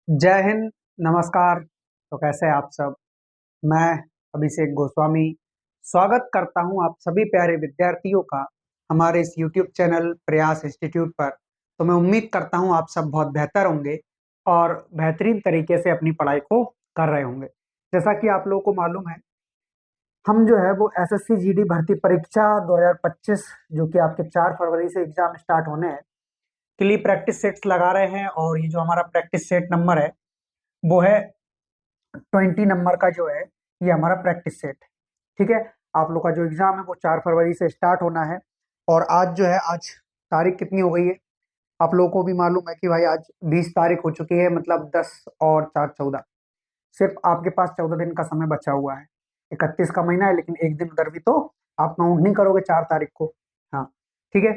जय हिंद। नमस्कार। तो कैसे हैं आप सब। मैं अभिषेक गोस्वामी स्वागत करता हूं आप सभी प्यारे विद्यार्थियों का हमारे इस YouTube चैनल प्रयास इंस्टीट्यूट पर। तो मैं उम्मीद करता हूं आप सब बहुत बेहतर होंगे और बेहतरीन तरीके से अपनी पढ़ाई को कर रहे होंगे। जैसा कि आप लोगों को मालूम है, हम जो है वो एसएससी जीडी भर्ती परीक्षा 2025 जो कि आपके 4 फरवरी से एग्जाम स्टार्ट होने हैं के लिए प्रैक्टिस सेट्स लगा रहे हैं। और ये जो हमारा प्रैक्टिस सेट नंबर है वो है 20 नंबर का जो है ये हमारा प्रैक्टिस सेट। ठीक है, आप लोग का जो एग्जाम है वो 4 फरवरी से स्टार्ट होना है। और आज जो है, आज तारीख कितनी हो गई है आप लोगों को भी मालूम है कि भाई आज 20 तारीख हो चुकी है, मतलब 10 और 4 14। सिर्फ आपके पास 14 दिन का समय बचा हुआ है। 31 का महीना है, लेकिन एक दिन उधर भी तो आप काउंट नहीं करोगे 4 तारीख को। हाँ, ठीक है।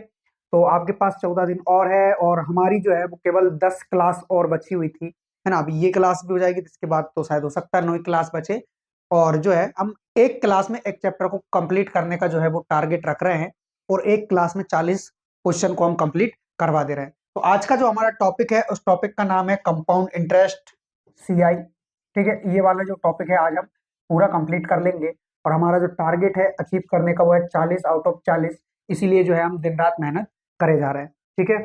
तो आपके पास 14 दिन और है, और हमारी जो है वो केवल 10 क्लास और बची हुई थी, है ना। अभी ये क्लास भी हो जाएगी, इसके बाद तो शायद हो सकता है 9 क्लास बचे। और जो है हम एक क्लास में एक चैप्टर को कंप्लीट करने का जो है वो टारगेट रख रहे हैं, और एक क्लास में 40 क्वेश्चन को हम कंप्लीट करवा दे रहे हैं। तो आज का जो हमारा टॉपिक है उस टॉपिक का नाम है कंपाउंड इंटरेस्ट, CI। ठीक है, ये वाला जो टॉपिक है आज हम पूरा कंप्लीट कर लेंगे, और हमारा जो टारगेट है अचीव करने का वो है 40 आउट ऑफ 40। इसीलिए जो है हम दिन रात मेहनत करे जा रहे हैं। ठीक है,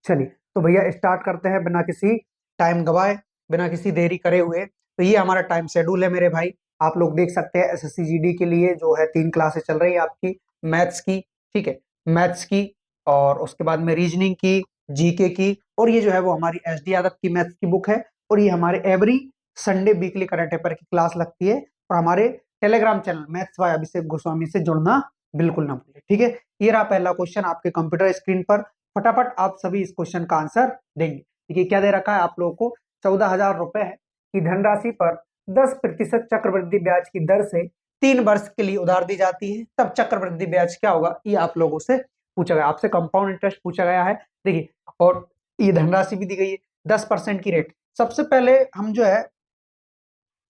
चलिए तो भैया स्टार्ट करते हैं बिना किसी टाइम गवाए, बिना किसी देरी करे हुए। तो ये हमारा टाइम शेड्यूल है मेरे भाई। आप लोग देख सकते हैं एसएससी जीडी के लिए जो है 3 क्लासेस चल रही है आपकी मैथ्स की। ठीक है, मैथ्स की, और उसके बाद में रीजनिंग की, जीके की, और ये जो है वो हमारी एसडी यादव की मैथ्स की बुक है। और ये हमारे every Sunday weekly current affair की क्लास लगती है। और हमारे टेलीग्राम चैनल मैथ्स बाय अभिषेक गोस्वामी से जुड़ना बिल्कुल ना भूलें। ठीक है, ये रहा पहला क्वेश्चन आपके कंप्यूटर स्क्रीन पर। फटाफट आप सभी इस क्वेश्चन का आंसर देंगे। देखिए क्या दे रखा है आप लोगों को, 14,000 रुपए है की धनराशि पर 10% चक्रवृद्धि ब्याज की दर से 3 वर्ष के लिए उधार दी जाती है, तब चक्रवृद्धि ब्याज क्या होगा, ये आप लोगों से पूछा गया। आपसे कंपाउंड इंटरेस्ट पूछा गया है। देखिए, और ये धनराशि भी दी गई है, 10% की रेट। सबसे पहले हम जो है,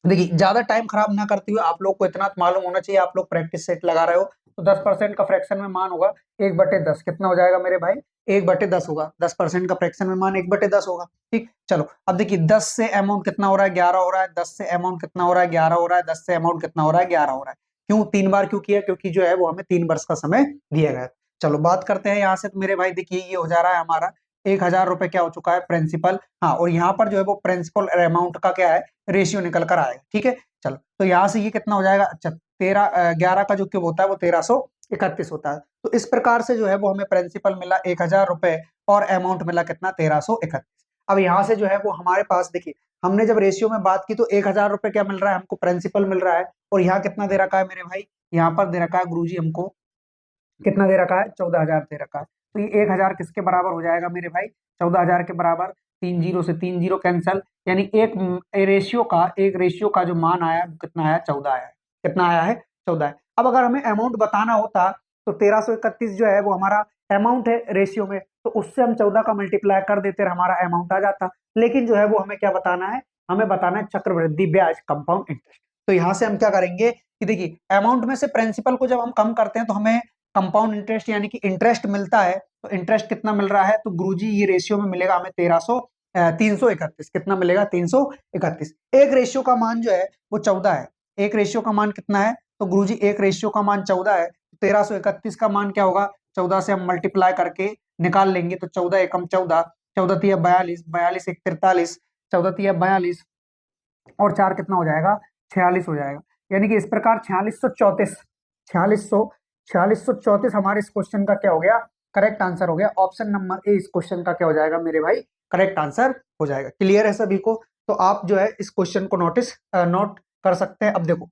देखिए ज्यादा टाइम खराब ना करते हुए, आप लोग को इतना तो मालूम होना चाहिए, आप लोग प्रैक्टिस सेट लगा रहे हो, तो 10% का फ्रैक्शन में मान होगा 1/10। कितना हो जाएगा मेरे भाई, 1/10 होगा। 10% का फ्रैक्शन में मान 1/10 होगा। ठीक, चलो अब देखिए 10 से अमाउंट कितना हो रहा है, 11 हो रहा है। 10 से अमाउंट कितना हो रहा है, 11 हो रहा है। 10 से अमाउंट कितना हो रहा है, 11 हो रहा है। क्यों 3 बार क्यों किया, क्योंकि जो है वो हमें 3 वर्ष का समय दिया गया है। चलो बात करते हैं यहाँ से। तो मेरे भाई देखिए ये हो जा रहा है हमारा 1,000 रुपए क्या हो चुका है, प्रिंसिपल। हाँ, और यहाँ पर जो है वो प्रिंसिपल अमाउंट का क्या है, रेशियो निकल कर आएगा। ठीक है, चलो तो यहाँ से ये कितना हो जाएगा, अच्छा 11 का जो क्यूब होता है वो 1331 होता है। तो इस प्रकार से जो है वो हमें प्रिंसिपल मिला 1,000 रुपए, और अमाउंट मिला कितना, 1331। अब यहाँ से जो है वो हमारे पास देखिए, हमने जब रेशियो में बात की तो 1,000 रुपए क्या मिल रहा है हमको, प्रिंसिपल मिल रहा है। और यहाँ कितना दे रखा है मेरे भाई, यहाँ पर दे रखा है गुरुजी हमको, कितना दे रखा है, 14,000 दे रखा है। तो ये 1,000 किसके बराबर हो जाएगा मेरे भाई, 14,000 के बराबर। 3 जीरो से 3 जीरो कैंसल, यानी एक रेशियो का जो मान आया वो कितना आया, 14 आया है। कितना आया है, 14 है। अब अगर हमें अमाउंट बताना होता तो 1331 जो है वो हमारा अमाउंट है रेशियो में, तो उससे हम 14 का मल्टीप्लाई कर देते और हमारा अमाउंट आ जाता। लेकिन जो है वो हमें क्या बताना है, हमें बताना है चक्रवृद्धि ब्याज, कंपाउंड इंटरेस्ट। तो यहाँ से हम क्या करेंगे कि देखिए, अमाउंट में से प्रिंसिपल को जब हम कम करते हैं तो हमें कंपाउंड इंटरेस्ट यानी कि इंटरेस्ट मिलता है। तो इंटरेस्ट कितना मिल रहा है, तो गुरुजी ये रेशियो में मिलेगा हमें 331। कितना मिलेगा, 331। एक रेशियो का मान जो है वो 14 है। एक रेशियो का मान कितना है, तो गुरुजी एक रेशियो का मान 14 है। 1331 का मान क्या होगा, 14 से हम मल्टीप्लाई करके निकाल लेंगे। तो 14 एकम 14, 14 तिया 42, 42 एक 43, 14 तिया 42, और 4 कितना हो जाएगा, 46 हो जाएगा। यानी कि इस प्रकार 4634, 4634 हमारे इस क्वेश्चन का क्या हो गया, करेक्ट आंसर हो गया। ऑप्शन नंबर ए इस क्वेश्चन का क्या हो जाएगा मेरे भाई, करेक्ट आंसर हो जाएगा। क्लियर है सभी को। तो आप जो है इस क्वेश्चन को नोट कर सकते हैं। अब देखो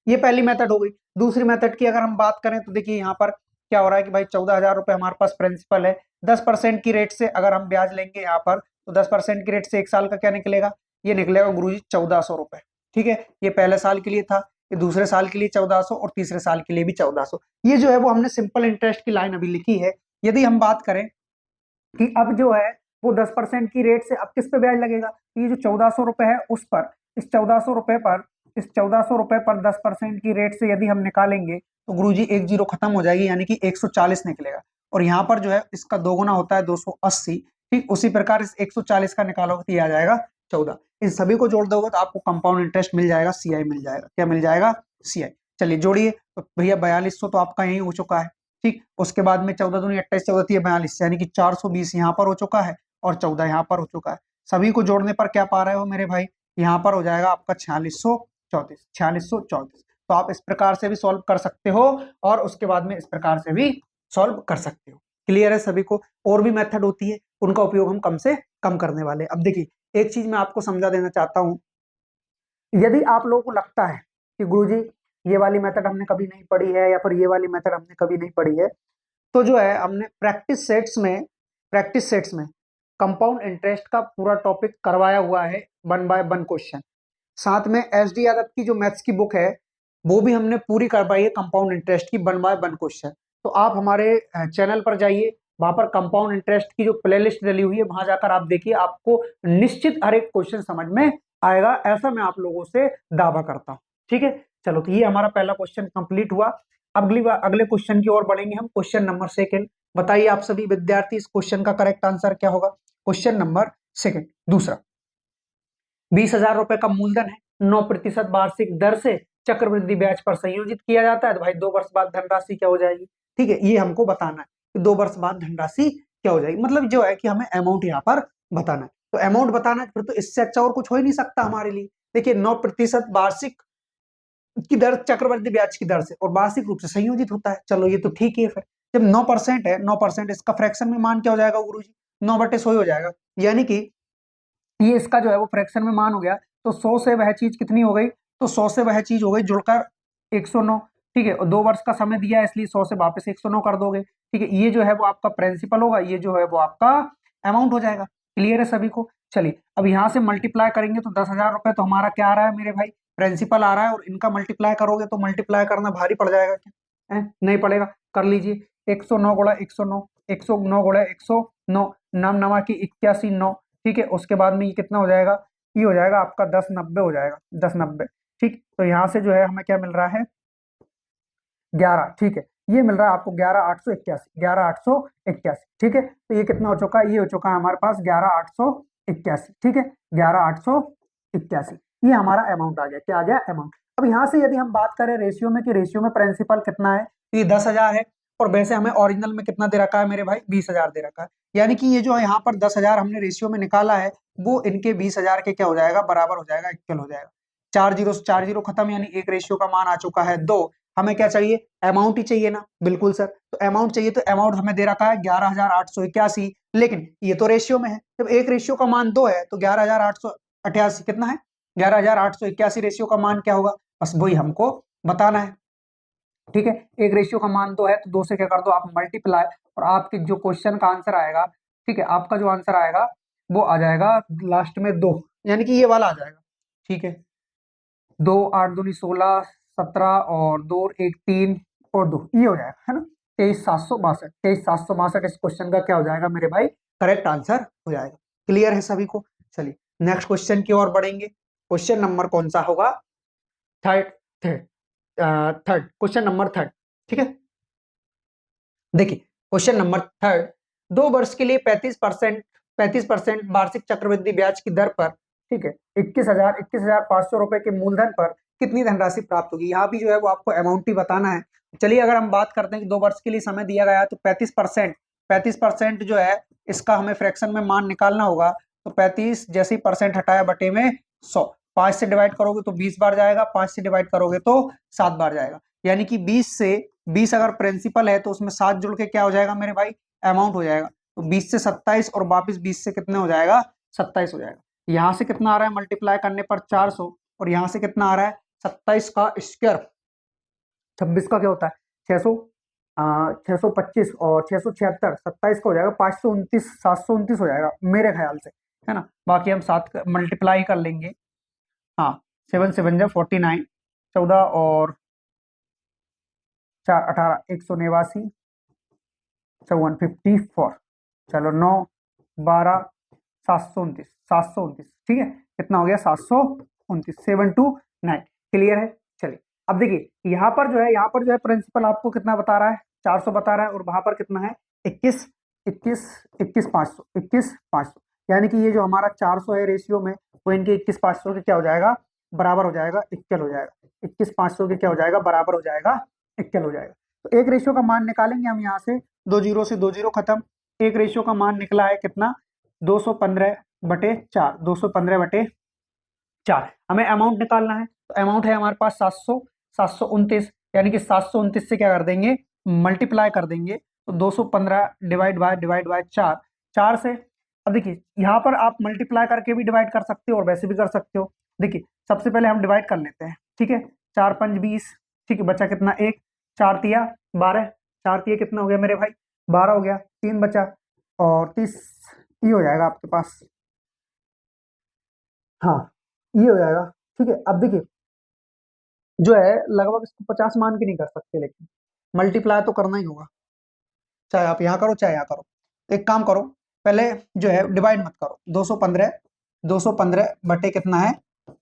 ये पहली मेथड हो गई। दूसरी मेथड की अगर हम बात करें तो देखिए यहाँ पर क्या हो रहा है कि भाई 14,000 रुपए हमारे पास प्रिंसिपल है। 10% की रेट से अगर हम ब्याज लेंगे यहाँ पर, तो 10% की रेट से एक साल का क्या निकलेगा, ये निकलेगा गुरुजी 1,400 रुपए। ठीक है, ये पहले साल के लिए था, ये दूसरे साल के लिए 1,400, और तीसरे साल के लिए भी 1,400। ये जो है वो हमने सिंपल इंटरेस्ट की लाइन अभी लिखी है। यदि हम बात करें कि अब जो है वो 10% की रेट से अब किस पे ब्याज लगेगा, तो ये जो 1,400 रुपए है उस पर, इस 1,400 रुपए पर, इस 1,400 रुपए पर 10% की रेट से यदि हम निकालेंगे तो गुरुजी एक जीरो खत्म हो जाएगी, यानी कि 140 निकलेगा। और यहाँ पर जो है इसका दोगुना होता है 280। ठीक, उसी प्रकार इस 140 का निकालोगे तो ये आ जाएगा 14, इन सभी को जोड़ दोगे तो आपको कंपाउंड इंटरेस्ट मिल जाएगा, CI मिल जाएगा। क्या मिल जाएगा? CI। चलिए जोड़िए, तो भैया 4200 तो आपका यही हो चुका है। ठीक, उसके बाद में 14 दूनी 28, 14 3 42, यानी कि 420 यहाँ पर हो चुका है और 14 यहाँ पर हो चुका है। सभी को जोड़ने पर क्या पा रहे हो मेरे भाई? यहाँ पर हो जाएगा आपका 4634, 4634। तो आप इस प्रकार से भी सॉल्व कर सकते हो और उसके बाद में इस प्रकार से भी सॉल्व कर सकते हो। क्लियर है सभी को? और भी मेथड होती है, उनका उपयोग हम कम से कम करने वाले हैं। अब देखिए, एक चीज मैं आपको समझा देना चाहता हूं, यदि आप लोगों को लगता है कि गुरुजी ये वाली मेथड हमने कभी नहीं पढ़ी है या फिर ये वाली मेथड हमने कभी नहीं पढ़ी है, तो जो है हमने प्रैक्टिस सेट्स में कंपाउंड इंटरेस्ट का पूरा टॉपिक करवाया हुआ है, 1 बाय 1 क्वेश्चन। साथ में SD यादव की जो मैथ्स की बुक है वो भी हमने पूरी करवाई है कंपाउंड इंटरेस्ट की, 1 बाय 1 क्वेश्चन। तो आप हमारे चैनल पर जाइए, वहां पर कंपाउंड इंटरेस्ट की जो प्लेलिस्ट डली हुई है वहां जाकर आप देखिए, आपको निश्चित हर एक क्वेश्चन समझ में आएगा, ऐसा मैं आप लोगों से दावा करता हूँ। ठीक है, चलो, तो ये हमारा पहला क्वेश्चन कंप्लीट हुआ। अगले क्वेश्चन की ओर बढ़ेंगे हम। क्वेश्चन नंबर 2, बताइए आप सभी विद्यार्थी इस क्वेश्चन का करेक्ट आंसर क्या होगा? क्वेश्चन नंबर 2 दूसरा, 20,000 रुपए का मूलधन है, 9% वार्षिक दर से चक्रवृद्धि ब्याज पर संयोजित किया जाता है। तो भाई 2 वर्ष बाद धनराशि क्या हो जाएगी? ठीक है, ये हमको बताना है कि 2 वर्ष बाद धनराशि क्या हो जाएगी, मतलब जो है कि हमें अमाउंट यहाँ पर बताना है। तो अमाउंट बताना है, फिर तो इससे अच्छा और कुछ हो ही नहीं सकता हमारे लिए। देखिए, 9% वार्षिक की दर चक्रवृद्धि ब्याज की दर से और वार्षिक रूप से संयोजित होता है। चलो ये तो ठीक है। फिर जब 9% है, 9% इसका फ्रैक्शन में मान क्या हो जाएगा गुरुजी? 9/100 हो जाएगा, यानी कि ये इसका जो है वो फ्रैक्शन में मान हो गया। तो 100 से वह चीज कितनी हो गई? तो 100 से वह चीज हो गई जुड़कर 109। ठीक है, और 2 वर्ष का समय दिया है, इसलिए 100 से वापस 109 कर दोगे। ठीक है, ये जो है वो आपका प्रिंसिपल होगा, ये जो है वो आपका अमाउंट हो जाएगा। क्लियर है सभी को? चलिए, अब यहाँ से मल्टीप्लाई करेंगे तो 10,000 रुपए तो हमारा क्या आ रहा है मेरे भाई? प्रिंसिपल आ रहा है, और इनका मल्टीप्लाई करोगे तो मल्टीप्लाई करना भारी पड़ जाएगा क्या? नहीं पड़ेगा, कर लीजिए। 109 गुणा 109, 109 गुणा 109, नम नमा की 81 9। ठीक है, उसके बाद में ये कितना हो जाएगा? ये हो जाएगा आपका 1090 हो जाएगा, 1090। ठीक, तो यहाँ से जो है हमें क्या मिल रहा है? 11। ठीक है, ये मिल रहा है आपको 11,881, 11,881। ठीक है, तो ये कितना हो चुका है? ये हो चुका है हमारे पास 11,881। ठीक है, 11,881, ये हमारा अमाउंट आ गया। क्या आ गया? अमाउंट। अब यहाँ से यदि हम बात करें रेशियो में, कि रेशियो में प्रिंसिपल कितना है, तो ये 10,000 है, और वैसे हमें ओरिजिनल में कितना दे रखा है मेरे भाई? 20,000 दे रखा है। यानी कि ये जो है यहाँ पर 10,000 हमने रेशियो में निकाला है, वो इनके 20,000 के क्या हो जाएगा? बराबर हो जाएगा, इक्वल हो जाएगा। 4 जीरो से 4 जीरो खत्म, यानी एक रेशियो का मान आ चुका है 2। हमें क्या चाहिए? अमाउंट ही चाहिए ना? बिल्कुल सर, तो अमाउंट चाहिए, तो अमाउंट हमें दे रखा है 11,881, लेकिन ये तो रेशियो में है। जब एक रेशियो का मान 2 है तो 11,888 कितना है? 11,881 रेशियो का मान क्या होगा? बस वही हमको बताना है। ठीक है, एक रेशियो का मान 2 है, तो 2 से क्या कर दो आप? मल्टीप्लाई, और आपके जो क्वेश्चन का आंसर आएगा, ठीक है, आपका जो आंसर आएगा वो आ जाएगा लास्ट में 2, यानी कि ये वाला आ जाएगा। ठीक है, 2 8 दूनी 16, 17 और 2 1 3 और 2, ये हो जाएगा, है ना? 23,762, 23,762 इस क्वेश्चन का क्या हो जाएगा मेरे भाई? करेक्ट आंसर हो जाएगा। क्लियर है सभी को? चलिए नेक्स्ट क्वेश्चन की ओर बढ़ेंगे। क्वेश्चन नंबर कौन सा होगा? Third third third question number third. ठीक है, देखिए क्वेश्चन नंबर थर्ड, 2 वर्ष के लिए 35% वार्षिक चक्रवृद्धि ब्याज की दर पर, ठीक है, 21,500 रुपए के मूलधन पर कितनी धनराशि प्राप्त होगी? यहाँ भी जो है वो आपको अमाउंट ही बताना है। चलिए, अगर हम बात करते हैं कि 2 वर्ष के लिए समय दिया गया है, तो 35% जो है इसका हमें फ्रैक्शन में मान निकालना होगा। तो 35 जैसे ही परसेंट हटाया बटे में 100, 5 से डिवाइड करोगे तो 20 बार जाएगा, 5 से डिवाइड करोगे तो 7 बार जाएगा, यानी कि 20 अगर प्रिंसिपल है तो उसमें 7 जुड़ के क्या हो जाएगा मेरे भाई? अमाउंट हो जाएगा। तो 20 से 27 और वापिस 20 से कितने हो जाएगा? 27 हो जाएगा। यहाँ से कितना आ रहा है मल्टीप्लाई करने पर? 400, और यहाँ से कितना आ रहा है? 27 का स्क्वायर, 26 का क्या होता है? 600, 625 और 676, 27 का हो जाएगा 529, 729 हो जाएगा मेरे ख्याल से, है ना? बाकी हम 7 मल्टीप्लाई कर लेंगे। हाँ, 7 7 जा 49, 14 और 4 18, 189, 154, चलो 9 12, 729, 729। ठीक है, कितना हो गया? 729, 729। क्लियर है? चलिए, अब देखिए यहाँ पर जो है प्रिंसिपल आपको कितना बता रहा है? 400 बता रहा है, और वहां पर कितना है? 21 500, यानी कि ये जो हमारा 400 है रेशियो में, वो इनके 21,500 के क्या हो जाएगा, बराबर हो जाएगा, इक्वल हो जाएगा। 21,500 के क्या हो जाएगा, बराबर हो जाएगा, इक्वल हो जाएगा। तो एक रेशियो का मान निकालेंगे हम यहाँ से, 2 जीरो से 2 जीरो खत्म। एक रेशियो का मान निकला है कितना, 215/4, 215/4। हमें अमाउंट निकालना है, तो अमाउंट है हमारे पास 729, यानी कि 729 से क्या कर देंगे, मल्टीप्लाई कर देंगे। तो 215 डिवाइड बाय 4, 4 से, अब देखिए यहाँ पर आप मल्टीप्लाई करके भी डिवाइड कर सकते हो और वैसे भी कर सकते हो। देखिए सबसे पहले हम डिवाइड कर लेते हैं, ठीक है। 4 5 20, ठीक है, बचा कितना, 1, 4 तिया 12, 4 तिया कितना हो गया मेरे भाई, 12 हो गया, 3 बचा, और 30 ये हो जाएगा आपके पास, हाँ ये हो जाएगा, ठीक है। अब देखिए जो है लगभग इसको 50 मान के नहीं कर सकते, लेकिन मल्टीप्लाई तो करना ही होगा, चाहे आप यहाँ करो चाहे यहाँ करो। तो एक काम करो, पहले जो है डिवाइड मत करो, 215 बटे कितना है,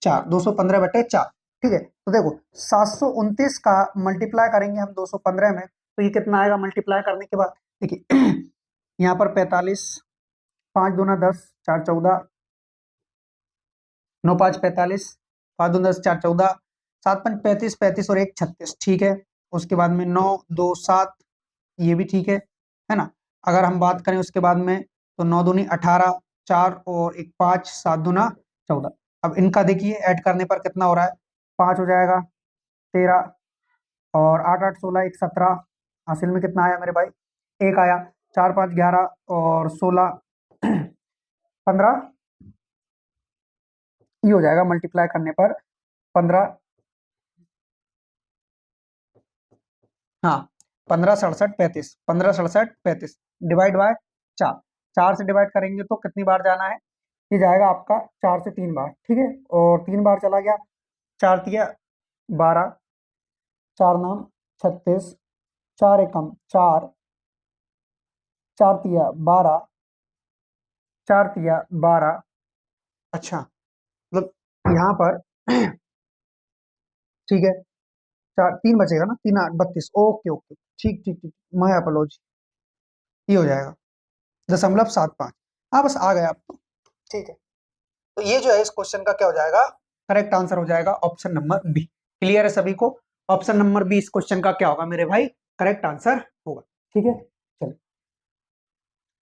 4, 215/4, ठीक है। तो देखो 729 का मल्टीप्लाई करेंगे हम 215 में, तो ये कितना आएगा मल्टीप्लाई करने के बाद, देखिए यहाँ पर 45, 5 दूना 10, 4 14, 9 5 45, 5 दूना 10, 4 14, 7 5 35, 35 और 1 36, ठीक है। उसके बाद में 9 2 7, ये भी ठीक है ना। अगर हम बात करें उसके बाद में, तो 9 दूनी 18, 4 और 1 5, 7 दूना 14। अब इनका देखिए ऐड करने पर कितना हो रहा है, 5 हो जाएगा 13, और 8 8 16, 1 17, हासिल में कितना आया मेरे भाई, 1 आया, 4 5 11 और 16 15, ये हो जाएगा मल्टीप्लाई करने पर 15, हाँ 15 67 35, 15 67 35 डिवाइड बाय 4, 4 से डिवाइड करेंगे तो कितनी बार जाना है, ये जाएगा आपका 4 से 3 बार, ठीक है, और 3 बार चला गया, 4 तिया 12, 4 नाम 36, 4 एकम 4, 4 तिया 12, 4 तिया 12, अच्छा मतलब यहाँ पर ठीक है, 4 3 बचेगा ना, 3 8 32, ओके ओके, ठीक ठीक ठीक, माय अपोलॉजी, ये हो जाएगा 0.75, हाँ बस आ गया आपको, ठीक है। तो ये जो है इस क्वेश्चन का क्या हो जाएगा, करेक्ट आंसर हो जाएगा ऑप्शन नंबर बी। क्लियर है सभी को, ऑप्शन नंबर बी इस क्वेश्चन का क्या होगा मेरे भाई, करेक्ट आंसर होगा, ठीक है। चलिए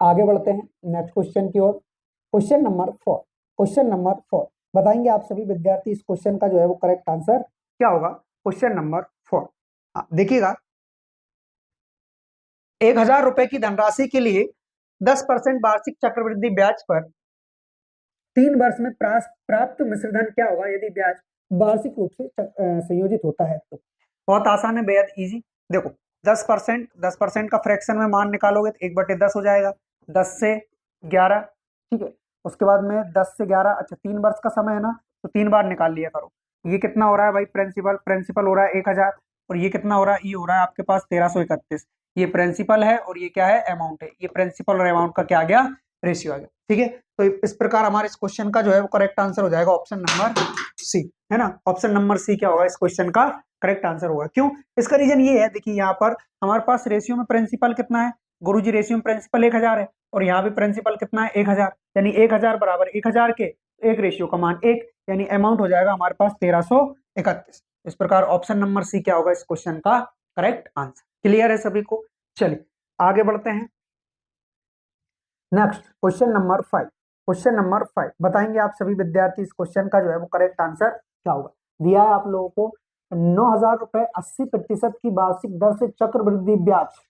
आगे बढ़ते हैं नेक्स्ट क्वेश्चन की ओर। क्वेश्चन नंबर 4, क्वेश्चन नंबर 4 बताएंगे आप सभी विद्यार्थी इस क्वेश्चन का जो है वो करेक्ट आंसर क्या होगा। क्वेश्चन नंबर 4 देखिएगा, 1,000 रुपए की धनराशि के लिए 10% वार्षिक चक्रवृद्धि ब्याज पर 3 वर्ष में प्राप्त मिश्रधन क्या होगा यदि ब्याज वार्षिक रूप से संयोजित होता है। तो बहुत आसान है, बेहद इजी। देखो 10% का फ्रैक्शन में मान निकालोगे तो 1/10 हो जाएगा, 10 से 11, ठीक है। उसके बाद में 10 से 11, अच्छा 3 वर्ष का समय है ना, तो 3 बार निकाल लिया करो। ये कितना हो रहा है भाई, प्रिंसिपल हो रहा है 1,000, और ये कितना हो रहा है, ये हो रहा है आपके पास 1331। ये प्रिंसिपल है और ये क्या है, अमाउंट है। ये प्रिंसिपल और अमाउंट का क्या आ गया, रेशियो आ गया, ठीक है। तो इस प्रकार हमारे इस क्वेश्चन का जो है वो करेक्ट आंसर हो जाएगा ऑप्शन नंबर सी, है ना। ऑप्शन नंबर सी क्या होगा इस क्वेश्चन का करेक्ट आंसर होगा। क्यों, इसका रीजन ये है, देखिए यहाँ पर हमारे पास रेशियो में प्रिंसिपल कितना है, गुरुजी रेशियो में प्रिंसिपल 1,000 है, और यहाँ भी प्रिंसिपल कितना है 1,000, यानी 1,000 बराबर 1,000 के एक रेशियो का मान 1, यानी अमाउंट हो जाएगा हमारे पास 1331। इस प्रकार ऑप्शन नंबर सी क्या होगा इस क्वेश्चन का करेक्ट आंसर। क्लियर है सभी को, चलिए आगे बढ़ते हैं। Next question number 5, question number 5 बताएंगे आप सभी विद्यार्थी इस क्वेश्चन का जो है वो करेक्ट आंसर क्या होगा। दिया है आप लोगों को 9,000 रुपए 80% की वार्षिक दर से चक्रवृद्धि ब्याज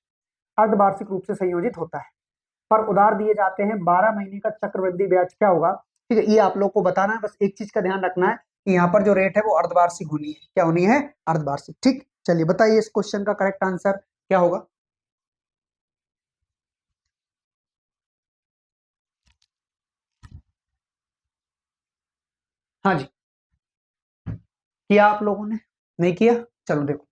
अर्धवार्षिक रूप से संयोजित होता है, पर उधार दिए जाते हैं 12 महीने का चक्रवृद्धि ब्याज क्या होगा, ठीक है। ये आप लोग को बताना है, बस एक चीज का ध्यान रखना है कि यहाँ पर जो रेट है वो अर्धवार्षिक होनी है, क्या होनी है, अर्धवार्षिक, ठीक। चलिए बताइए इस क्वेश्चन का करेक्ट आंसर क्या होगा। हाँ जी, किया आप लोगों ने, नहीं किया, चलो देखो,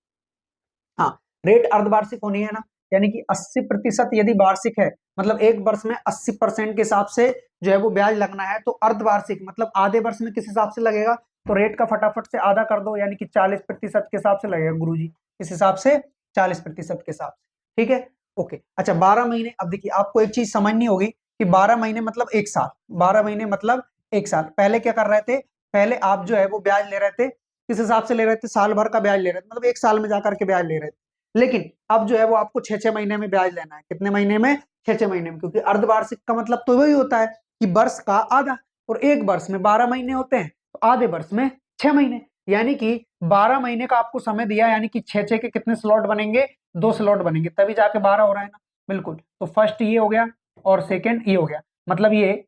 हाँ रेट अर्धवार्षिक होनी है ना, यानी कि 80% यदि वार्षिक है, मतलब एक वर्ष में 80% के हिसाब से जो है वो ब्याज लगना है, तो अर्धवार्षिक मतलब आधे वर्ष में किस हिसाब से लगेगा, तो रेट का फटाफट से आधा कर दो, यानी कि 40% के हिसाब से लगेगा गुरुजी, इस हिसाब से 40% के हिसाब से, ठीक है। ओके, अच्छा 12 महीने, अब देखिए आपको एक चीज समझनी होगी कि 12 महीने मतलब एक साल, 12 महीने मतलब 1 साल। पहले क्या कर रहे थे, पहले आप जो है वो ब्याज ले रहे थे, किस हिसाब से ले रहे थे, साल भर का ब्याज ले रहे थे, मतलब 1 साल में जाकर के ब्याज ले रहे थे। लेकिन अब जो है वो आपको 6-6 महीने में ब्याज लेना है। कितने महीने में, 6-6 महीने में, क्योंकि अर्धवार्षिक का मतलब तो वही होता है कि वर्ष का आधा, और एक वर्ष में 12 महीने होते हैं, तो आधे वर्ष में 6 महीने, यानी कि 12 महीने का आपको समय दिया, यानी कि 6-6 के कितने स्लॉट बनेंगे, 2 स्लॉट बनेंगे, तभी जाके 12 हो रहा है ना। बिल्कुल, तो फर्स्ट ये हो गया और सेकंड ये हो गया, मतलब ये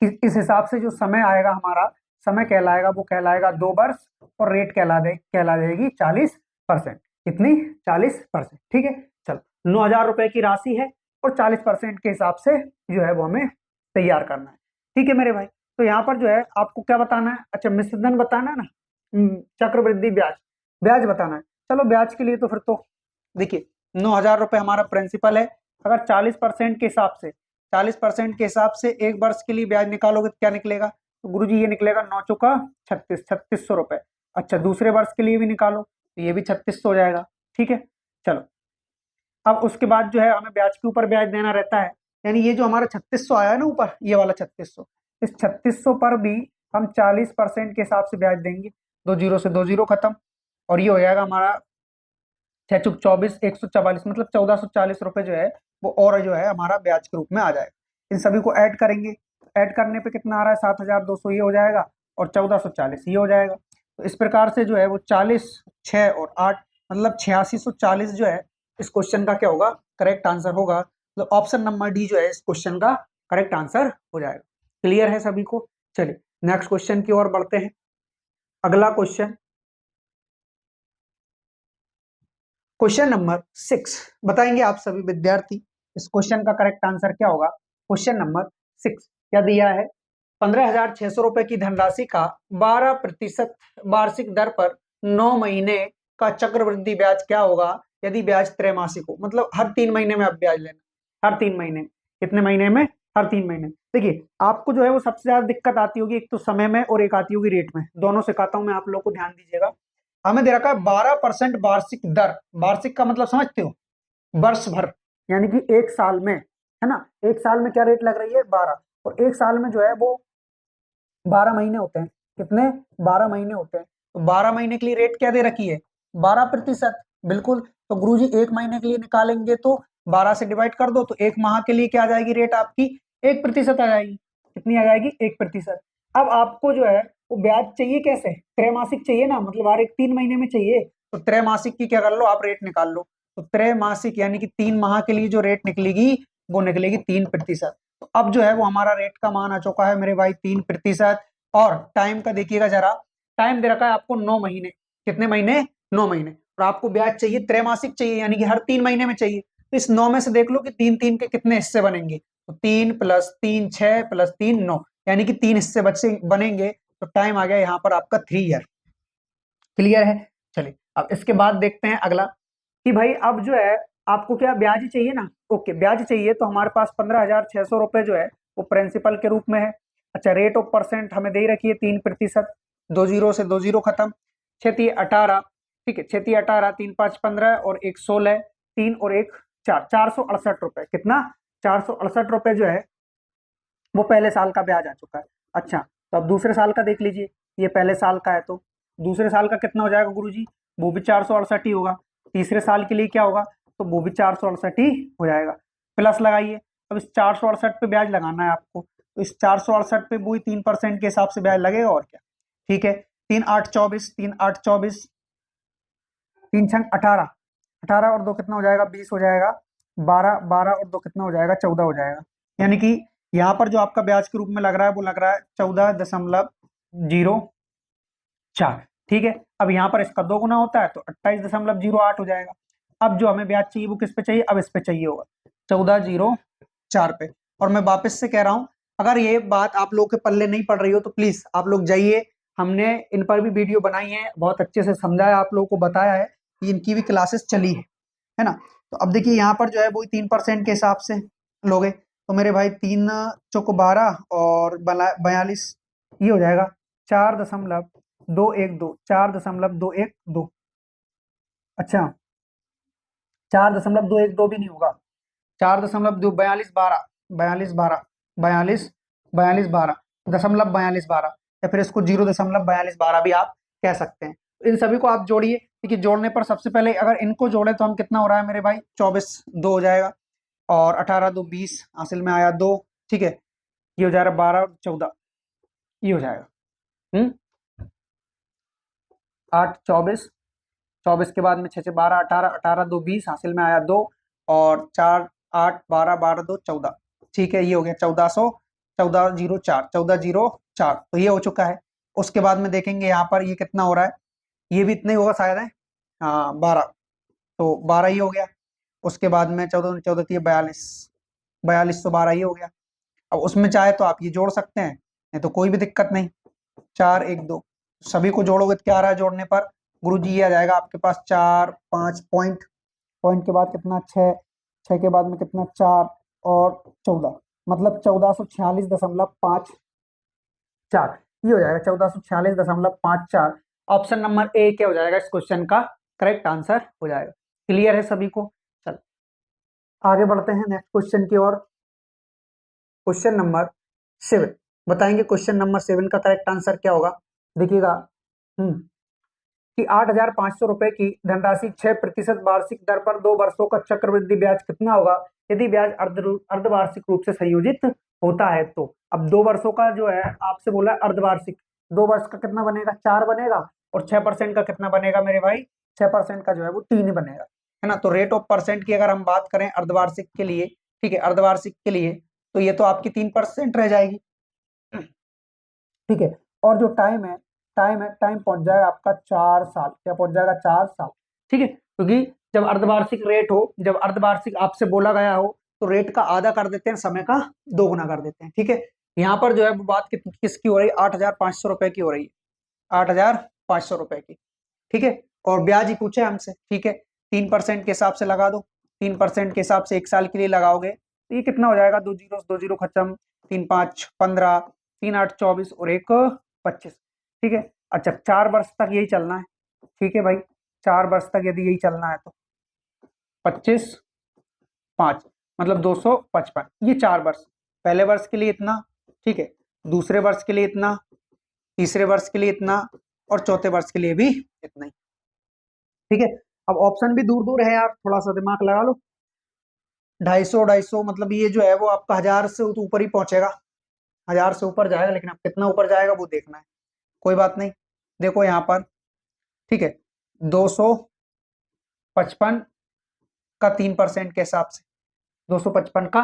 इस हिसाब से जो समय आएगा हमारा, समय कहलाएगा, वो कहलाएगा 2 वर्ष, और रेट कहला देगी 40%। कितनी, 40%। ठीक है, चलो 9,000 रुपए की राशि है और 40% के हिसाब से जो है वो हमें तैयार करना है। ठीक है मेरे भाई, तो यहाँ पर जो है आपको क्या बताना है, अच्छा मिश्रधन बताना है ना, चक्रवृद्धि ब्याज, ब्याज बताना है। चलो ब्याज के लिए तो फिर तो देखिए 9,000 रुपए हमारा प्रिंसिपल है, अगर 40% के हिसाब से, 40% के हिसाब से एक वर्ष के लिए ब्याज निकालोगे तो क्या निकलेगा, तो गुरुजी ये निकलेगा 9 चौका 36, 3600 रुपए। अच्छा दूसरे वर्ष के लिए भी निकालो तो ये भी 3600 हो जाएगा। ठीक है, चलो अब उसके बाद जो है हमें ब्याज के ऊपर ब्याज देना रहता है, यानी ये जो हमारा 3600 आया है ना ऊपर, ये वाला 3600, इस 3600 पर भी हम 40% के हिसाब से ब्याज देंगे, 2 जीरो से 2 जीरो खत्म, और ये हो जाएगा हमारा 6 चुक 24, 144, मतलब 1440 रुपए जो है वो और जो है हमारा ब्याज के रूप में आ जाएगा। इन सभी को ऐड करेंगे, ऐड करने पे कितना आ रहा है, 7,200 ये हो जाएगा, और 1440 ये हो जाएगा। तो इस प्रकार से जो है वो 40, 6 और 8, मतलब 8640 जो है इस क्वेश्चन का क्या होगा, करेक्ट आंसर होगा। तो ऑप्शन नंबर डी जो है इस क्वेश्चन का करेक्ट आंसर हो जाएगा। क्लियर है सभी को। चलिए नेक्स्ट क्वेश्चन की ओर बढ़ते हैं। अगला क्वेश्चन, क्वेश्चन नंबर 6 बताएंगे आप सभी विद्यार्थी, इस क्वेश्चन का करेक्ट आंसर क्या होगा। क्वेश्चन नंबर 6 क्या दिया है, 15,600 रुपए की धनराशि का 12% वार्षिक दर पर 9 महीने का चक्रवृद्धि ब्याज क्या होगा यदि ब्याज त्रैमासिक हो, मतलब हर 3 महीने में आप ब्याज लेना, हर 3 महीने, कितने महीने में, हर 3 महीने। देखिए आपको जो है वो सबसे ज्यादा दिक्कत आती होगी, एक तो समय में और एक आती होगी रेट में, दोनों सिखाता हूं मैं, आप लोग को ध्यान दीजिएगा। हमें दे रखा है 12% वार्षिक दर, वार्षिक का मतलब समझते हो, वर्ष भर, यानी कि एक साल में, है ना, एक साल में क्या रेट लग रही है, 12, और एक साल में जो है वो 12 महीने होते हैं, कितने, 12 महीने होते हैं, तो 12 महीने के लिए रेट क्या दे रखी है, 12%। बिल्कुल, तो गुरुजी एक महीने के लिए निकालेंगे तो 12 से डिवाइड कर दो, तो एक माह के लिए क्या आ जाएगी रेट आपकी, 1% आ जाएगी। कितनी आ जाएगी, 1%। अब आपको जो है वो ब्याज चाहिए कैसे, त्रैमासिक चाहिए ना, मतलब हर एक 3 महीने में चाहिए, तो त्रैमासिक की क्या कर लो आप, रेट निकाल लो। तो त्रैमासिक यानी कि 3 माह के लिए जो रेट निकलेगी वो निकलेगी 3%। तो अब जो है वो हमारा रेट का मान आ चुका है मेरे भाई 3%। और टाइम का देखिएगा जरा, टाइम दे रखा है आपको 9 महीने, कितने महीने, 9 महीने, और आपको ब्याज चाहिए त्रैमासिक चाहिए, यानी कि हर 3 महीने में चाहिए। तो इस 9 में से देख लो कि 3-3 के कितने हिस्से बनेंगे, तो 3 + 3 6 + 3 9, यानी कि 3 हिस्से बचे बनेंगे, तो टाइम आ गया यहाँ पर आपका 3 ईयर। क्लियर है। चलिए अब इसके बाद देखते हैं अगला, कि भाई अब जो है आपको क्या ब्याज ही चाहिए ना, ओके ब्याज चाहिए, तो हमारे पास 15,600 रुपए जो है वो प्रिंसिपल के रूप में है। अच्छा रेट ऑफ परसेंट हमें दे रखी है 3%, 2 जीरो से 2 जीरो खत्म, 6×3 = 18, ठीक है, 6×3 = 18, 3×5 = 15 और 1 16, 3 और 1 4, 468 रुपए, कितना, 468 रुपए जो है वो पहले साल का ब्याज आ चुका है। अच्छा तो अब दूसरे साल का देख लीजिए, ये पहले साल का है तो दूसरे साल का कितना हो जाएगा गुरुजी, वो भी 468 ही होगा। तीसरे साल के लिए क्या होगा, तो वो भी 468 ही हो जाएगा। प्लस लगाइए, अब इस 468 पे ब्याज लगाना है आपको, तो इस 468 पे वही 3% के हिसाब से ब्याज लगेगा और क्या। ठीक है, 3×8 = 24, 3×8 = 24, 3×6 = 18, 18 और 2 कितना हो जाएगा, 20 हो जाएगा, 12, 12 और 2 कितना हो जाएगा, 14 हो जाएगा। यानी कि यहाँ पर जो आपका ब्याज के रूप में लग रहा है वो लग रहा है 14.04। ठीक है, अब यहाँ पर इसका 2 गुना होता है तो 28.08 हो जाएगा। अब जो हमें ब्याज चाहिए वो किस पे चाहिए, अब इस पे चाहिए होगा 14.04 पे। और मैं वापस से कह रहा हूं, अगर ये बात आप लोग के पल्ले नहीं पड़ रही हो तो प्लीज आप लोग जाइए, हमने इन पर भी वीडियो बनाई है, बहुत अच्छे से समझाया, आप लोगों को बताया है, इनकी भी क्लासेस चली है ना। तो अब देखिए यहाँ पर जो है वो 3% के हिसाब से लोगे, तो मेरे भाई 3×4 = 12 और 42, ये हो जाएगा 4.212, 4.212। अच्छा 4.212 भी नहीं होगा, 4.2 42 12, 42 12, 42 42 12, 0.4212 या फिर इसको 0.4212 भी आप कह सकते हैं। इन सभी को आप जोड़िए। देखिए जोड़ने पर सबसे पहले अगर इनको जोड़े तो हम कितना हो रहा है मेरे भाई, 24 2 हो जाएगा, और 18 2 20, हासिल में आया 2, ठीक है। ये हो जाएगा 12 14, ये हो जाएगा 8 24, 24 के बाद में 6 6 12 18, 18 2 20, हासिल में आया 2, और 4 8 12 12 2 14, ठीक है। ये हो गया 1400, 1404, 1404, तो ये हो चुका है। उसके बाद में देखेंगे यहाँ पर ये कितना हो रहा है, ये भी इतना ही होगा शायद है, हाँ 12, तो 12 ही हो गया। उसके बाद में 14 14 42, 42 तो 12 ही हो गया। अब उसमें चाहे तो आप ये जोड़ सकते हैं, नहीं तो कोई भी दिक्कत नहीं। 4 1 2, सभी को जोड़ोगे तो क्या आ रहा है जोड़ने पर गुरुजी, ये आ जाएगा आपके पास 4 5 पॉइंट, पॉइंट के बाद कितना 6, 6 के बाद में कितना 4 और 14, मतलब 1446.54, ये हो जाएगा 1446.54। ऑप्शन नंबर ए क्या हो जाएगा इस क्वेश्चन का करेक्ट आंसर हो जाएगा। क्लियर है सभी को? चल आगे बढ़ते हैं नेक्स्ट क्वेश्चन की ओर। क्वेश्चन नंबर 7 बताएंगे, क्वेश्चन नंबर 7 का करेक्ट आंसर क्या होगा, देखिएगा। कि 8,500 रुपए की धनराशि 6% वार्षिक दर पर 2 वर्षों का चक्रवृद्धि ब्याज कितना होगा यदि ब्याज अर्धवार्षिक रूप से संयोजित होता है। तो अब 2 वर्षों का जो है आपसे बोला है अर्धवार्षिक, 2 वर्ष का कितना बनेगा 4 बनेगा, और 6% का कितना बनेगा मेरे भाई, 6% का जो है वो 3 ही बनेगा, है ना। तो रेट ऑफ परसेंट की अगर हम बात करें अर्धवार्षिक के लिए, ठीक है, अर्धवार्षिक के लिए, तो ये तो आपकी 3% रह जाएगी, ठीक है। और जो टाइम पहुंच जाएगा आपका 4 साल, क्या पहुंच जाएगा 4 साल, ठीक है। क्योंकि जब अर्धवार्षिक रेट हो, जब अर्धवार्षिक आपसे बोला गया हो तो रेट का आधा कर देते हैं, समय का 2 गुना कर देते हैं, ठीक है। यहाँ पर जो है वो बात किसकी हो रही है, 8,500 रुपए की हो रही है, 8,500 रुपए की, ठीक है। और ब्याज ही पूछे हमसे, ठीक है। 3% के हिसाब से लगा दो, 3% के हिसाब से 1 साल के लिए लगाओगे तो ये कितना हो जाएगा, 2 जीरो खत्म, 3 5 15, 3 8 24 और 1 25, ठीक है। अच्छा 4 वर्ष तक यही चलना है, ठीक है भाई, 4 वर्ष तक यदि यही चलना है तो 25 5 मतलब 255, ये 4 वर्ष, पहले वर्ष के लिए इतना, ठीक है, दूसरे वर्ष के लिए इतना, तीसरे वर्ष के लिए इतना, और चौथे वर्ष के लिए भी इतना ही, ठीक है। अब ऑप्शन भी दूर दूर है यार, थोड़ा सा दिमाग लगा लो। 250 मतलब ये जो है वो आपका 1000 से तो ऊपर ही पहुंचेगा, 1000 से ऊपर जाएगा, लेकिन अब कितना ऊपर जाएगा वो देखना है। कोई बात नहीं, देखो यहाँ पर, ठीक है, 255 का 3% के हिसाब से, 255 का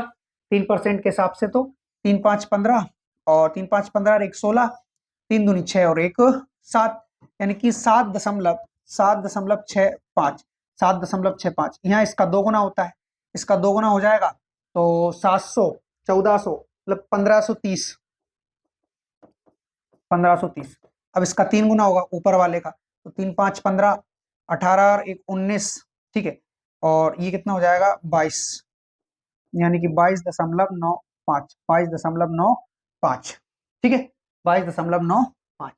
3% के हिसाब से, तो 3 5 15, और 3 5 15 और 1 16, 3 दूनी 6 और 1 7, यानी कि 7.65, 7.65, यहाँ इसका 2 गुना होता है, इसका 2 गुना हो जाएगा तो 700, 1400 मतलब 1530, 1530। अब इसका 3 गुना होगा ऊपर वाले का, तो 3 5 15, 18 और 1 19, ठीक है। और ये कितना हो जाएगा 22, यानी कि 22.95, 22.95, ठीक है, 22.95।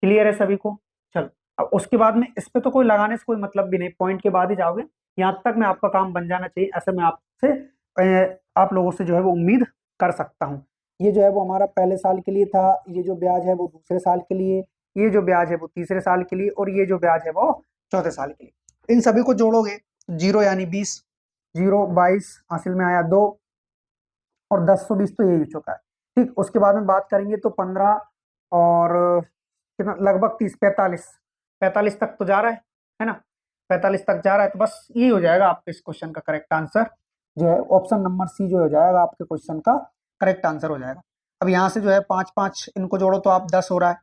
क्लियर है सभी को? चलो अब उसके बाद में इस पे तो कोई लगाने से कोई मतलब भी नहीं, पॉइंट के बाद ही जाओगे, यहाँ तक में आपका काम बन जाना चाहिए, ऐसे मैं आपसे आप लोगों से जो है वो उम्मीद कर सकता हूँ। ये जो है वो हमारा पहले साल के लिए था, ये जो ब्याज है वो दूसरे साल के लिए, ये जो ब्याज है वो तीसरे साल के लिए, और ये जो ब्याज है वो चौथे साल के लिए। इन सभी को जोड़ोगे, 0 यानी 20, 0 22, हासिल में आया 2, और 10 120 तो यही हो चुका है, ठीक। उसके बाद में बात करेंगे तो 15 और कितना, लगभग 30 45, 45 तक तो जा रहा है ना, 45 तक जा रहा है, तो बस यही हो जाएगा आपके इस क्वेश्चन का करेक्ट आंसर, जो है ऑप्शन नंबर सी जो हो जाएगा आपके क्वेश्चन का करेक्ट आंसर हो जाएगा। अब यहाँ से जो है 5 5 इनको जोड़ो तो आप 10 हो रहा है,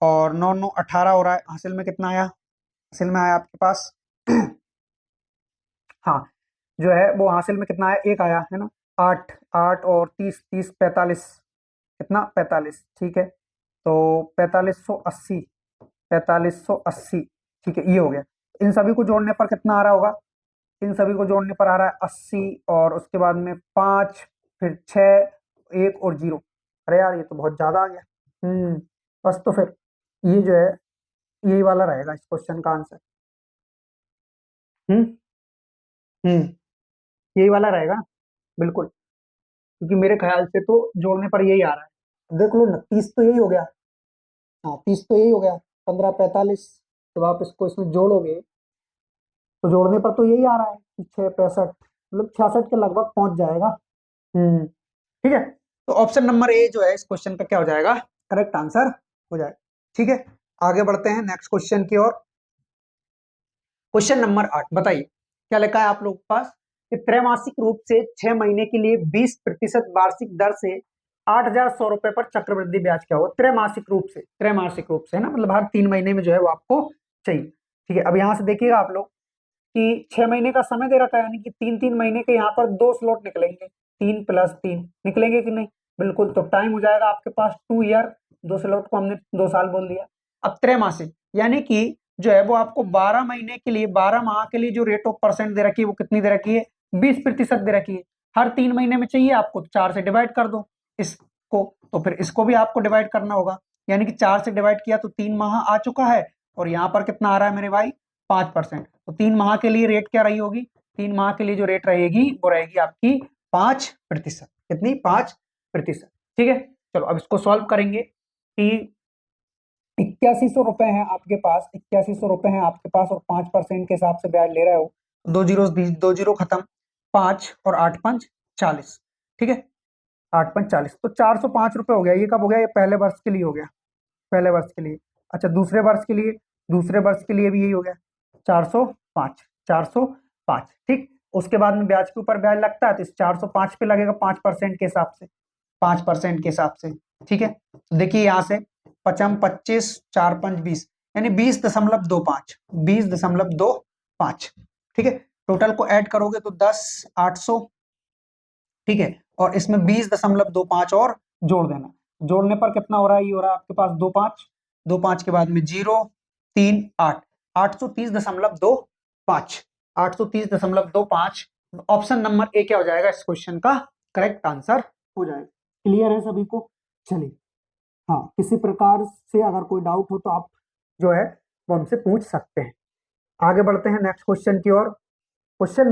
और 9 9 18 हो रहा है, हासिल में कितना आया, हासिल में आया आपके पास हाँ, जो है वो हासिल में कितना आया, एक आया है ना, 8 8 और 30 30 45, कितना 45, ठीक है। तो 4580, 4580, ठीक है, ये हो गया। इन सभी को जोड़ने पर कितना आ रहा होगा, इन सभी को जोड़ने पर आ रहा है 80, और उसके बाद में 5, फिर 6 1 और 0, अरे यार ये तो बहुत ज्यादा आ गया। बस तो फिर ये जो है यही वाला रहेगा इस क्वेश्चन का आंसर। हम्म हम्म यही वाला रहेगा बिल्कुल, क्योंकि मेरे ख्याल से तो जोड़ने पर यही आ रहा है। देख लो ना, 30 तो यही हो गया। हाँ 30 तो यही हो गया, 15 45। जब आप इसको इसमें जोड़ोगे तो जोड़ने पर तो यही आ रहा है कि 6 65, मतलब 66 के लगभग पहुंच जाएगा। ठीक है, तो ऑप्शन नंबर ए जो है इस क्वेश्चन का क्या हो जाएगा, करेक्ट आंसर हो जाएगा। ठीक है, आगे बढ़ते हैं नेक्स्ट क्वेश्चन की ओर। क्वेश्चन नंबर 8 बताइए क्या लिखा है आप लोग के पास कि त्रैमासिक रूप से 6 महीने के लिए 20% वार्षिक दर से 8,100 रुपए पर चक्रवृद्धि ब्याज क्या होगा। त्रैमासिक रूप से, त्रैमासिक रूप से है ना, मतलब हर 3 महीने में जो है वो आपको चाहिए। ठीक है, अब यहाँ से देखिएगा आप लोग कि 6 महीने का समय दे रखा है, यानी कि 3 3 महीने के यहाँ पर 2 स्लॉट निकलेंगे, 3 + 3 निकलेंगे कि नहीं, बिल्कुल। तो टाइम हो जाएगा आपके पास 2 ईयर, 2 स्लॉट को हमने 2 साल बोल दिया। अब त्रैमासिक यानी कि जो है वो आपको 12 महीने के लिए, 12 माह के लिए जो रेट ऑफ परसेंट दे रखी है वो कितनी दे रखी है, 20% दे रखी है। हर 3 महीने में चाहिए आपको, तो 4 से डिवाइड कर दो इसको, तो फिर इसको भी आपको डिवाइड करना होगा, यानी कि 4 से डिवाइड किया तो 3 माह आ चुका है, और यहाँ पर कितना आ रहा है मेरे भाई, 5%। तो 3 माह के लिए रेट क्या रही होगी, 3 माह के लिए जो रेट रहेगी वो रहेगी आपकी 5%। कितनी, 5%। ठीक है, चलो अब इसको सॉल्व करेंगे कि 8100 रुपए हैं आपके पास, 8100 रुपए हैं आपके पास, और 5% के हिसाब से ब्याज ले रहे हो। 2 जीरो खत्म, 5 और 8 5 40। ठीक है, 8 5 40, तो 405 रुपए हो गया। ये कब हो गया, ये पहले वर्ष के लिए हो गया, पहले वर्ष के लिए। अच्छा दूसरे वर्ष के लिए, दूसरे वर्ष के लिए भी यही हो गया, 405, 405। ठीक, उसके बाद में ब्याज के ऊपर ब्याज लगता है, तो इस 405 पे लगेगा 5% के हिसाब से, 5% के हिसाब से। ठीक है, देखिए यहाँ से 55 25 4 5 20, यानी 20.25, 20.25। ठीक है, टोटल को ऐड करोगे तो 10 800। ठीक है, और इसमें 20.25 और जोड़ देना, जोड़ने पर कितना हो रहा है, ये हो रहा है आपके पास 2 5, 2 5 के बाद में 0 3 8, 830.25, 830.25। ऑप्शन नंबर ए क्या हो जाएगा इस क्वेश्चन का करेक्ट आंसर हो जाएगा। क्लियर है सभी को, चलिए। हाँ, किसी प्रकार से अगर कोई डाउट हो तो आप जो है वो हमसे पूछ सकते हैं। आगे बढ़ते हैं नेक्स्ट क्वेश्चन की ओर। क्वेश्चन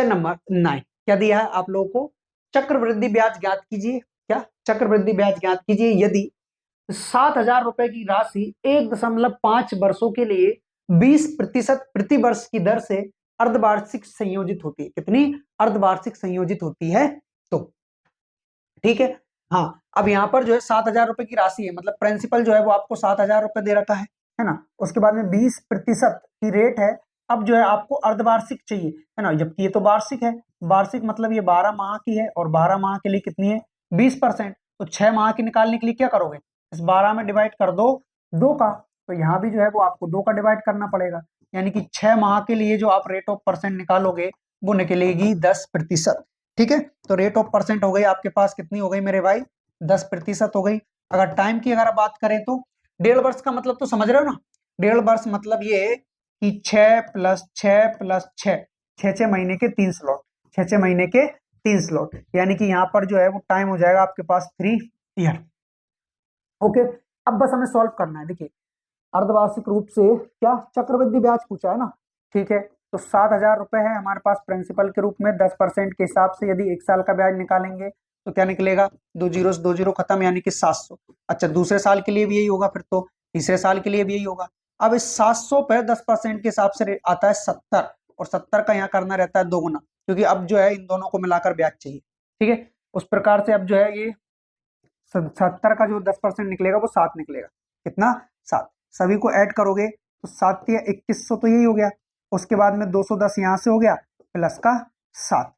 नंबर 9 क्या दिया है आप लोगों को, चक्रवृद्धि ब्याज ज्ञात कीजिए। क्या, चक्रवृद्धि ब्याज ज्ञात कीजिए यदि 7,000 रुपए की राशि 1.5 वर्षों के लिए 20% प्रति वर्ष की दर से अर्धवार्षिक संयोजित होती है। कितनी, अर्धवार्षिक संयोजित होती है तो। ठीक है, हाँ अब यहाँ पर जो है 7,000 रुपए की राशि है, मतलब प्रिंसिपल जो है वो आपको 7,000 रुपए दे रखा है ना, उसके बाद में 20% की रेट है। अब जो है आपको अर्धवार्षिक चाहिए, है ना, जबकि ये तो वार्षिक है, वार्षिक मतलब ये 12 माह की है, और 12 माह के लिए कितनी है, 20%। तो 6 माह की निकालने के लिए क्या करोगे, इस 12 में डिवाइड कर दो 2 का, तो यहाँ भी जो है वो आपको 2 का डिवाइड करना पड़ेगा, यानी कि 6 माह के लिए जो आप रेट ऑफ परसेंट निकालोगे वो निकलेगी 10%। ठीक है, तो रेट ऑफ परसेंट हो गई आपके पास, कितनी हो गई मेरे भाई, 10% हो गई। अगर टाइम की अगर बात करें तो 1.5 वर्ष का मतलब तो समझ रहे हो ना, 1.5 वर्ष मतलब ये कि 6 + 6 + 6, 6 6 महीने के 3 स्लॉट, 6 6 महीने के 3 स्लॉट, यानी कि यहाँ पर जो है वो टाइम हो जाएगा आपके पास 3 ईयर। ओके, अब बस हमें सॉल्व करना है। देखिए अर्धवार्षिक रूप से क्या, चक्रवृद्धि ब्याज पूछा है ना, ठीक है, तो 7,000 रुपए है हमारे पास प्रिंसिपल के रूप में, 10% के हिसाब से यदि 1 साल का ब्याज निकालेंगे तो क्या निकलेगा, 2 जीरो खत्म, यानी कि 700। अच्छा दूसरे साल के लिए भी यही होगा फिर तो, तीसरे साल के लिए भी यही होगा। अब इस 700 पे 10% के हिसाब से आता है 70, और 70 का यहाँ करना रहता है 2 गुना, क्योंकि अब जो है इन दोनों को मिलाकर ब्याज चाहिए। ठीक है, उस प्रकार से अब जो है ये 70 का जो 10% निकलेगा वो 7 निकलेगा, कितना, 7। सभी को ऐड करोगे तो 7 या 2100 तो यही हो गया, उसके बाद में 210 यहाँ से हो गया, प्लस का 7।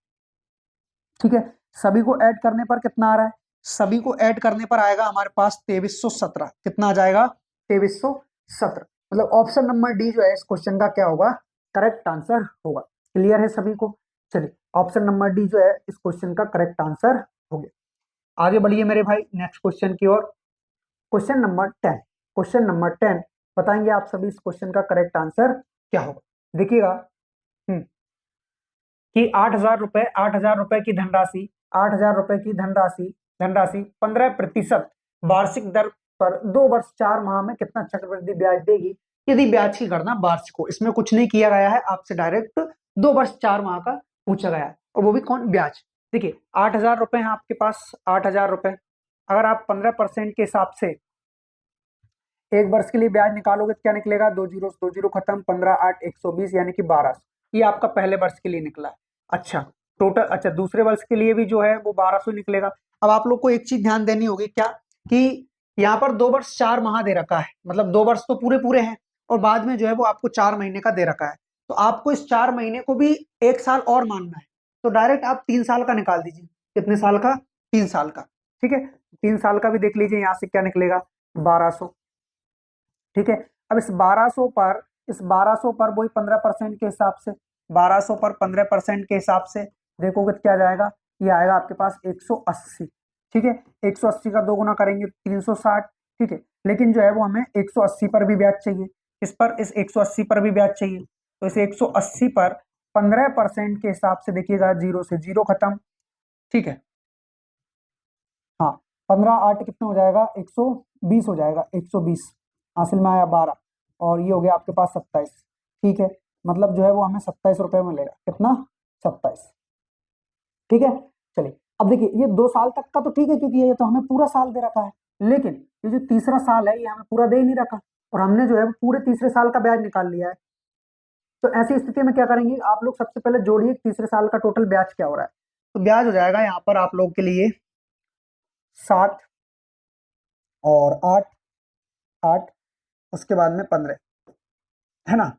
ठीक है, सभी को ऐड करने पर कितना आ रहा है, सभी को ऐड करने पर आएगा हमारे पास 2317। कितना आ जाएगा, 2317। मतलब ऑप्शन नंबर डी जो है इस क्वेश्चन का क्या होगा, करेक्ट आंसर होगा। क्लियर है सभी को, चलिए ऑप्शन नंबर डी जो है इस क्वेश्चन का करेक्ट आंसर हो गया। आगे बढ़िए मेरे भाई नेक्स्ट क्वेश्चन की ओर। क्वेश्चन नंबर 10, क्वेश्चन नंबर 10 बताएंगे आप सभी इस क्वेश्चन का करेक्ट आंसर क्या होगा। देखिएगा कि 8,000 रुपए, 8,000 रुपए की धनराशि, 8,000 रुपए की धनराशि, धनराशि 15% वार्षिक दर पर 2 वर्ष 4 माह में कितना चक्रवृद्धि ब्याज देगी, यदि ब्याज की गणना वार्षिक हो। इसमें कुछ नहीं किया गया है, आपसे डायरेक्ट 2 वर्ष 4 माह का पूछा गया है, और वो भी कौन, ब्याज। देखिए 8,000 रुपये हैं आपके पास, 8,000 रुपये। अगर आप 15% के हिसाब से एक वर्ष के लिए ब्याज निकालोगे तो क्या निकलेगा, दो जीरो खत्म, 15 8 120 यानी कि 1200। ये आपका पहले वर्ष के लिए निकला है। अच्छा टोटल, अच्छा दूसरे वर्ष के लिए भी जो है वो 1200 निकलेगा। अब आप लोग को एक चीज ध्यान देनी होगी, क्या कि यहाँ पर 2 वर्ष 4 माह दे रखा है, मतलब 2 वर्ष तो पूरे पूरे हैं और बाद में जो है वो आपको 4 महीने का दे रखा है। तो आपको इस 4 महीने को भी 1 साल और मानना है, तो डायरेक्ट आप 3 साल का निकाल दीजिए। कितने साल का, 3 साल का। ठीक है, 3 साल का भी देख लीजिए, यहाँ से क्या निकलेगा, 1200। ठीक है, अब इस 1200 पर वही 15% के हिसाब से, 1200 पर 15% के हिसाब से देखोगे तो क्या जाएगा, ये आएगा आपके पास 180। ठीक है, 180 का 2 गुना करेंगे 360। ठीक है, लेकिन जो है वो हमें 180 पर भी ब्याज चाहिए। इस पर, इस 180 पर भी ब्याज चाहिए। तो इस 180 पर 15% के हिसाब से देखिएगा, जीरो से जीरो खत्म। ठीक है, हाँ 15 8 कितना हो जाएगा, 120 हो जाएगा, 120 हासिल में आया 12 और ये हो गया आपके पास 27। ठीक है, मतलब जो है वो हमें 27 रुपये में मिलेगा, कितना, 27। ठीक है, चलिए अब देखिए ये 2 साल तक का तो ठीक है, क्योंकि ये तो हमें पूरा साल दे रखा है, लेकिन ये जो तीसरा साल है ये हमें पूरा दे ही नहीं रखा और हमने जो है वो पूरे तीसरे साल का ब्याज निकाल लिया है। तो ऐसी स्थिति में क्या करेंगे आप लोग, सबसे पहले जोड़िए तीसरे साल का टोटल ब्याज क्या हो रहा है। तो ब्याज हो जाएगा यहाँ पर आप लोग के लिए 7 और 8, 8 उसके बाद में 15, है ना,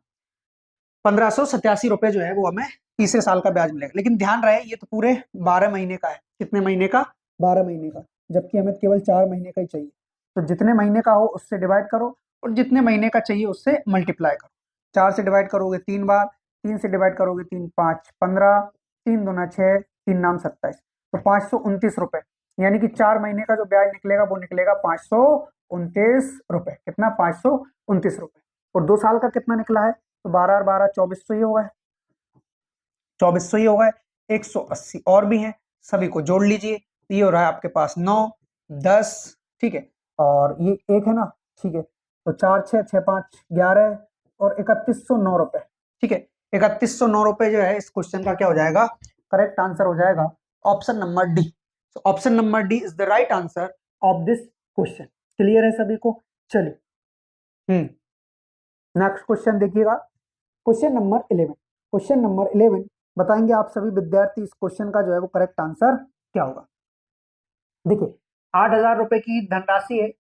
1587 रुपये जो है वो हमें तीसरे साल का ब्याज मिलेगा। लेकिन ध्यान रहे ये तो पूरे 12 महीने का है। कितने महीने का, 12 महीने का, जबकि हमें केवल 4 महीने का ही चाहिए। तो जितने महीने का हो उससे डिवाइड करो और जितने महीने का चाहिए उससे मल्टीप्लाई करो। 4 से डिवाइड करोगे 3 बार, 3 से डिवाइड करोगे 3 5 15, 3 दूना 6, 3 नाम 27, तो 529 रुपये, यानी कि 4 महीने का जो ब्याज निकलेगा वो निकलेगा 529 रुपये। कितना, 529 रुपये। और 2 साल का कितना निकला है, तो 12 और 12 2400 ही होगा, 2400 ही होगा। 180 और भी हैं, सभी को जोड़ लीजिए। ये हो रहा है आपके पास 9 10। ठीक है, और ये एक है ना, ठीक है, तो 4 6 6 5 11 और 3109 रुपये। ठीक है, 3109 रुपये जो है इस क्वेश्चन का क्या हो जाएगा, करेक्ट आंसर हो जाएगा option number D. So option number D is the right answer of this question. Clear है सभी को, चलिए नेक्स्ट क्वेश्चन देखिएगा, क्वेश्चन नंबर 11। क्वेश्चन नंबर 11 बताएंगे आप सभी विद्यार्थी इस क्वेश्चन का जो है वो करेक्ट आंसर क्या होगा। देखिए 8,000 रुपए की धनराशि है,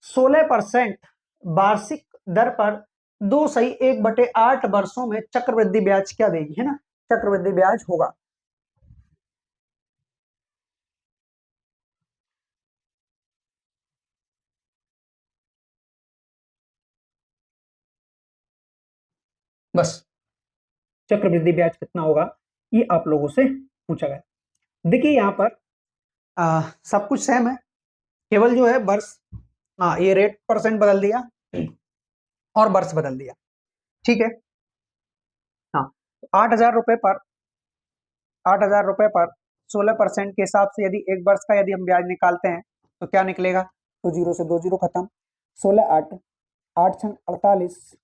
16% वार्षिक दर पर 2/1/8 वर्षों में चक्रवृद्धि ब्याज क्या देगी, है ना, चक्रवृद्धि ब्याज होगा। बस चक्रवृद्धि ब्याज कितना होगा ये आप लोगों से पूछा गया। देखिए यहाँ पर सब कुछ सेम है, केवल जो है वर्ष, हाँ ये रेट परसेंट बदल दिया और वर्ष बदल दिया। ठीक है, हाँ, 8,000 रुपए पर 8,000 रुपए पर 16% के हिसाब से यदि एक वर्ष का यदि हम ब्याज निकालते हैं तो क्या निकलेगा, तो जीरो से दो जीरो खत्म, 16 8 8 छंग 48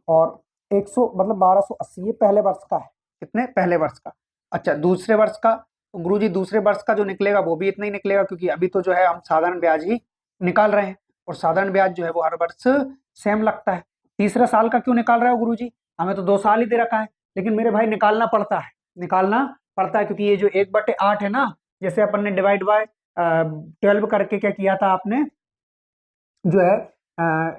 और 100 मतलब 1280। ये पहले वर्ष का है, कितने, पहले वर्ष का। अच्छा दूसरे वर्ष का, तो गुरुजी दूसरे वर्ष का जो निकलेगा वो भी इतना ही निकलेगा, क्योंकि अभी तो जो है हम साधारण ब्याज ही निकाल रहे हैं और साधारण ब्याज जो है वो हर वर्ष सेम लगता है। तीसरा साल का क्यों निकाल रहे हो गुरुजी, हमें तो 2 साल ही दे रखा है, लेकिन मेरे भाई निकालना पड़ता है, निकालना पड़ता है, क्योंकि ये जो 1/8 है ना, जैसे अपन ने डिवाइड बाय 12 करके क्या किया था आपने, जो है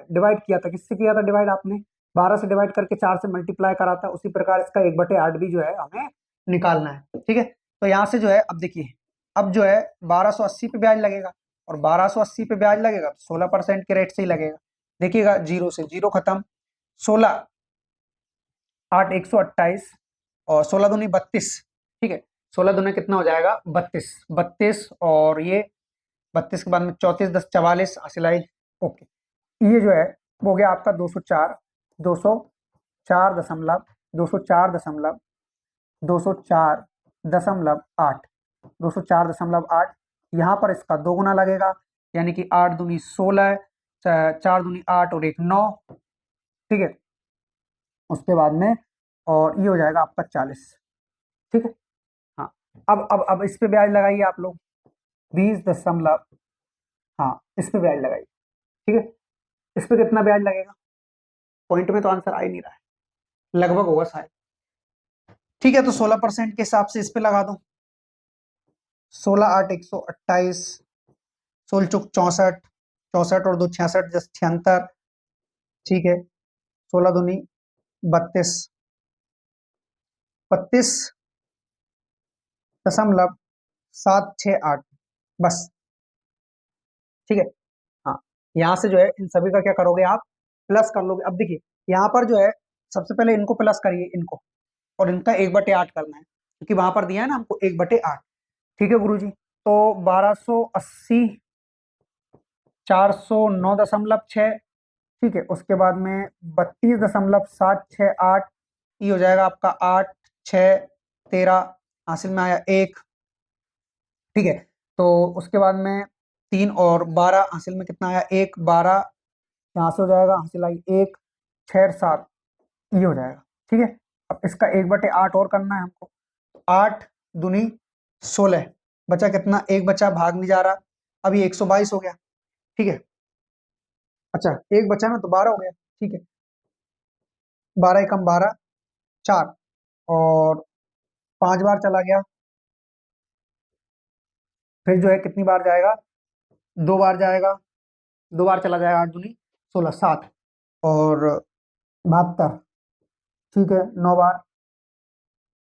डिवाइड किया था, किससे किया था डिवाइड आपने, 12 से डिवाइड करके 4 से मल्टीप्लाई करा था, उसी प्रकार इसका 1/8 भी जो है हमें निकालना है। ठीक है, तो यहाँ से जो है अब देखिए, अब जो है 1280 पे ब्याज लगेगा और 1280 पे ब्याज लगेगा तो 16% के रेट से ही लगेगा। देखिएगा जीरो से जीरो खत्म, 16 8 128 और 16 दूनी 32। ठीक है, 16 दूनी कितना हो जाएगा, 32 32 और ये 32 के बाद में 34 10 44 हासिल आई। ओके, ये जो है वो हो गया आपका 204 204 दशमलव 204 दशमलव 204 दशमलव 8 204 दशमलव 8। यहाँ पर इसका 2 गुना लगेगा, यानी कि 8 दूनी 16, 4 दूनी 8 और 1 9। ठीक है, उसके बाद में और ये हो जाएगा आपका 40। ठीक है, हाँ अब इस पे ब्याज लगाइए आप लोग, 20 दशमलव, हाँ इस पे ब्याज लगाइए। ठीक है, इस पे कितना ब्याज लगेगा, पॉइंट में तो आंसर आ ही नहीं रहा है, लगभग होगा शायद। ठीक है, तो 16% के हिसाब से इस पे लगा दो, 16 8 128, 16 चौक 64, 64 और 2 66, 76। ठीक है, 16 दूनी 32, 32.768, बस। ठीक है, हाँ, यहाँ से जो है इन सभी का क्या करोगे आप, प्लस कर लोगे। अब देखिए यहाँ पर जो है सबसे पहले इनको प्लस करिए, इनको, और इनका 1/8 करना है, क्योंकि वहां पर दिया है ना हमको 1/8। ठीक है गुरुजी, तो 1280, 409.6। ठीक है, उसके बाद में 32.768, ये हो जाएगा आपका 8 6 13, हासिल में आया 1। ठीक है, तो उसके बाद में 3 और 12, हासिल में कितना आया 1 12, यहाँ से हो जाएगा हासिल आई 1 6 7, ये हो जाएगा। ठीक है, अब इसका 1/8 और करना है हमको, 8 दूनी 16, बचा कितना, एक बचा, भाग नहीं जा रहा, अभी 122 हो गया। ठीक है, अच्छा एक बचा ना, तो 12 हो गया। ठीक है, 12 एकम 12, 4, और 5 बार चला गया, फिर जो है कितनी बार जाएगा, 2 बार जाएगा, 2 बार चला जाएगा, 8 दूनी 16, 7, और 72। ठीक है, 9 बार,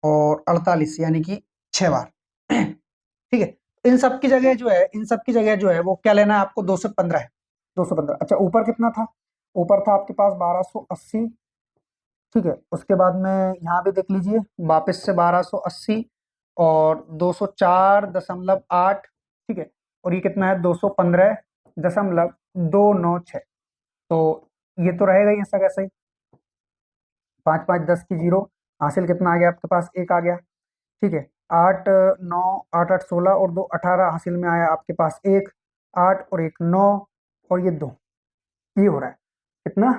और 48, यानी कि 6 बार। ठीक है, इन सब की जगह जो है, इन सब की जगह जो है वो क्या लेना है आपको, 215 है, 215। अच्छा ऊपर कितना था, ऊपर था आपके पास 1280। ठीक है, उसके बाद में यहाँ भी देख लीजिए, वापस से 1280 और 204.8। ठीक है, और ये कितना है, 215.296। तो ये तो रहेगा ही ऐसा कैसे ही, 5 5 10 की 0, हासिल कितना आ गया आपके पास, 1 आ गया। ठीक है, 8 9 8 8 16 और 2 18, हासिल में आया आपके पास 1 8 और 1 9, और ये 2, ये हो रहा है कितना,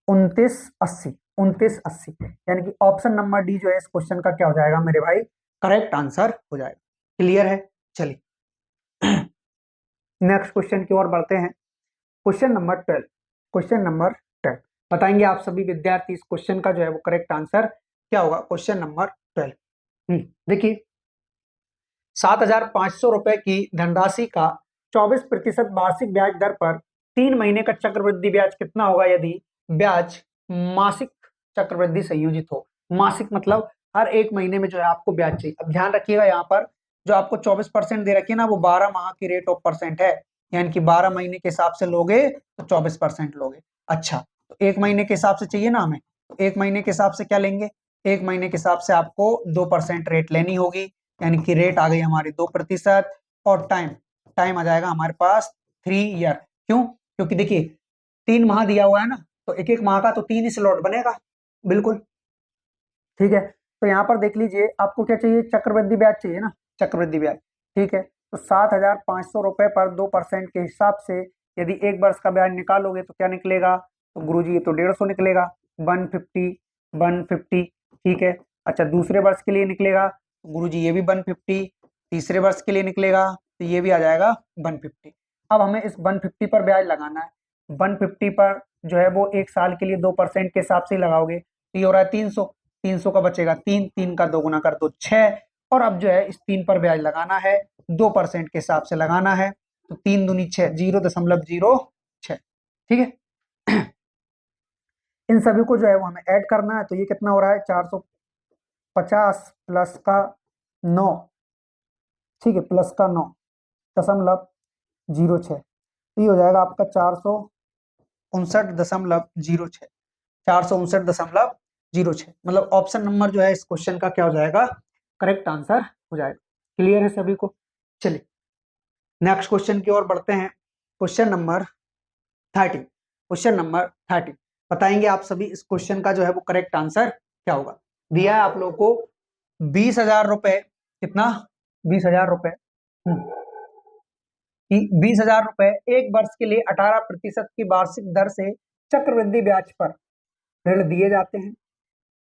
2980, 2980, यानी कि ऑप्शन नंबर डी जो है इस क्वेश्चन का क्या हो जाएगा मेरे भाई, करेक्ट आंसर हो जाएगा। क्लियर है, चलिए नेक्स्ट क्वेश्चन की ओर बढ़ते हैं। क्वेश्चन नंबर 12, क्वेश्चन नंबर 12, बताएंगे आप सभी विद्यार्थी इस क्वेश्चन का जो है वो करेक्ट आंसर क्या होगा। क्वेश्चन नंबर 12, देखिए 7,500 रुपए की धनराशि का 24% वार्षिक ब्याज दर पर 3 महीने का चक्रवृद्धि ब्याज कितना होगा यदि ब्याज मासिक चक्रवृद्धि संयोजित हो। मासिक मतलब हर 1 महीने में जो है आपको ब्याज चाहिए। अब ध्यान रखिएगा, यहाँ पर जो आपको 24% दे रखी है ना, वो 12 माह की रेट ऑफ परसेंट है, यानी कि 12 महीने के हिसाब से लोगे तो 24% लोगे। अच्छा, तो 1 महीने के हिसाब से चाहिए ना हमें, तो 1 महीने के हिसाब से क्या लेंगे, 1 महीने के हिसाब से आपको 2% रेट लेनी होगी, यानी कि रेट आ गई हमारी 2%। और टाइम, टाइम आ जाएगा हमारे पास 3 ईयर। क्यों, क्योंकि देखिए 3 माह दिया हुआ है ना, तो एक एक माह का तो 3 ही स्लॉट बनेगा, बिल्कुल। ठीक है, तो यहाँ पर देख लीजिए आपको क्या चाहिए, चक्रवृद्धि ब्याज चाहिए ना, चक्रवृद्धि ब्याज। ठीक है, तो 7,500 रुपए पर 2% के हिसाब से यदि 1 वर्ष का ब्याज निकालोगे तो क्या निकलेगा, तो गुरुजी ये तो 150 निकलेगा, 150, 150। ठीक है, अच्छा दूसरे वर्ष के लिए निकलेगा तो गुरुजी ये भी 150, तीसरे वर्ष के लिए निकलेगा तो ये भी आ जाएगा 150। अब हमें इस 150 पर ब्याज लगाना है, 150 पर जो है वो 1 साल के लिए 2% के हिसाब से ही लगाओगे, तो ये हो रहा है 300, 300 का बचेगा 3, 3 का 2 गुना कर दो 6, और अब जो है इस 3 पर ब्याज लगाना है, 2% के हिसाब से लगाना है, तो 3 दूनी 6, 0.06। ठीक है, इन सभी को जो है वो हमें ऐड करना है, तो ये कितना हो रहा है, 450 प्लस का 9। ठीक है, प्लस का 9.06, तो ये हो जाएगा आपका 459.06, 459.06, मतलब ऑप्शन नंबर जो है इस क्वेश्चन का क्या हो जाएगा, करेक्ट आंसर हो जाएगा। क्लियर है सभी को, चलिए नेक्स्ट क्वेश्चन की ओर बढ़ते हैं। क्वेश्चन नंबर 13, क्वेश्चन नंबर 13, बताएंगे आप सभी इस क्वेश्चन का जो है वो करेक्ट आंसर क्या होगा। दिया है आप लोगों को 20,000 रुपए, कितना, 20,000 रुपए, कि 20,000 रुपए 1 वर्ष के लिए 18% की वार्षिक दर से चक्रवृद्धि ब्याज पर ऋण दिए जाते हैं।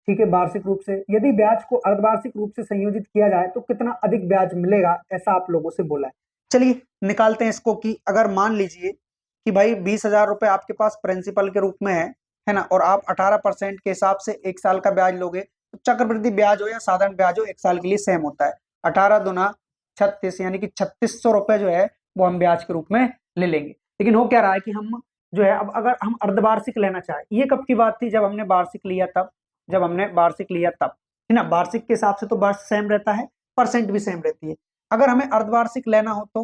ठीक है, वार्षिक रूप से। यदि ब्याज को अर्धवार्षिक रूप से संयोजित किया जाए तो कितना अधिक ब्याज मिलेगा, ऐसा आप लोगों से बोला है। चलिए निकालते हैं इसको कि अगर मान लीजिए कि भाई 20,000 रुपए आपके पास प्रिंसिपल के रूप में है ना, और आप 18% के हिसाब से 1 साल का ब्याज लोगे, तो चक्रवृद्धि ब्याज हो या साधारण ब्याज हो 1 साल के लिए सेम होता है। 18 दूना 36, यानी कि 3600 रुपए जो है वो हम ब्याज के रूप में ले लेंगे। लेकिन हो क्या रहा है कि हम जो है, अब अगर हम अर्धवार्षिक लेना चाहे, ये कब की बात थी, जब हमने वार्षिक लिया तब, जब हमने वार्षिक लिया तब, है ना। वार्षिक के हिसाब से तो वर्ष सेम रहता है, परसेंट भी सेम रहती है। अगर हमें अर्धवार्षिक लेना हो तो,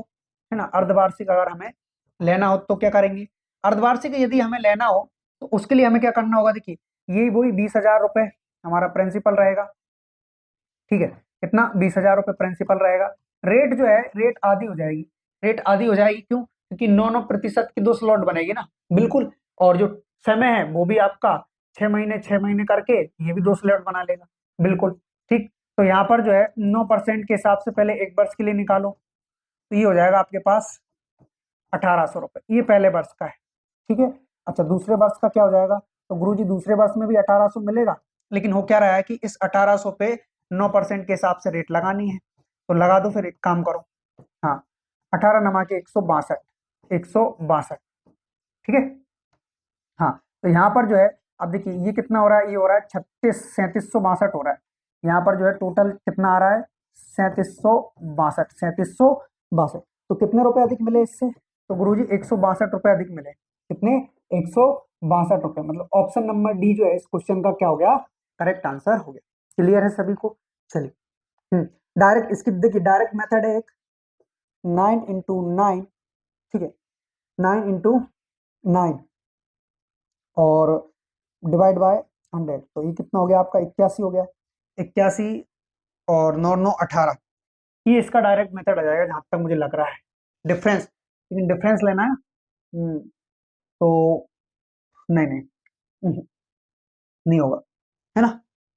है ना, अर्धवार्षिक अगर हमें लेना हो तो क्या करेंगे, अर्धवार्षिक यदि हमें लेना हो तो उसके लिए हमें क्या करना होगा, देखिए ये वही 20,000 रुपए हमारा प्रिंसिपल रहेगा, ठीक है, कितना, 20,000 रुपए प्रिंसिपल रहेगा। रेट जो है, रेट आधी हो जाएगी, रेट आधी हो जाएगी, क्यों, क्योंकि 9-9% की 2 स्लॉट बनेगी ना, बिल्कुल। और जो समय है वो भी आपका 6 महीने 6 महीने करके ये भी 2 स्लॉट बना लेगा, बिल्कुल ठीक। तो यहाँ पर जो है 9% के हिसाब से पहले 1 वर्ष के लिए निकालो, तो ये हो जाएगा आपके पास 1800 रुपए, ये पहले वर्ष का है, ठीक है। अच्छा, दूसरे वर्ष का क्या हो जाएगा, तो गुरुजी दूसरे वर्ष में भी 1800 मिलेगा, लेकिन हो क्या रहा है कि इस 1800 पे 9% के हिसाब से रेट लगानी है, तो लगा दो, फिर एक काम करो, हाँ, 18 नमा के 162, 162, ठीक है। हाँ, तो यहाँ पर जो है, अब देखिए ये कितना हो रहा है, ये हो रहा है 3762 हो रहा है। यहाँ पर जो है टोटल कितना आ रहा है, 3762, 3762। तो कितने रुपए अधिक मिले इससे, तो गुरुजी 162 रुपए अधिक मिले, कितने, 162 रुपए, मतलब ऑप्शन नंबर डी जो है इस क्वेश्चन का क्या हो गया, करेक्ट आंसर हो गया। क्लियर है सभी को, चलिए। डायरेक्ट इसकी देखिए, डायरेक्ट मेथड है एक, 9 × 9, ठीक है, 9 × 9 और डिवाइड बाय 100, तो ये कितना हो गया आपका, 81 हो गया, 81 और 9 9 18, ये इसका डायरेक्ट मेथड आ जाएगा जहां तक मुझे लग रहा है। डिफरेंस, लेकिन डिफरेंस लेना है। तो नहीं नहीं, नहीं होगा, है ना।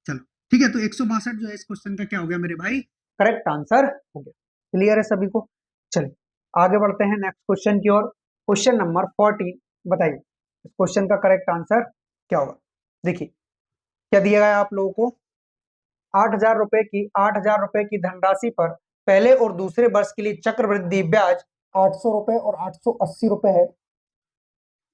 चलो ठीक है, तो 162 जो है इस क्वेश्चन का क्या हो गया मेरे भाई, करेक्ट आंसर हो गया। क्लियर है सभी को, चलिए आगे बढ़ते हैं नेक्स्ट क्वेश्चन की ओर। क्वेश्चन नंबर 14, बताइए इस क्वेश्चन का करेक्ट आंसर क्या होगा। देखिए क्या दिया गया है आप लोगों को, 8,000 रुपए की धनराशि पर पहले और दूसरे वर्ष के लिए चक्रवृद्धि ब्याज 800 रुपए और 880 रुपए है,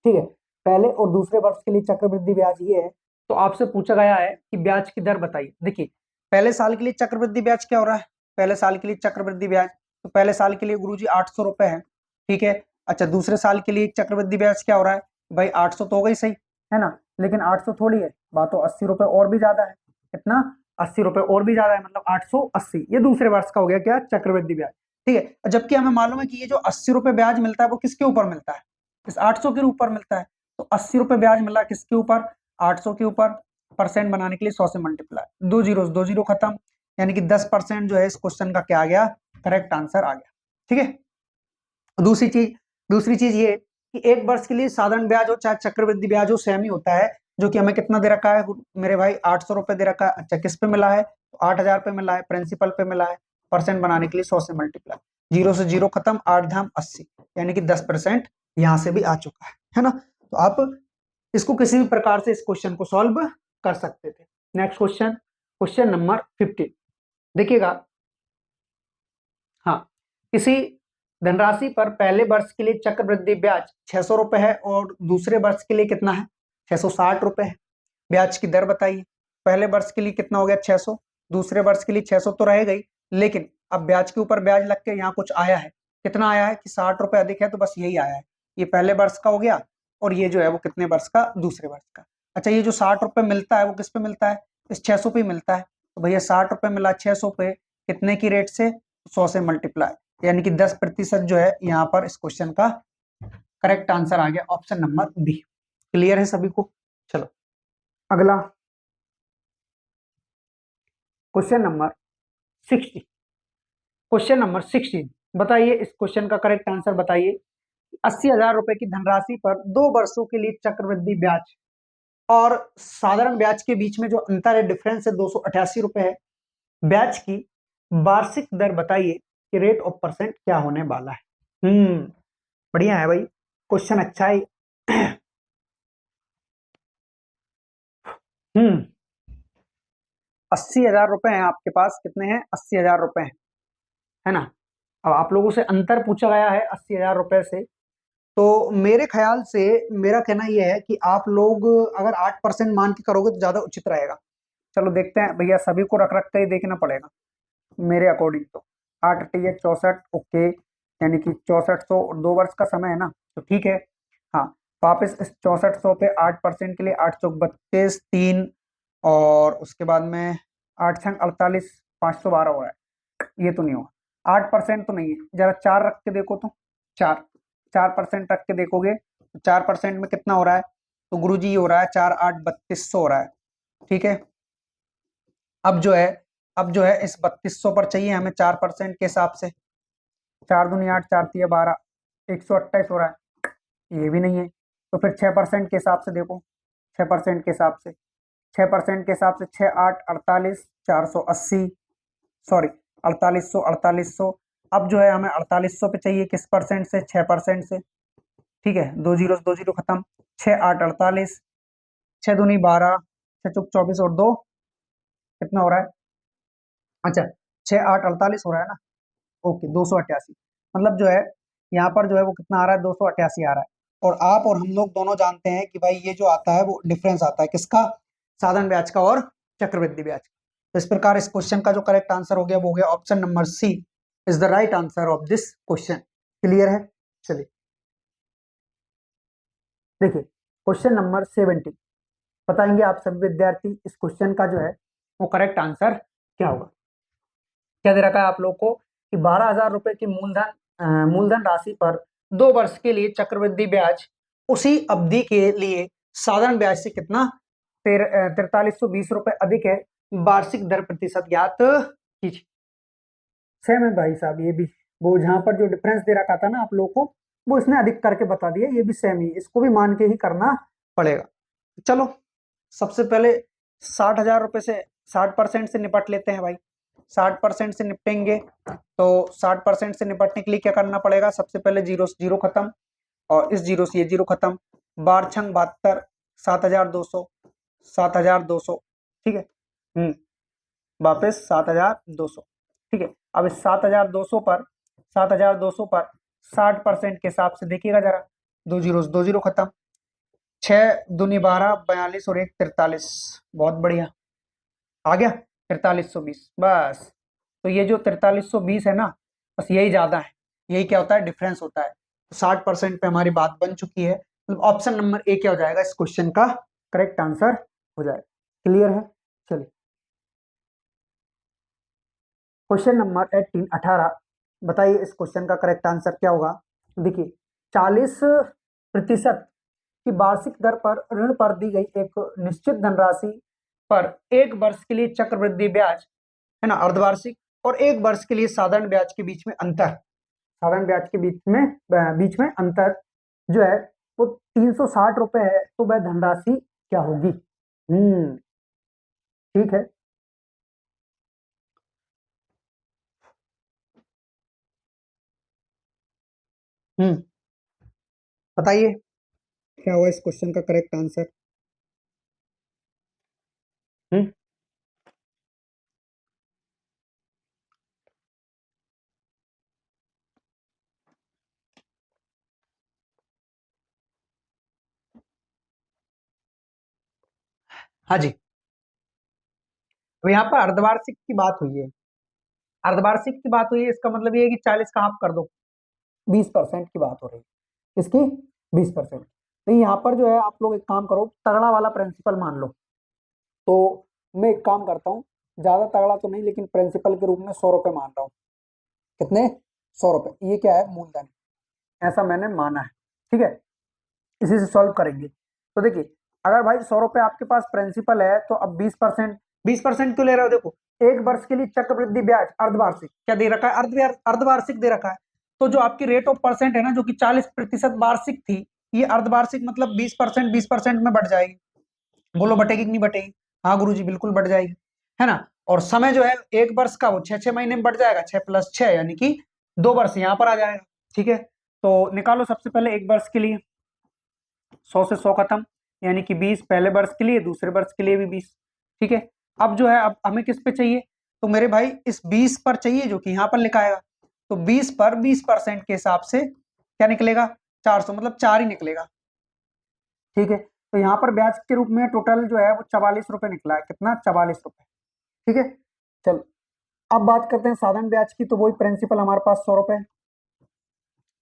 ठीक है। पहले और दूसरे वर्ष के लिए चक्रवृद्धि ब्याज ये है, तो आपसे पूछा गया है कि ब्याज की दर बताइए। देखिए पहले साल के लिए चक्रवृद्धि ब्याज क्या हो रहा है, पहले साल के लिए चक्रवृद्धि ब्याज, तो पहले साल के लिए गुरुजी 800 रुपए है, ठीक है। अच्छा, दूसरे साल के लिए चक्रवृद्धि ब्याज क्या हो रहा है, भाई 800 तो हो गई, सही है ना, लेकिन 800 थोड़ी है, बात तो 80 रुपए और भी ज्यादा है, कितना, 80 रुपए और भी ज्यादा है, मतलब 880, ये दूसरे वर्ष का हो गया क्या, चक्रवृद्धि ब्याज, ठीक है। जबकि हमें मालूम है कि ये जो 80 रुपए ब्याज मिलता है वो किसके ऊपर मिलता है, इस 800 के ऊपर मिलता है। तो 80 रुपए ब्याज मिला किसके ऊपर, 800 के ऊपर, परसेंट बनाने के लिए 100 से मल्टीप्लाई, 2 जीरो खत्म, यानी कि 10% जो है इस क्वेश्चन का क्या आ गया, करेक्ट आंसर आ गया, ठीक है। दूसरी चीज ये कि 1 वर्ष के लिए साधारण ब्याज हो चाहे चक्रवृद्धि ब्याज हो सेम ही होता है, जो कि हमें कितना दे रखा है मेरे भाई, 800 रुपए दे रखा है। अच्छा, किस पे मिला है, तो 8,000 पे मिला है, प्रिंसिपल पे मिला है, परसेंट बनाने के लिए 100 से मल्टीप्लाई, 0 से 0 खत्म, 8 धाम 80, यानी कि 10% यहाँ से भी आ चुका है ना। तो आप इसको किसी भी प्रकार से इस क्वेश्चन को सॉल्व कर सकते थे। नेक्स्ट क्वेश्चन, क्वेश्चन नंबर 15, देखिएगा, हाँ, किसी धनराशि पर पहले वर्ष के लिए चक्रवृद्धि ब्याज 600 रुपए है और दूसरे वर्ष के लिए कितना है, 660 रुपए है। ब्याज की दर बताइए, पहले वर्ष के लिए कितना हो गया 600, दूसरे वर्ष के लिए 600 तो रह गई, लेकिन अब ब्याज के ऊपर ब्याज लग के यहाँ कुछ आया है, कितना आया है कि 60 रुपए अधिक है, तो बस यही आया है, ये पहले वर्ष का हो गया, और ये जो है वो कितने वर्ष का, दूसरे वर्ष का। अच्छा, ये जो 60 रुपए मिलता है वो किस पे मिलता है, इस 600 पे मिलता है, तो भैया 60 रुपए मिला 600 पे, कितने की रेट से, 100 से मल्टीप्लाई, यानी कि 10% जो है यहाँ पर इस क्वेश्चन का करेक्ट आंसर आ गया, ऑप्शन नंबर बी। क्लियर है सभी को, चलो अगला क्वेश्चन नंबर 60, क्वेश्चन नंबर 16, बताइए इस क्वेश्चन का करेक्ट आंसर बताइए। 80,000 रुपए की धनराशि पर 2 वर्षों के लिए चक्रवृद्धि ब्याज और साधारण ब्याज के बीच में जो अंतर है, डिफरेंस है, 288 रुपए है। ब्याज की वार्षिक दर बताइए कि रेट ऑफ परसेंट क्या होने वाला है। बढ़िया है भाई, क्वेश्चन अच्छा है। 80,000 रुपए हैं आपके पास, कितने हैं? 80,000 रुपए हैं, है ना। अब आप लोगों से अंतर पूछा गया है 80,000 रुपए से, तो मेरे ख्याल से मेरा कहना यह है कि आप लोग अगर 8% मान के करोगे तो ज्यादा उचित रहेगा। चलो देखते हैं भैया, सभी को रख रख कर ही देखना पड़ेगा मेरे अकॉर्डिंग तो। 8 × 8 = 64, ओके, यानी कि 6400, और 2 वर्ष का समय है ना, तो ठीक है। हाँ, वापस इस 6400 पे 8% के लिए 8 चौक 32, 3, और उसके बाद में 8 छंग 48, 512 हो रहा है, ये तो नहीं होगा। 8% तो नहीं है, जरा 4 रख के देखो तो। 4% रख के देखोगे तो 4% में कितना हो रहा है? तो गुरुजी ये हो रहा है 4 8 3200 हो रहा है, ठीक है। अब जो है, इस 3200 पर चाहिए हमें 4% के हिसाब से। 4 दूनी 8, 4 तिया 12, 128 हो रहा है, ये भी नहीं है। तो फिर 6% के हिसाब से देखो, 6% के हिसाब से, 6% के हिसाब से 6 8 48, 480, सॉरी 4800, 4800। अब जो है हमें 4800 पे चाहिए, किस परसेंट से? 6% से, ठीक है। 2 जीरो खत्म, 6 8 48, 6 दूनी 12, 6 चौक 24 और 2 कितना हो रहा है? अच्छा, 6 8 48 हो रहा है ना, ओके, 288। मतलब जो है यहाँ पर जो है वो कितना आ रहा है? 288 आ रहा है। और आप और हम लोग दोनों जानते हैं कि भाई ये जो आता है वो डिफरेंस आता है किसका? साधारण ब्याज का और चक्रवृद्धि ब्याज का। तो इस प्रकार इस क्वेश्चन का जो करेक्ट आंसर हो गया वो हो गया option number C is the right answer of this question. Clear है? चलिए देखिए, क्वेश्चन नंबर 70 बताएंगे आप सभी विद्यार्थी इस क्वेश्चन का जो है वो करेक्ट आंसर क्या होगा। क्या दे रखा है आप लोग को कि 12,000 रुपए की मूलधन राशि पर 2 वर्ष के लिए चक्रवृद्धि ब्याज उसी अवधि के लिए साधारण ब्याज से कितना? 4320 रुपए अधिक है, वार्षिक दर प्रतिशत ज्ञात कीजिए। सेम है भाई साहब, ये भी वो जहां पर जो डिफरेंस दे रखा था ना आप लोग को, वो इसने अधिक करके बता दिया, ये भी सेम ही, इसको भी मान के ही करना पड़ेगा। चलो सबसे पहले 60,000 रुपए से 60% से निपट लेते हैं भाई। 60% से निपटेंगे तो 60% से निपटने के लिए क्या करना पड़ेगा? सबसे पहले जीरो से जीरो खत्म, और इस जीरो से ये जीरो खत्म, 12×6 = 72, 7,200, 7,200, ठीक है। वापस 7,200, ठीक है। अब इस 7,200 पर 60% के हिसाब से देखिएगा जरा, 2 जीरो खत्म, 6 दूनी 12, 42 और 1 43, बहुत बढ़िया, आ गया 4320 बस। तो ये जो 4320 है ना, बस यही ज्यादा है, यही क्या होता है? डिफरेंस होता है। तो 60% पे हमारी बात बन चुकी है, मतलब ऑप्शन नंबर ए क्या हो जाएगा इस क्वेश्चन का करेक्ट आंसर हो जाएगा। क्लियर है? चलिए क्वेश्चन नंबर 18 बताइए इस क्वेश्चन का करेक्ट आंसर क्या होगा। देखिए, 40% की वार्षिक दर पर ऋण पर दी गई एक निश्चित धनराशि पर 1 वर्ष के लिए चक्रवृद्धि ब्याज, है ना, अर्धवार्षिक, और 1 वर्ष के लिए साधारण ब्याज के बीच में अंतर, साधारण ब्याज के बीच में अंतर जो है वो 360 रुपए है, तो वह धनराशि क्या होगी? ठीक है। हम्म बताइए क्या हुआ इस क्वेश्चन का करेक्ट आंसर। हम्म हाँ जी, तो यहाँ पर अर्धवार्षिक की बात हुई है, अर्धवार्षिक की बात हुई है, इसका मतलब ये है कि 40 का हाफ कर दो, 20% की बात हो रही है इसकी, 20%। तो यहाँ पर जो है आप लोग एक काम करो, तगड़ा वाला प्रिंसिपल मान लो। तो मैं एक काम करता हूँ, ज्यादा तगड़ा तो नहीं, लेकिन प्रिंसिपल के रूप में 100 रुपए मान रहा हूँ। कितने? 100 रुपए, ये क्या है? मूलधन, ऐसा मैंने माना है, ठीक है। इसी से सॉल्व करेंगे। तो देखिए, अगर भाई 100 रुपए आपके पास प्रिंसिपल है, तो अब 20%, 20% क्यों ले रहे हो? देखो, 1 वर्ष के लिए चक्रवृद्धि ब्याज अर्धवार्षिक क्या दे रखा है? अर्धवार्षिक दे रखा है। तो जो आपकी रेट ऑफ परसेंट है ना, जो कि 40% वार्षिक थी, ये अर्धवार्षिक मतलब 20%, 20% में बढ़ जाएगी। बोलो बटेगी कि नहीं बटेगी? हाँ गुरुजी बिल्कुल बढ़ जाएगी, है ना। और समय जो है 1 वर्ष का वो 6 6 महीने में बढ़ जाएगा, 6 + 6 यानी कि 2 वर्ष यहाँ पर आ जाएगा, ठीक है। तो निकालो सबसे पहले 1 वर्ष के लिए, 100 से 100 खत्म, यानी कि 20 पहले वर्ष के लिए, दूसरे वर्ष के लिए भी 20, ठीक है। अब जो है अब हमें किस पे चाहिए, तो मेरे भाई इस 20 पर चाहिए जो कि यहाँ पर लिखा है। तो 20 पर 20% के हिसाब से क्या निकलेगा, 400, मतलब 4 ही निकलेगा। ठीक है, तो यहाँ पर ब्याज के रूप में टोटल जो है वो 44 रुपए निकला है। कितना, 44 रुपए। ठीक है, चलो अब बात करते हैं साधारण ब्याज की। तो वही प्रिंसिपल हमारे पास 100 रुपए,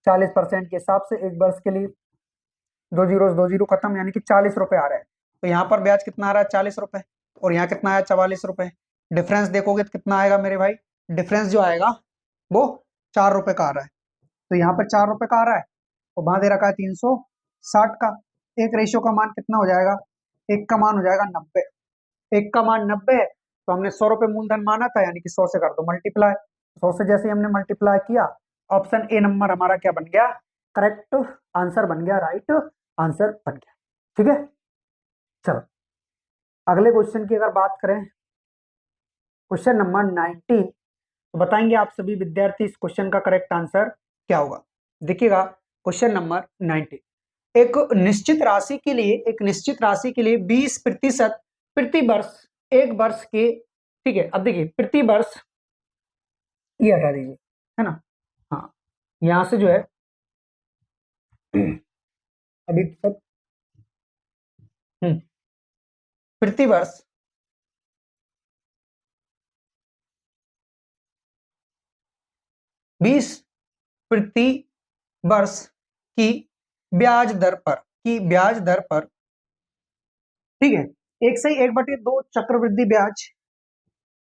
40% के हिसाब से एक वर्ष के लिए, दो जीरो खत्म, यानी कि 40 रुपए आ रहा है। तो यहाँ पर ब्याज कितना आ रहा है, 40 रुपए, और यहाँ कितना आया, 44 रुपए। डिफरेंस देखोगे तो कितना आएगा मेरे भाई, डिफरेंस जो आएगा वो 4 रुपए का आ रहा है। तो यहाँ पर 4 रुपए का आ रहा है, और वहां दे रखा है 360 का। एक रेशियो का मान कितना हो जाएगा, एक का मान हो जाएगा 90। एक का मान 90 है, तो हमने 100 रुपए मूलधन माना था, यानी कि 100 से कर दो मल्टीप्लाई। 100 से जैसे ही हमने मल्टीप्लाई किया, ऑप्शन ए नंबर हमारा क्या बन गया, करेक्ट आंसर बन गया, राइट आंसर बन गया। ठीक है, चलो अगले क्वेश्चन की अगर बात करें, क्वेश्चन नंबर 19, तो बताएंगे आप सभी विद्यार्थी इस क्वेश्चन का करेक्ट आंसर क्या होगा। देखिएगा क्वेश्चन नंबर 19, एक निश्चित राशि के लिए, एक निश्चित राशि के लिए 20% प्रति वर्ष, एक वर्ष के, ठीक है, अब देखिए प्रति वर्ष, ये हटा दीजिए, है ना, हाँ, यहां से जो है अभी तक प्रति वर्ष 20 प्रति वर्ष की ब्याज दर पर, की ब्याज दर पर, ठीक है, एक से 1/2 चक्रवृद्धि ब्याज,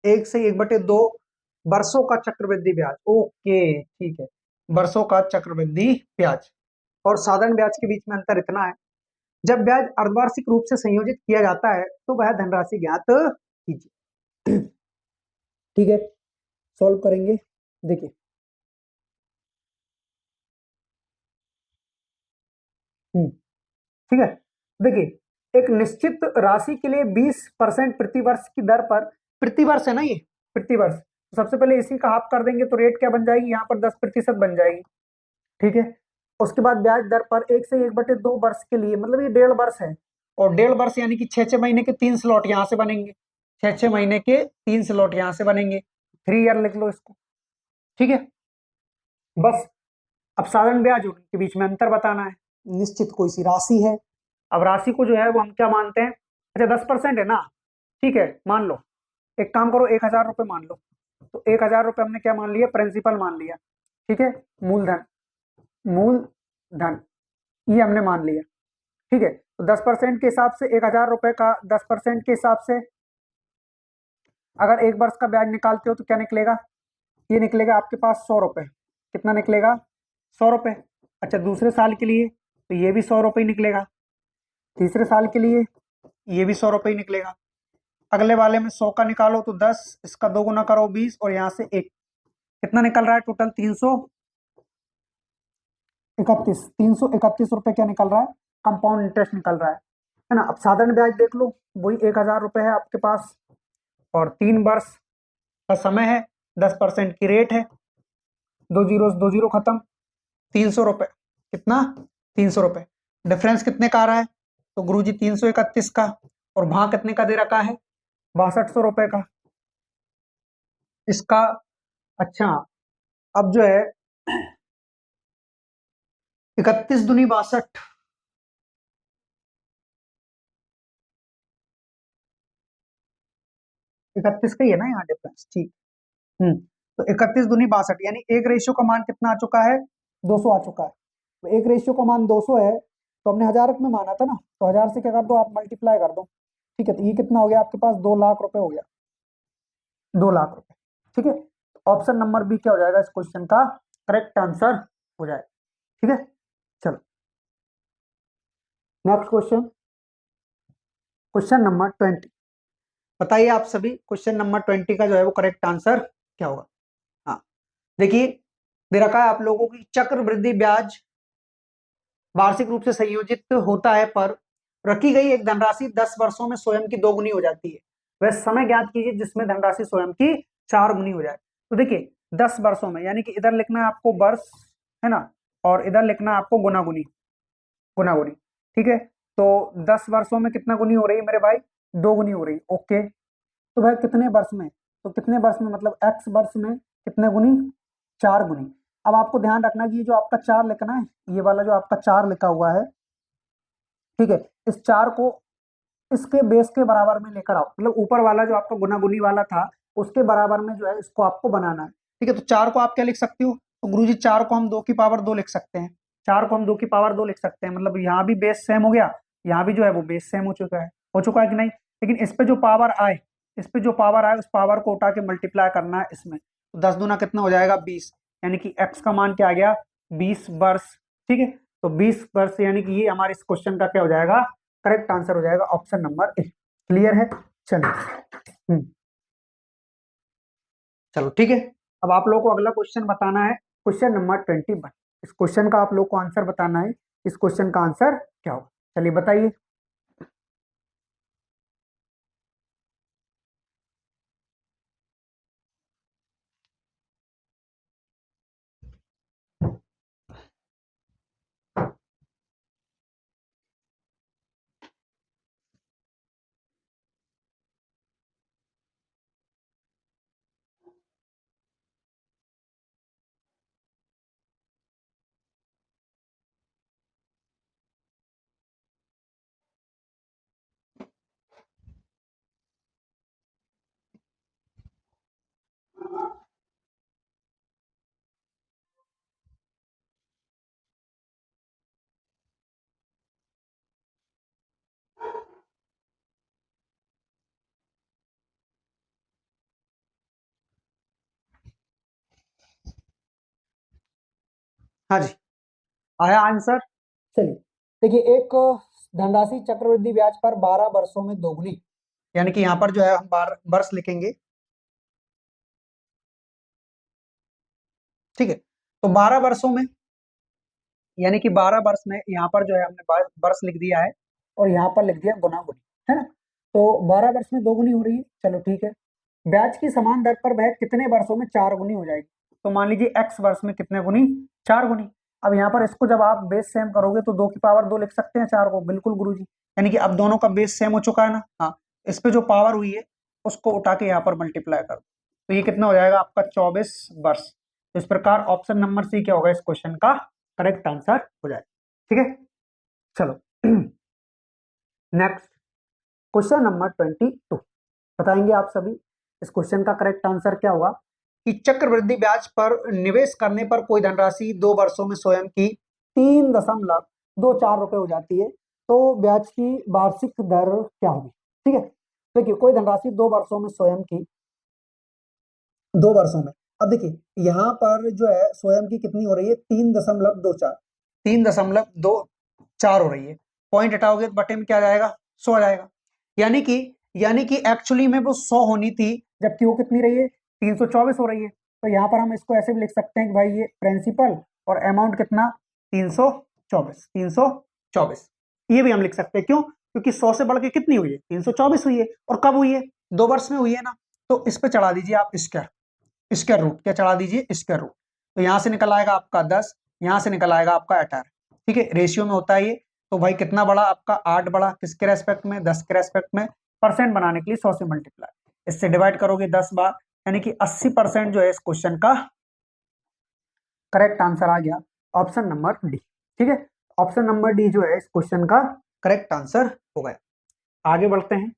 एक से 1/2 वर्षों का चक्रवृद्धि ब्याज, ओके ठीक है, वर्षों का चक्रवृद्धि ब्याज और साधारण ब्याज के बीच में अंतर इतना है, जब ब्याज अर्धवार्षिक रूप से संयोजित किया जाता है तो वह धनराशि ज्ञात कीजिए। ठीक है, सॉल्व करेंगे, देखिए ठीक है, देखिए एक निश्चित राशि के लिए 20% प्रति वर्ष की दर पर, प्रति वर्ष है ना ये, प्रति वर्ष, तो सबसे पहले इसी का हाफ कर देंगे तो रेट क्या बन जाएगी, यहाँ पर 10% बन जाएगी। ठीक है, उसके बाद ब्याज दर पर एक से 1/2 वर्ष के लिए, मतलब ये 1.5 वर्ष है, और 1.5 वर्ष यानी कि 6-6 महीने के 3 स्लॉट यहाँ से बनेंगे, 6-6 महीने के 3 स्लॉट यहाँ से बनेंगे, 3 ईयर लिख लो इसको। ठीक है, बस अब साधारण ब्याज के बीच में अंतर बताना है। निश्चित कोई सी राशि है, अब राशि को जो है वो हम क्या मानते हैं, अच्छा 10% है ना, ठीक है, मान लो, एक काम करो 1,000 रुपये मान लो, तो 1,000 रुपये हमने क्या मान लिया, प्रिंसिपल मान लिया। ठीक है, मूलधन, मूलधन ये हमने मान लिया। ठीक है, तो 10% के हिसाब से 1,000 रुपये का 10% के हिसाब से अगर एक वर्ष का ब्याज निकालते हो तो क्या निकलेगा, ये निकलेगा आपके पास 100 रुपये। कितना निकलेगा, 100 रुपये। अच्छा दूसरे साल के लिए तो ये भी 100 रुपये निकलेगा, तीसरे साल के लिए ये भी 100 रुपये निकलेगा, अगले वाले में 100 का निकालो तो 10, इसका 2 गुना करो 20, और यहाँ से 1, कितना निकल रहा है टोटल, 331 रुपये क्या निकल रहा है, कंपाउंड इंटरेस्ट निकल रहा है ना। अब साधारण ब्याज देख लो, वही 1,000 रुपये है आपके पास, और 3 वर्ष का समय है, 10% की रेट है, 2 जीरो खत्म, 300 रुपये, कितना, 300 रुपये। डिफरेंस कितने का आ रहा है, तो गुरुजी 331 का, और वहां कितने का दे रखा है, 6200 रुपये का इसका। अच्छा अब जो है 31 दूनी 62, 31 का ही है ना यहाँ डिफरेंस, ठीक। तो 31 दूनी 62, यानी एक रेशियो का मान कितना आ चुका है, 200 आ चुका है। तो एक रेशियो का मान 200 है, तो हमने हजारक में माना था ना, तो 1000 से क्या कर दो आप, मल्टीप्लाई कर दो। ठीक है, तो ये कितना हो गया आपके पास, 2 लाख रुपए हो गया, 2 लाख रुपए। ठीक है, ऑप्शन नंबर बी क्या हो जाएगा इस क्वेश्चन का करेक्ट आंसर हो जाएगा। ठीक है, चलो नेक्स्ट क्वेश्चन, क्वेश्चन नंबर 20, बताइए आप सभी क्वेश्चन नंबर 20 का जो है वो करेक्ट आंसर क्या होगा। हाँ देखिए, दे रखा है आप लोगों की, चक्रवृद्धि ब्याज वार्षिक रूप से संयोजित होता है, पर रखी गई एक धनराशि 10 वर्षों में स्वयं की 2 गुनी हो जाती है, वह समय ज्ञात कीजिए जिसमें धनराशि स्वयं की 4 गुनी हो जाए। तो देखिए 10 वर्षों में, यानी कि इधर लिखना है आपको वर्ष, है ना, और इधर लिखना है आपको गुना गुनी, गुना गुनी। ठीक है, तो 10 वर्षों में कितना गुनी हो रही है मेरे भाई, 2 गुनी हो रही, ओके। तो वह कितने वर्ष में, तो कितने वर्ष में मतलब x वर्ष में कितने गुनी, 4 गुनी। अब आपको ध्यान रखना कि ये जो आपका 4 लिखना है, ये वाला जो आपका 4 लिखा हुआ है, ठीक है, इस 4 को इसके बेस के बराबर में लेकर आओ, मतलब ऊपर वाला जो आपका गुना गुनी वाला था उसके बराबर में जो है इसको आपको बनाना है। ठीक है, तो 4 को आप क्या लिख सकते हो, तो गुरुजी 4 को हम 2 की पावर 2 लिख सकते हैं, 4 को हम 2 की पावर 2 लिख सकते हैं, मतलब यहाँ भी बेस सेम हो गया, यहाँ भी जो है वो बेस सेम हो चुका है कि नहीं। लेकिन इस पे जो पावर आए, इस पे जो पावर आए उस पावर को उठा के मल्टीप्लाई करना है इसमें, तो 10 दूना कितना हो जाएगा 20, यानी कि x का मान क्या आ गया 20 वर्ष। ठीक है, तो 20 वर्ष यानी कि ये हमारे इस क्वेश्चन का क्या हो जाएगा, करेक्ट आंसर हो जाएगा ऑप्शन नंबर ए। क्लियर है, चलो चलो ठीक है। अब आप लोगों को अगला क्वेश्चन बताना है, क्वेश्चन नंबर 21। इस क्वेश्चन का आप लोग को आंसर बताना है, इस क्वेश्चन का आंसर क्या होगा, चलिए बताइए। हाँ जी, आया आंसर। चलिए देखिए, एक धनराशि चक्रवृद्धि ब्याज पर 12 वर्षों में दोगुनी, यानी कि यहाँ पर जो है हम 12 वर्ष लिखेंगे। ठीक है, तो 12 वर्षों में यानी कि 12 वर्ष में यहाँ पर जो है हमने वर्ष लिख दिया है और यहाँ पर लिख दिया गुना गुनी, है ना। तो 12 वर्ष में दोगुनी हो रही है, चलो ठीक है। ब्याज की समान दर पर वह कितने वर्षों में 4 गुनी हो जाएगी, तो मान लीजिए x वर्ष में कितने गुनी, 4 गुनी। अब यहाँ पर इसको जब आप बेस सेम करोगे तो 2 की पावर 2 लिख सकते हैं 4 को, बिल्कुल गुरुजी, यानी कि अब दोनों का बेस सेम हो चुका है ना। हाँ, इस पे जो पावर हुई है उसको उठा के यहाँ पर मल्टीप्लाई कर दो, तो ये कितना हो जाएगा आपका 24 वर्ष। तो इस प्रकार ऑप्शन नंबर सी क्या होगा इस क्वेश्चन का करेक्ट आंसर हो जाएगा। ठीक है, चलो नेक्स्ट क्वेश्चन नंबर 22 बताएंगे आप सभी। इस क्वेश्चन का करेक्ट आंसर क्या होगा कि चक्रवृद्धि ब्याज पर निवेश करने पर कोई धनराशि 2 वर्षों में स्वयं की 3.24 रुपए हो जाती है, तो ब्याज की वार्षिक दर क्या होगी। ठीक है, देखिए कोई धनराशि 2 वर्षों में स्वयं की, 2 वर्षों में, अब देखिए यहाँ पर जो है स्वयं की कितनी हो रही है 3.24, 3.24 हो रही है, पॉइंट हटाओगे तो बटे में क्या आ जाएगा 100 आ जाएगा, यानी कि एक्चुअली में वो 100 होनी थी, जबकि वो कितनी रही है 324 हो रही है। तो यहाँ पर हम इसको ऐसे भी लिख सकते हैं कि भाई ये प्रिंसिपल और अमाउंट कितना 324, ये भी हम लिख सकते हैं, क्यों, क्योंकि 100 से बढ़ के कितनी हुई है 324 हुई है, और कब हुई है 2 वर्ष में हुई है ना। तो इस पे चढ़ा दीजिए आप स्क्वायर, स्क्वायर रूट क्या चढ़ा दीजिए स्क्वायर रूट, तो यहाँ से निकल आएगा आपका 10, यहाँ से निकल आएगा आपका 18। ठीक है, रेशियो में होता है ये, तो भाई कितना बड़ा आपका 8 बड़ा, किसके रेस्पेक्ट में 10 के रेस्पेक्ट में, परसेंट बनाने के लिए 100 से मल्टीप्लाई, इससे डिवाइड करोगे 10 बार, यानी कि 80% जो है इस क्वेश्चन का करेक्ट आंसर आ गया ऑप्शन नंबर डी। ठीक है, ऑप्शन नंबर डी जो है इस क्वेश्चन का करेक्ट आंसर हो गया। आगे बढ़ते हैं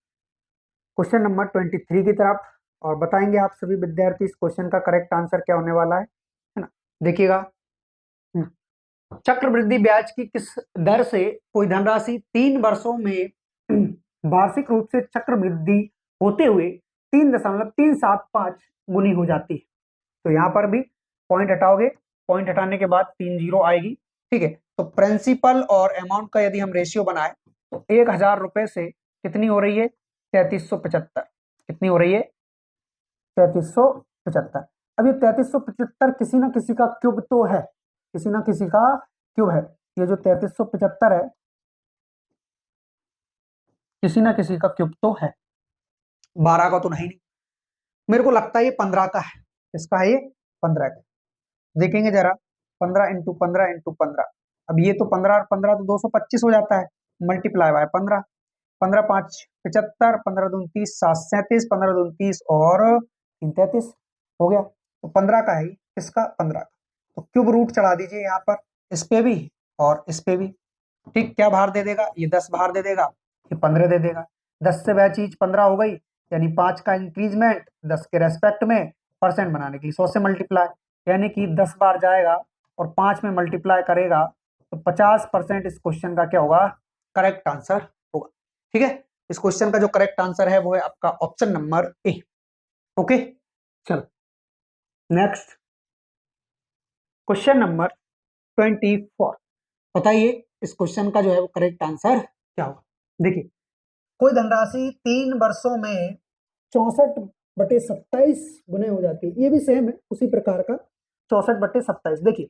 क्वेश्चन नंबर 23 की तरफ, और बताएंगे आप सभी विद्यार्थी इस क्वेश्चन का करेक्ट आंसर क्या होने वाला है ना। देखिएगा, चक्रवृद्धि ब्याज की किस दर से कोई धनराशि 3 वर्षों में वार्षिक रूप से चक्रवृद्धि होते हुए 3.375 गुनी हो जाती है। तो यहाँ पर भी पॉइंट हटाओगे, पॉइंट हटाने के बाद 3 जीरो आएगी। ठीक है, तो प्रिंसिपल और अमाउंट का यदि हम रेशियो बनाए तो 1000 रुपए से कितनी हो रही है 3375, कितनी हो रही है 3375। अब ये 3375 किसी ना किसी का क्यूब तो है, किसी ना किसी का क्यूब है, ये जो 3375 है किसी ना किसी का क्यूब तो है, 12 का तो नहीं, मेरे को लगता है ये 15 का है। इसका है ये 15 का, देखेंगे जरा, 15 × 15 × 15, अब ये तो 15 और 15 तो 225 हो जाता है, मल्टीप्लाई बाय 15, 15 5 75, 15 दूनी 30, 7 37, 15 दूनी 30 और 3 33 हो गया। तो 15 का है इसका 15 का, तो क्यूब रूट चढ़ा दीजिए यहाँ पर, इस पे भी और इस पे भी। ठीक, क्या बाहर दे देगा, ये 10 बाहर दे देगा, ये 15 दे देगा। 10 से वह चीज 15 हो गई, यानी 5 का इंक्रीजमेंट 10 के रेस्पेक्ट में परसेंट बनाने के लिए 100 से मल्टीप्लाई, यानी कि 10 बार जाएगा और 5 में मल्टीप्लाई करेगा, तो 50% इस क्वेश्चन का क्या होगा, करेक्ट आंसर होगा। ठीक है, इस क्वेश्चन का जो करेक्ट आंसर है वो है आपका ऑप्शन नंबर ए। ओके, चलो नेक्स्ट क्वेश्चन नंबर 24। बताइए इस क्वेश्चन का जो है वो करेक्ट आंसर क्या होगा। देखिए, कोई धनराशि 3 वर्षों में 64/27 गुने हो जाती है, ये भी सेम है उसी प्रकार का 64/27। देखिए,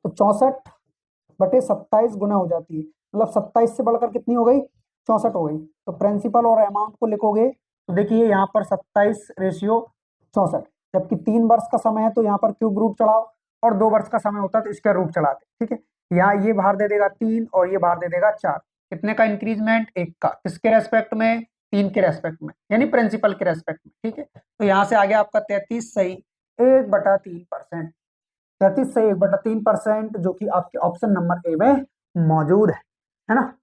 तो 64/27 गुना हो जाती है, मतलब 27 से बढ़कर कितनी हो गई, 64 हो गई। तो प्रिंसिपल और अमाउंट को लिखोगे तो देखिए यहाँ पर 27/64, जबकि 3 वर्ष का समय है तो यहाँ पर क्यूब रूट चढ़ाओ, और 2 वर्ष का समय होता है तो इसका रूट चढ़ाते। ठीक है, यहाँ ये बाहर दे देगा 3 और ये बाहर दे देगा 4। कितने का इंक्रीजमेंट, 1 का, किसके रेस्पेक्ट में, 3 के रेस्पेक्ट में, यानी प्रिंसिपल के रेस्पेक्ट में। ठीक है, तो यहाँ से आ गया आपका 33 सही 1/3%, 33 से 1/3%, जो कि आपके ऑप्शन नंबर ए में मौजूद है ना।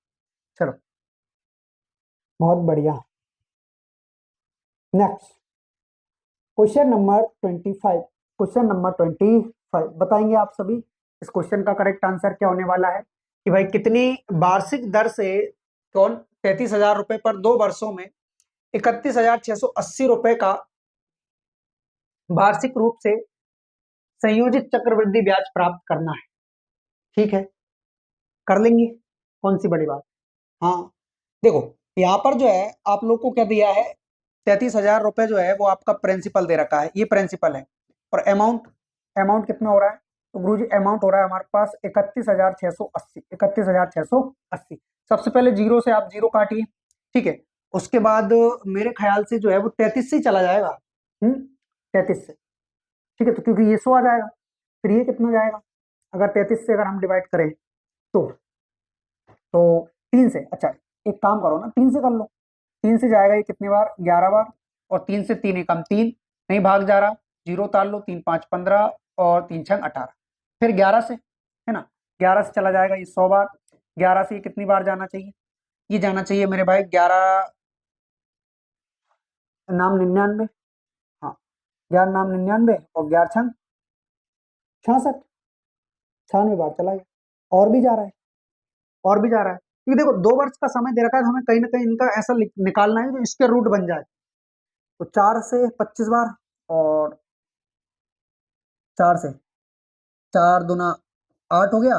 चलो बहुत बढ़िया। Next question number 25। Question number 25 बताएंगे आप सभी इस क्वेश्चन का करेक्ट आंसर क्या होने वाला है कि भाई कितनी वार्षिक दर से कौन 33,000 रुपए पर 2 वर्षों में 31,680 रुपए का वार्षिक रूप से संयोजित चक्रवृद्धि ब्याज प्राप्त करना है। ठीक है, कर लेंगे, कौन सी बड़ी बात। हाँ देखो, यहाँ पर जो है आप लोग को क्या दिया है, 33,000 रुपए जो है वो आपका प्रिंसिपल दे रखा है, ये प्रिंसिपल है। और अमाउंट, अमाउंट कितना हो रहा है, तो गुरु जी अमाउंट हो रहा है हमारे पास 31,680, 31,680। सबसे पहले जीरो से आप जीरो काटिए। ठीक है, उसके बाद मेरे ख्याल से जो है वो 33 से ही चला जाएगा। 33 से, ठीक है, तो क्योंकि ये 100 आ जाएगा, फिर ये कितना जाएगा, अगर 33 से अगर हम डिवाइड करें तो 3 से, अच्छा एक काम करो ना, 3 से कर लो। 3 से जाएगा ये कितनी बार, 11 बार, और 3 से 3 एकम 3, नहीं भाग जा रहा, जीरो उतार लो, 3 5 15 और 3 6 18, फिर 11 से, है ना, 11 से चला जाएगा ये 100 बार। 11 से ये कितनी बार जाना चाहिए, ये जाना चाहिए मेरे भाई 11 नाम 99, हाँ 11 नाम 99 और 11 छंग 66, 96 बार चला गया, और भी जा रहा है, और भी जा रहा है, क्योंकि देखो 2 वर्ष का समय दे रखा है, तो हमें कहीं ना कहीं इनका ऐसा निकालना है जो इसके रूट बन जाए। तो 4 से 25 बार, और 4 से 4 दूना 8 हो गया,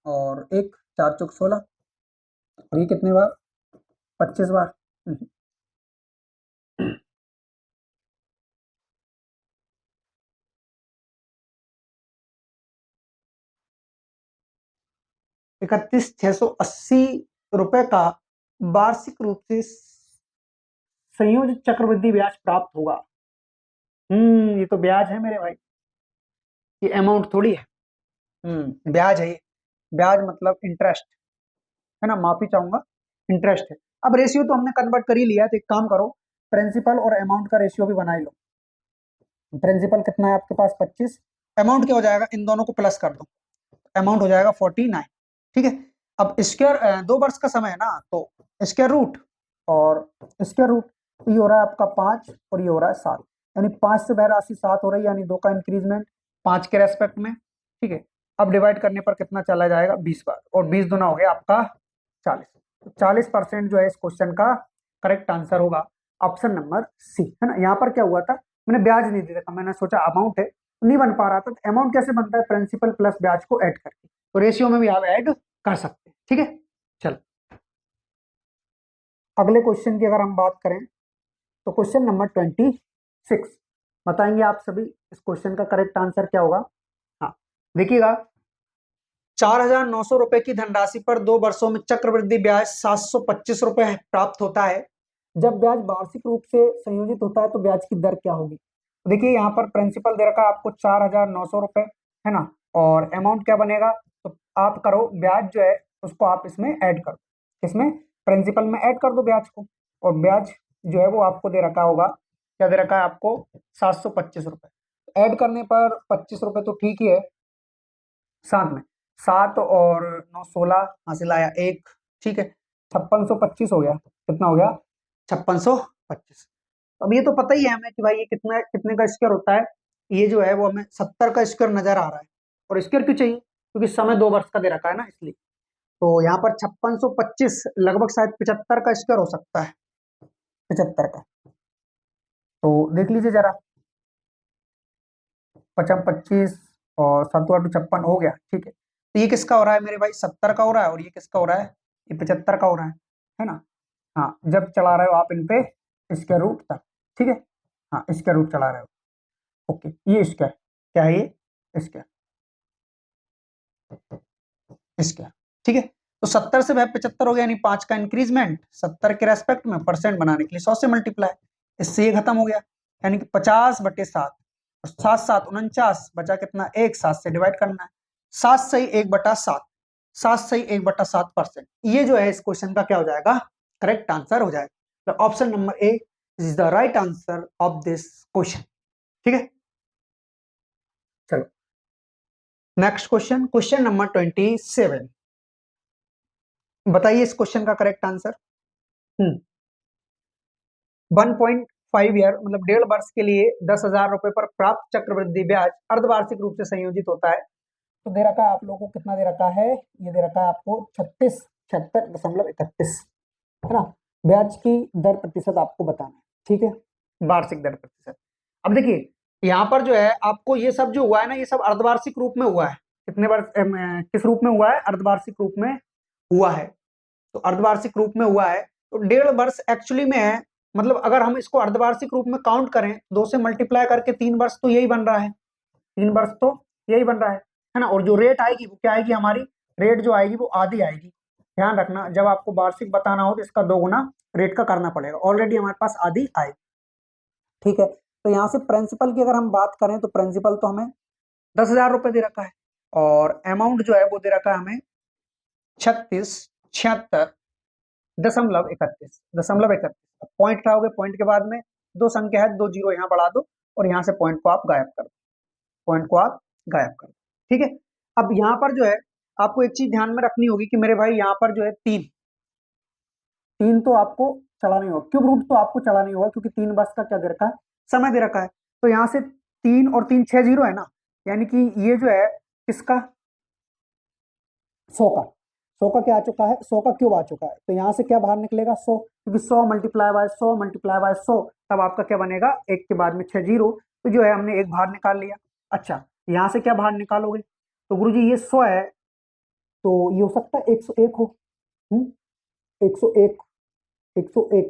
और एक 4 चौक 16, और ये कितने बार, 25 बार। 31,680 रुपए का वार्षिक रूप से संयोजित चक्रवृद्धि ब्याज प्राप्त होगा। ये तो ब्याज है मेरे भाई, ये अमाउंट थोड़ी है। ब्याज है ये, ब्याज मतलब इंटरेस्ट, है ना, माफी चाहूंगा, इंटरेस्ट है। अब रेशियो तो हमने कन्वर्ट कर ही लिया है, तो एक काम करो, प्रिंसिपल और अमाउंट का रेशियो भी बना ही लो। प्रिंसिपल कितना है आपके पास 25, अमाउंट क्या हो जाएगा, इन दोनों को प्लस कर दो, अमाउंट हो जाएगा 49। ठीक है, अब स्क्वायर 2 वर्ष का समय है ना, तो स्क्वायर रूट और स्क्वायर रूट, तो ये हो रहा है आपका 5 और ये हो रहा है 7, यानी 5 से वह राशि 7 हो रही है, यानी 2 का इंक्रीजमेंट 5 के रेस्पेक्ट में। ठीक है, अब डिवाइड करने पर कितना चला जाएगा, 20 बार, और 20 दुना हो गया आपका 40। तो 40% जो है इस क्वेश्चन का करेक्ट आंसर होगा ऑप्शन नंबर सी, है ना। यहाँ पर क्या हुआ था, मैंने ब्याज नहीं दिया था, मैंने सोचा अमाउंट है, नहीं बन पा रहा था। तो अमाउंट कैसे बनता है, प्रिंसिपल प्लस ब्याज को ऐड करके, तो रेशियो में भी आप ऐड कर सकते हैं। ठीक है, चलो अगले क्वेश्चन की अगर हम बात करें तो क्वेश्चन नंबर 26 बताएंगे आप सभी इस क्वेश्चन का करेक्ट आंसर क्या होगा। हाँ देखिएगा, 4,900 रुपए की धनराशि पर 2 वर्षों में चक्रवृद्धि ब्याज 725 रुपए प्राप्त होता है। जब ब्याज वार्षिक रूप से संयोजित होता है तो ब्याज की दर क्या होगी। देखिए यहाँ पर प्रिंसिपल दे रखा है आपको 4,900 रुपए, है ना, और अमाउंट क्या बनेगा, तो आप करो ब्याज जो है उसको आप इसमें ऐड करो, इसमें प्रिंसिपल में ऐड कर दो ब्याज को, और ब्याज जो है वो आपको दे रखा होगा, क्या दे रखा है आपको, 725 रुपए। ऐड करने पर 25 रुपए तो ठीक ही है, साथ में 7 और 9 16 हासिल आया एक, ठीक है, 5625 हो गया। कितना हो गया, 5625। अब ये तो पता ही है हमें कि भाई ये कितना कितने का स्क्वायर होता है, ये जो है वो हमें 70 का स्क्वायर नजर आ रहा है। और स्क्वायर क्यों चाहिए, क्योंकि समय 2 वर्ष का दे रखा है ना, इसलिए। तो यहाँ पर 5625 लगभग शायद 75 का स्क्वायर हो सकता है, 75 का। तो देख लीजिए जरा, 55 25 और 7 8 56 हो गया, ठीक है। तो ये किसका हो रहा है मेरे भाई, 70 का हो रहा है, और ये किसका हो रहा है, ये 75 का हो रहा है ना। हाँ, जब चला रहे हो आप इन पे स्क्वायर रूट तक, ठीक है। हाँ, स्क्वायर रूट चला रहे हो, ओके। ये स्क्वायर क्या है, ये स्क्वायर, स्क्वायर, ठीक है। तो 70 से भाई 75 हो गया, यानी 5 का इंक्रीजमेंट 70 के रेस्पेक्ट में, परसेंट बनाने के लिए 100 से मल्टीप्लाई, इससे ये खत्म हो गया। यानी कि 50/7, और 7 7 49, बचा कितना, एक, 7 से डिवाइड करना है, 7 सही 1/7, 7 सही 1/7%। ये जो है इस क्वेश्चन का क्या हो जाएगा, करेक्ट आंसर हो जाएगा। Option number A is the right answer of this question, ठीक है। चलो नेक्स्ट क्वेश्चन, क्वेश्चन नंबर 27। बताइए इस क्वेश्चन का करेक्ट आंसर। 1.5 ईयर मतलब 1.5 वर्ष के लिए 10,000 रुपए पर प्राप्त चक्रवृद्धि ब्याज अर्धवार्षिक रूप से संयोजित होता है। तो दे रखा है आप लोगों को, कितना दे रखा है, ये दे रखा है आपको 36 76.31, है ना। ब्याज की दर प्रतिशत आपको बताना है, ठीक है, वार्षिक दर प्रतिशत। अब देखिए यहाँ पर जो है आपको ये सब जो हुआ है ना, ये सब अर्धवार्षिक रूप में हुआ है। कितने वर्ष किस रूप में हुआ है, अर्धवार्षिक रूप में हुआ है। तो अर्धवार्षिक रूप में हुआ है, तो 1.5 वर्ष एक्चुअली में है, मतलब अगर हम इसको अर्धवार्षिक रूप में काउंट करें, 2 से मल्टीप्लाई करके 3 वर्ष तो यही बन रहा है, 3 वर्ष तो यही बन रहा है ना। और जो रेट आएगी वो क्या आएगी हमारी, रेट जो आएगी वो आधी आएगी। ध्यान रखना, जब आपको वार्षिक बताना हो तो इसका 2 गुना रेट का करना पड़ेगा, ऑलरेडी हमारे पास आधी आएगी, ठीक है। तो यहाँ से प्रिंसिपल की अगर हम बात करें तो प्रिंसिपल तो हमें 10,000 रुपए दे रखा है, और अमाउंट जो है वो दे रखा है हमें 36 76.31 पॉइंट रहोगे, पॉइंट के बाद में 2 संख्या है, 2 जीरो यहाँ बढ़ा दो, और यहाँ से पॉइंट को आप गायब कर दो, पॉइंट को आप गायब कर दो, ठीक है। अब यहाँ पर जो है आपको एक चीज ध्यान में रखनी होगी कि मेरे भाई यहाँ पर जो है तीन तीन तो आपको चला नहीं होगा, क्यूब रूट तो आपको चला नहीं होगा, क्योंकि 3 वर्ष का क्या दे रखा है, समय दे रखा है। तो यहाँ से 3 और 3 6 जीरो है ना, यानी कि ये जो है किसका, 100 का, 100 का क्या आ चुका है, 100 का क्यूब आ चुका है। तो यहाँ से क्या बाहर निकलेगा, 100, क्योंकि 100 मल्टीप्लाई बाय 100 मल्टीप्लाई बाय 100, तब आपका क्या बनेगा, एक के बाद में 6 जीरो, तो जो है हमने एक बाहर निकाल लिया। अच्छा, यहाँ से क्या बाहर निकालोगे, तो गुरुजी ये 100 है, तो ये हो सकता है 101 हो, 101, 101,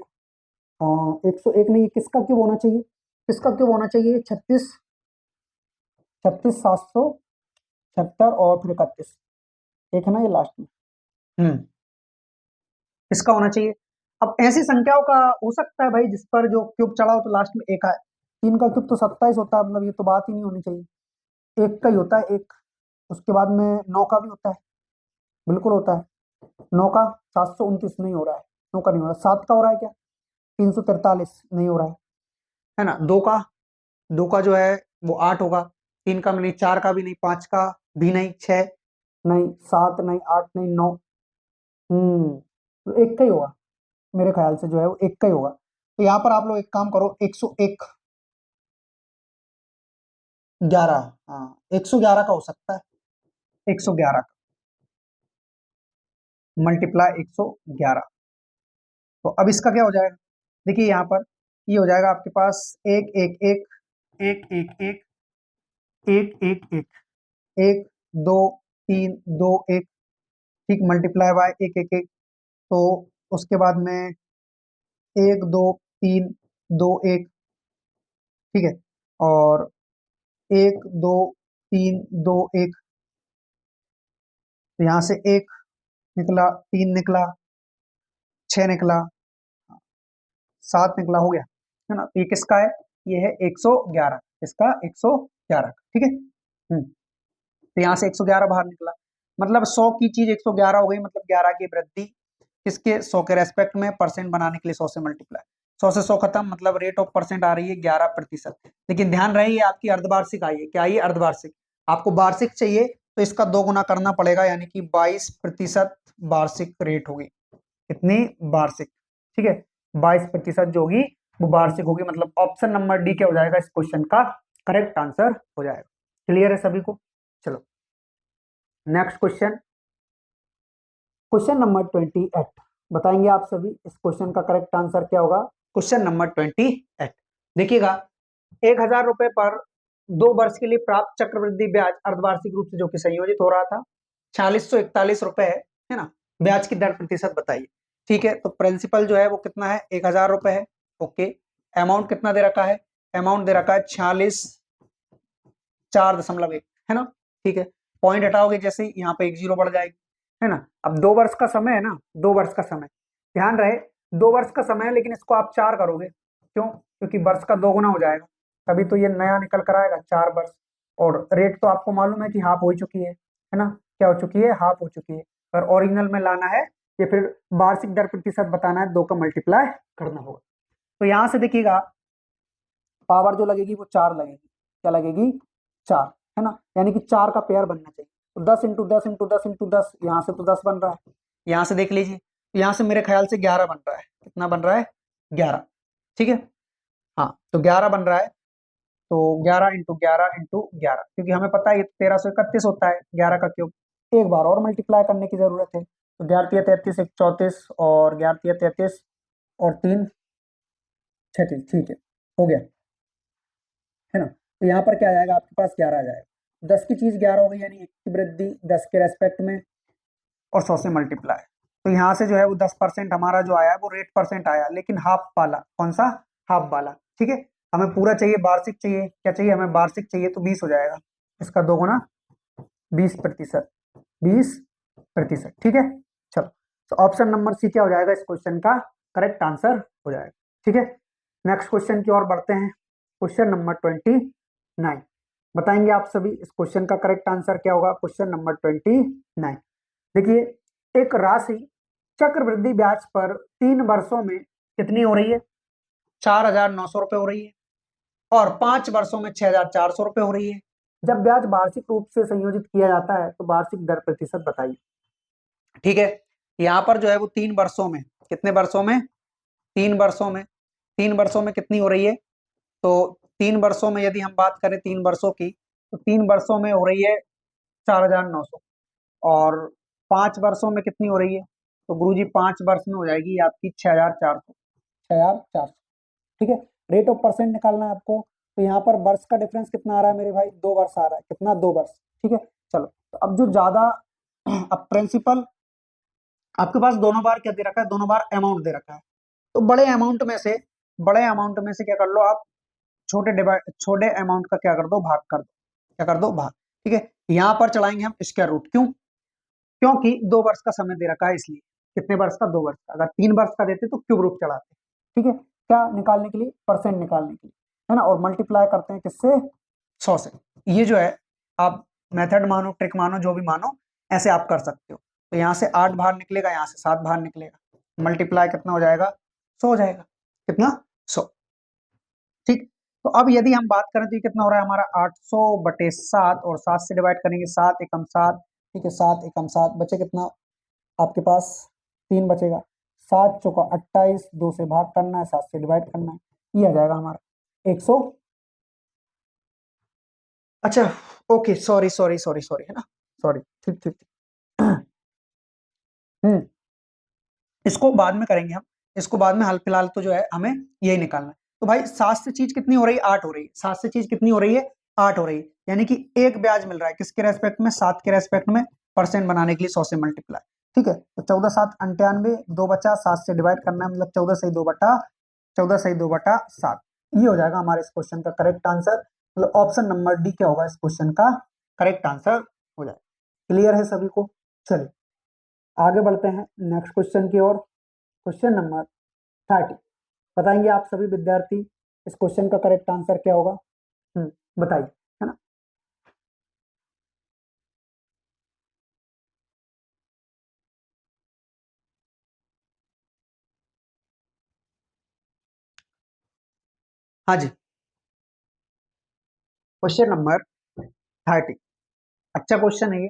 101 नहीं, किसका क्यूब होना चाहिए, किसका क्यूब होना चाहिए, 36 776 और फिर 31, एक है ना ये लास्ट में, इसका होना चाहिए। अब ऐसी संख्याओं का हो सकता है भाई जिस पर जो क्यूब चढ़ा हो तो लास्ट में एक आए, 3 का क्यूब तो 27 होता है, मतलब ये तो बात ही नहीं होनी चाहिए, एक का ही होता है एक, उसके बाद में 9 का भी होता है, बिल्कुल होता है, 9 का 729 नहीं हो रहा है, 9 का नहीं हो रहा, 7 का हो रहा है क्या, 343 नहीं हो रहा है ना, 2 का जो है वो 8 होगा, 3 का भी नहीं, 4 का भी नहीं, 5 का भी नहीं, 6 नहीं, 7 नहीं, 8 नहीं, 9, तो एक का ही होगा मेरे ख्याल से, जो है वो एक का ही होगा। तो यहाँ पर आप लोग एक काम करो, 101 11, हाँ 111 का हो सकता है, 111 का मल्टीप्लाई 111। तो अब इसका क्या हो जाएगा, देखिए यहाँ पर ये हो जाएगा आपके पास 1 1 1 1 1 1 1 1 1 1 2 3 2 1, ठीक, मल्टीप्लाई बाय 1 1 1, तो उसके बाद में 1 2 3 2 1, ठीक है, और 1 2 3 2 1, तो यहाँ से 1 निकला, 3 निकला, 6 निकला, 7 निकला, हो गया, है ना। तो ये किसका है, ये है 111, इसका 111, ठीक है। तो यहाँ से 111 बाहर निकला, मतलब 100 की चीज 111 हो गई, मतलब 11 की वृद्धि किसके 100 के रेस्पेक्ट में, परसेंट बनाने के लिए 100 से मल्टीप्लाई, 100 से 100 खत्म, मतलब रेट ऑफ परसेंट आ रही है 11%। लेकिन ध्यान रहे ये आपकी अर्धवार्षिक आई है, क्या आई है? अर्धवार्षिक। आपको वार्षिक चाहिए तो इसका 2 गुना करना पड़ेगा, यानी कि 22% वार्षिक रेट होगी। कितनी? वार्षिक। ठीक है, 22% जो होगी वो वार्षिक होगी, मतलब ऑप्शन नंबर डी क्या हो जाएगा इस क्वेश्चन का करेक्ट आंसर हो जाएगा। क्लियर है सभी को? चलो नेक्स्ट क्वेश्चन, क्वेश्चन नंबर 28 बताएंगे आप सभी इस क्वेश्चन का करेक्ट आंसर क्या होगा। क्वेश्चन नंबर 28 देखिएगा, 1000 रुपए पर 2 वर्ष के लिए प्राप्त चक्रवृद्धि ब्याज अर्धवार्षिक रूप से जो कि संयोजित हो रहा था 4641 रुपए है ना, ब्याज की दर प्रतिशत बताइए। ठीक है, तो प्रिंसिपल जो है वो कितना है? 1000 रुपए है। ओके, अमाउंट कितना दे रखा है? अमाउंट दे रखा है 46,4.1 है ना। ठीक है, पॉइंट हटाओगे जैसे ही यहाँ पे एक जीरो बढ़ जाएगी, है ना। अब 2 वर्ष का समय है ना, 2 वर्ष का समय, ध्यान रहे 2 वर्ष का समय है, लेकिन इसको आप 4 करोगे, क्यों? क्योंकि वर्ष का 2 गुना हो जाएगा, तभी तो ये नया निकल कर आएगा 4 वर्ष। और रेट तो आपको मालूम है कि हाफ हो चुकी है ना, क्या हो चुकी है? हाफ हो चुकी है। अगर ओरिजिनल में लाना है या फिर वार्षिक दर प्रतिशत बताना है, 2 का मल्टीप्लाई करना होगा। तो यहां से देखिएगा पावर जो लगेगी वो 4 लगेगी, क्या लगेगी? 4, है ना, यानी कि 4 का पेयर बनना चाहिए। तो 10 × 10 × 10 × 10, यहाँ से तो 10 बन रहा है, यहाँ से देख लीजिए, यहाँ से मेरे ख्याल से 11 बन रहा है। कितना बन रहा है? 11। ठीक है, हाँ, तो 11 बन रहा है। तो 11 × 11 × 11, क्योंकि हमें पता है ये 1331 होता है 11 का क्यूब। एक बार और मल्टीप्लाई करने की जरूरत है, तो 11 × 33 = 34, और 11 × 33 और 3 36। ठीक है, हो गया, है ना। तो यहाँ पर क्या आ जाएगा आपके पास? 11 आ जाएगा। 10 की चीज 11 हो गई, यानी 1 की वृद्धि 10 के रेस्पेक्ट में और 100 से मल्टीप्लाई। तो यहाँ से जो है वो 10% हमारा जो आया वो रेट परसेंट आया, लेकिन हाफ वाला। कौन सा? हाफ वाला। ठीक है, हमें पूरा चाहिए, वार्षिक चाहिए। क्या चाहिए हमें? वार्षिक चाहिए, तो 20 हो जाएगा, इसका 2 गुना 20%, 20%। ठीक है, चलो, तो ऑप्शन नंबर सी क्या हो जाएगा इस क्वेश्चन का करेक्ट आंसर हो जाएगा। ठीक है, नेक्स्ट क्वेश्चन की ओर बढ़ते हैं। क्वेश्चन नंबर 29 बताएंगे आप सभी इस क्वेश्चन का करेक्ट आंसर क्या होगा। क्वेश्चन नंबर 29 देखिए, एक राशि चक्रवृद्धि ब्याज पर 3 वर्षों में कितनी हो रही है? 4,900 रुपए हो रही है, और 5 वर्षों में 6,400 रुपए हो रही है। जब ब्याज वार्षिक रूप से संयोजित किया जाता है तो वार्षिक दर प्रतिशत बताइए। ठीक है, यहाँ पर जो है वो 3 वर्षों में, कितने वर्षों में? 3 वर्षों में। 3 वर्षों में कितनी हो रही है? तो 3 वर्षों में यदि हम बात करें 3 वर्षों की, तो 3 वर्षों में हो रही है 4,900, और 5 वर्षों में कितनी हो रही है? तो गुरुजी 5 वर्ष में हो जाएगी आपकी 6,400, 6,400। ठीक है, रेट ऑफ परसेंट निकालना है आपको। तो यहाँ पर वर्ष का डिफरेंस कितना आ रहा है मेरे भाई? 2 वर्ष आ रहा है। कितना? 2 वर्ष। ठीक है, चलो, तो अब जो ज्यादा अब प्रिंसिपल आपके पास दोनों बार क्या दे रखा है? दोनों बार अमाउंट दे रखा है। तो बड़े अमाउंट में से क्या कर लो आप? छोटे अमाउंट का क्या कर दो? भाग कर दो। क्या कर दो? भाग। ठीक है, यहाँ पर चलाएंगे हम स्क्वायर रूट। क्यों? क्योंकि 2 वर्ष का समय दे रखा है, इसलिए। कितने वर्ष का? 2 वर्ष का। अगर 3 वर्ष का देते तो क्यूब रूट चढ़ाते। ठीक है, क्या निकालने के लिए? परसेंट निकालने के लिए, है ना। और मल्टीप्लाई करते हैं किससे? 100 से। ये जो है आप मेथड मानो, ट्रिक मानो, जो भी मानो, ऐसे आप कर सकते हो। तो यहाँ से 8 बाहर निकलेगा, यहाँ से 7 बाहर निकलेगा, मल्टीप्लाई कितना हो जाएगा? 100 हो जाएगा। कितना? 100। ठीक, तो अब यदि हम बात करें तो ये कितना हो रहा है हमारा? 800/7, और 7 से डिवाइड करेंगे, 7 एकम 7। ठीक है, 7 एकम 7 बचे कितना आपके पास? 3 बचेगा। 7 चौका 28, 2 से भाग करना है, 7 से डिवाइड करना है, ये आ जाएगा हमारा 100। अच्छा, okay, sorry sorry sorry sorry, है ना, सॉरी। ठीक ठीक ठीक। हम्म, इसको बाद में करेंगे हम, इसको बाद में। हाल फिलहाल तो जो है हमें यही निकालना है। तो भाई 7 से चीज कितनी हो रही है? 8 हो रही है। 7 से चीज कितनी हो रही है? 8 हो रही है, यानी कि एक ब्याज मिल रहा है किसके रेस्पेक्ट में? 7 के रेस्पेक्ट में, परसेंट बनाने के लिए 100 से मल्टीप्लाई। ठीक है, तो 14×7 = 98, 2 बचा, 7 से डिवाइड करना है, मतलब 14 सही 2 बटा 7, ये हो जाएगा हमारे इस क्वेश्चन का करेक्ट आंसर। मतलब ऑप्शन नंबर डी क्या होगा इस क्वेश्चन का करेक्ट आंसर हो जाएगा। क्लियर है सभी को? चलिए आगे बढ़ते हैं नेक्स्ट क्वेश्चन की ओर। क्वेश्चन नंबर 30 बताएंगे आप सभी विद्यार्थी इस क्वेश्चन का करेक्ट आंसर क्या होगा। बताइए, है ना। हाँ जी, क्वेश्चन नंबर 30। अच्छा क्वेश्चन है ये।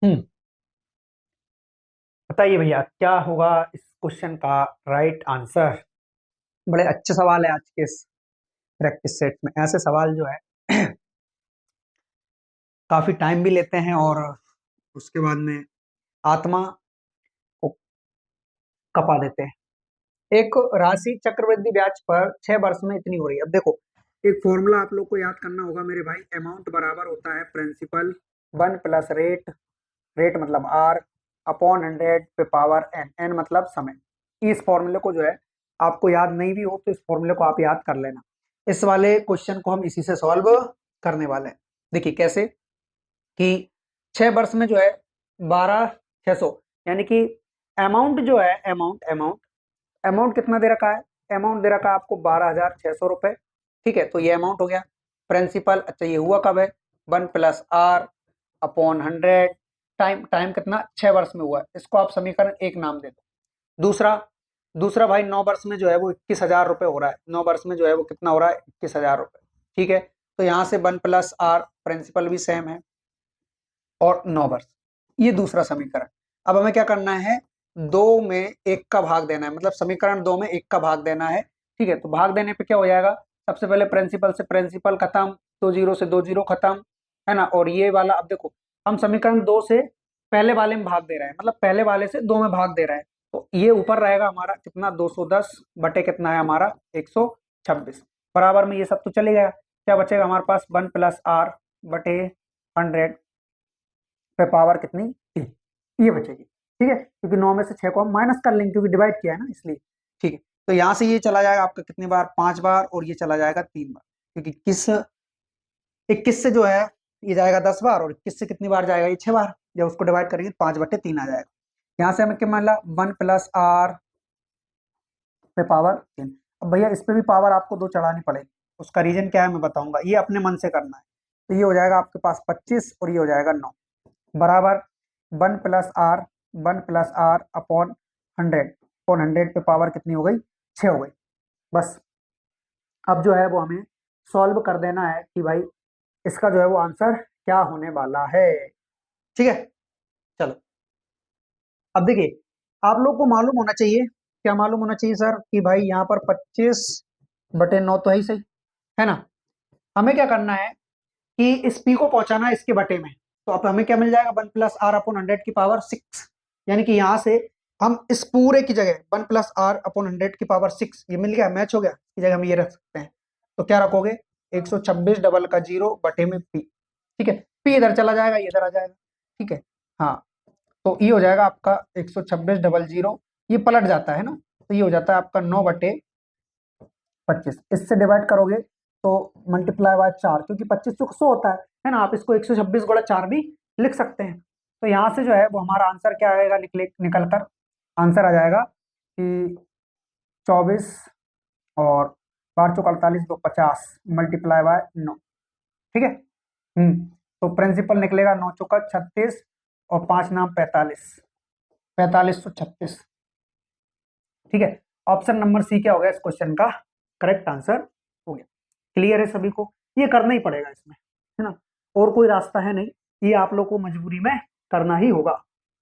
हम्म, बताइए भैया क्या होगा इस क्वेश्चन का राइट आंसर। बड़े अच्छे सवाल है आज के इस प्रैक्टिस सेट में। ऐसे सवाल जो है काफी टाइम भी लेते हैं और उसके बाद में आत्मा को कपा देते हैं। एक राशि चक्रवृद्धि ब्याज पर 6 वर्ष में इतनी हो रही है। अब देखो, एक फॉर्मूला आप लोग को याद करना होगा मेरे भाई। अमाउंट बराबर होता है principal one plus rate, rate मतलब आर, अपॉन 100 पे पावर एन, एन मतलब समय। इस फॉर्मूले को जो है आपको याद नहीं भी हो तो इस फॉर्मूले को आप याद कर लेना। इस वाले क्वेश्चन को हम इसी से सॉल्व करने वाले हैं। देखिए कैसे कि 6 वर्ष में जो है 12,600, यानी कि अमाउंट जो है, अमाउंट अमाउंट अमाउंट कितना दे रखा है? अमाउंट दे रखा है आपको 12,600 रुपए। ठीक है, तो ये अमाउंट हो गया। प्रिंसिपल, अच्छा ये हुआ कब है? 1 + r/100। टाइम, टाइम कितना? 6 वर्ष में हुआ है। इसको आप समीकरण एक नाम दे दो। दूसरा, दूसरा भाई 9 वर्ष में जो है वो 21,000 रुपए हो रहा है। 9 वर्ष में जो है वो कितना हो रहा है? 21,000 रुपए। ठीक है, तो यहाँ से 1 + r, प्रिंसिपल भी सेम है और 9 वर्ष, ये दूसरा समीकरण। अब हमें क्या करना है? 2 में 1 का भाग देना है, मतलब समीकरण 2 में 1 का भाग देना है। ठीक है, तो भाग देने पे क्या हो जाएगा? सबसे पहले प्रिंसिपल से प्रिंसिपल खत्म, 2 जीरो से 2 जीरो खत्म, है ना। और ये वाला, अब देखो हम समीकरण 2 से पहले वाले में भाग दे रहे हैं, मतलब पहले वाले से 2 में भाग दे रहे हैं। तो ये ऊपर रहेगा हमारा कितना? 210 बटे कितना है हमारा? 126। बराबर में ये सब तो चले गया। क्या बचेगा हमारे पास? 1 + r/100 पे पावर कितनी? 3, ये बचेगी। ठीक है, क्योंकि 9 में से 6 को हम माइनस कर लेंगे क्योंकि डिवाइड किया है ना, इसलिए। ठीक है, तो यहाँ से ये चला जाएगा आपका कितनी बार? 5 बार, और ये चला जाएगा 3 बार, क्योंकि 21 से जो है ये जाएगा 10 बार, और 21 से कितनी बार जाएगा? ये 6 बार। जब उसको डिवाइड करेंगे 5/3 आ जाएगा। यहाँ से हमें क्या मिला? 1 + r पे पावर 3। अब भैया इस पे भी पावर आपको 2 चढ़ानी पड़ेगी। उसका रीजन क्या है मैं बताऊंगा, ये अपने मन से करना है। तो ये हो जाएगा आपके पास 25 और ये हो जाएगा 9, बराबर 1 + r, 1 + r/100 पे पावर कितनी हो गई? 6 हो गई। बस अब जो है वो हमें सॉल्व कर देना है कि भाई इसका जो है वो आंसर क्या होने वाला है। ठीक है, चलो अब देखिए, आप लोग को मालूम होना चाहिए, क्या मालूम होना चाहिए सर? कि भाई यहाँ पर 25/9 तो है ही सही, है ना। हमें क्या करना है कि इस पी को पहुंचाना है इसके बटे में। तो अब हमें क्या मिल जाएगा? 1 + r/100 की पावर 6, यानी कि यहाँ से हम इस पूरे की जगह 1 + r/100 की पावर 6, ये मिल गया, मैच हो गया। इस जगह हम ये रख सकते हैं। तो क्या रखोगे? 126 डबल का 0 बटे में पी। ठीक है, पी इधर चला जाएगा, ये इधर आ जाएगा। ठीक है, हाँ, तो ये हो जाएगा आपका 126 डबल 0, ये पलट जाता है ना, तो ये हो जाता है आपका 9/25। इससे डिवाइड करोगे तो मल्टीप्लाई बाय 4, क्योंकि 25 तो 100 होता है ना। आप इसको 126 × 4 भी लिख सकते हैं। तो यहाँ से जो है वो हमारा आंसर क्या आएगा? निकल कर आंसर आ जाएगा कि 24 और 4 × 4 = 48, 2 × 50 मल्टीप्लाई बाय 9। ठीक है, तो प्रिंसिपल निकलेगा 9 × 4 = 36 और 5 × 9 = 45, 4536। ठीक है, ऑप्शन नंबर सी क्या हो गया इस क्वेश्चन का करेक्ट आंसर हो गया। क्लियर है सभी को? ये करना ही पड़ेगा इसमें, है ना, और कोई रास्ता है नहीं, ये आप लोग को मजबूरी में करना ही होगा।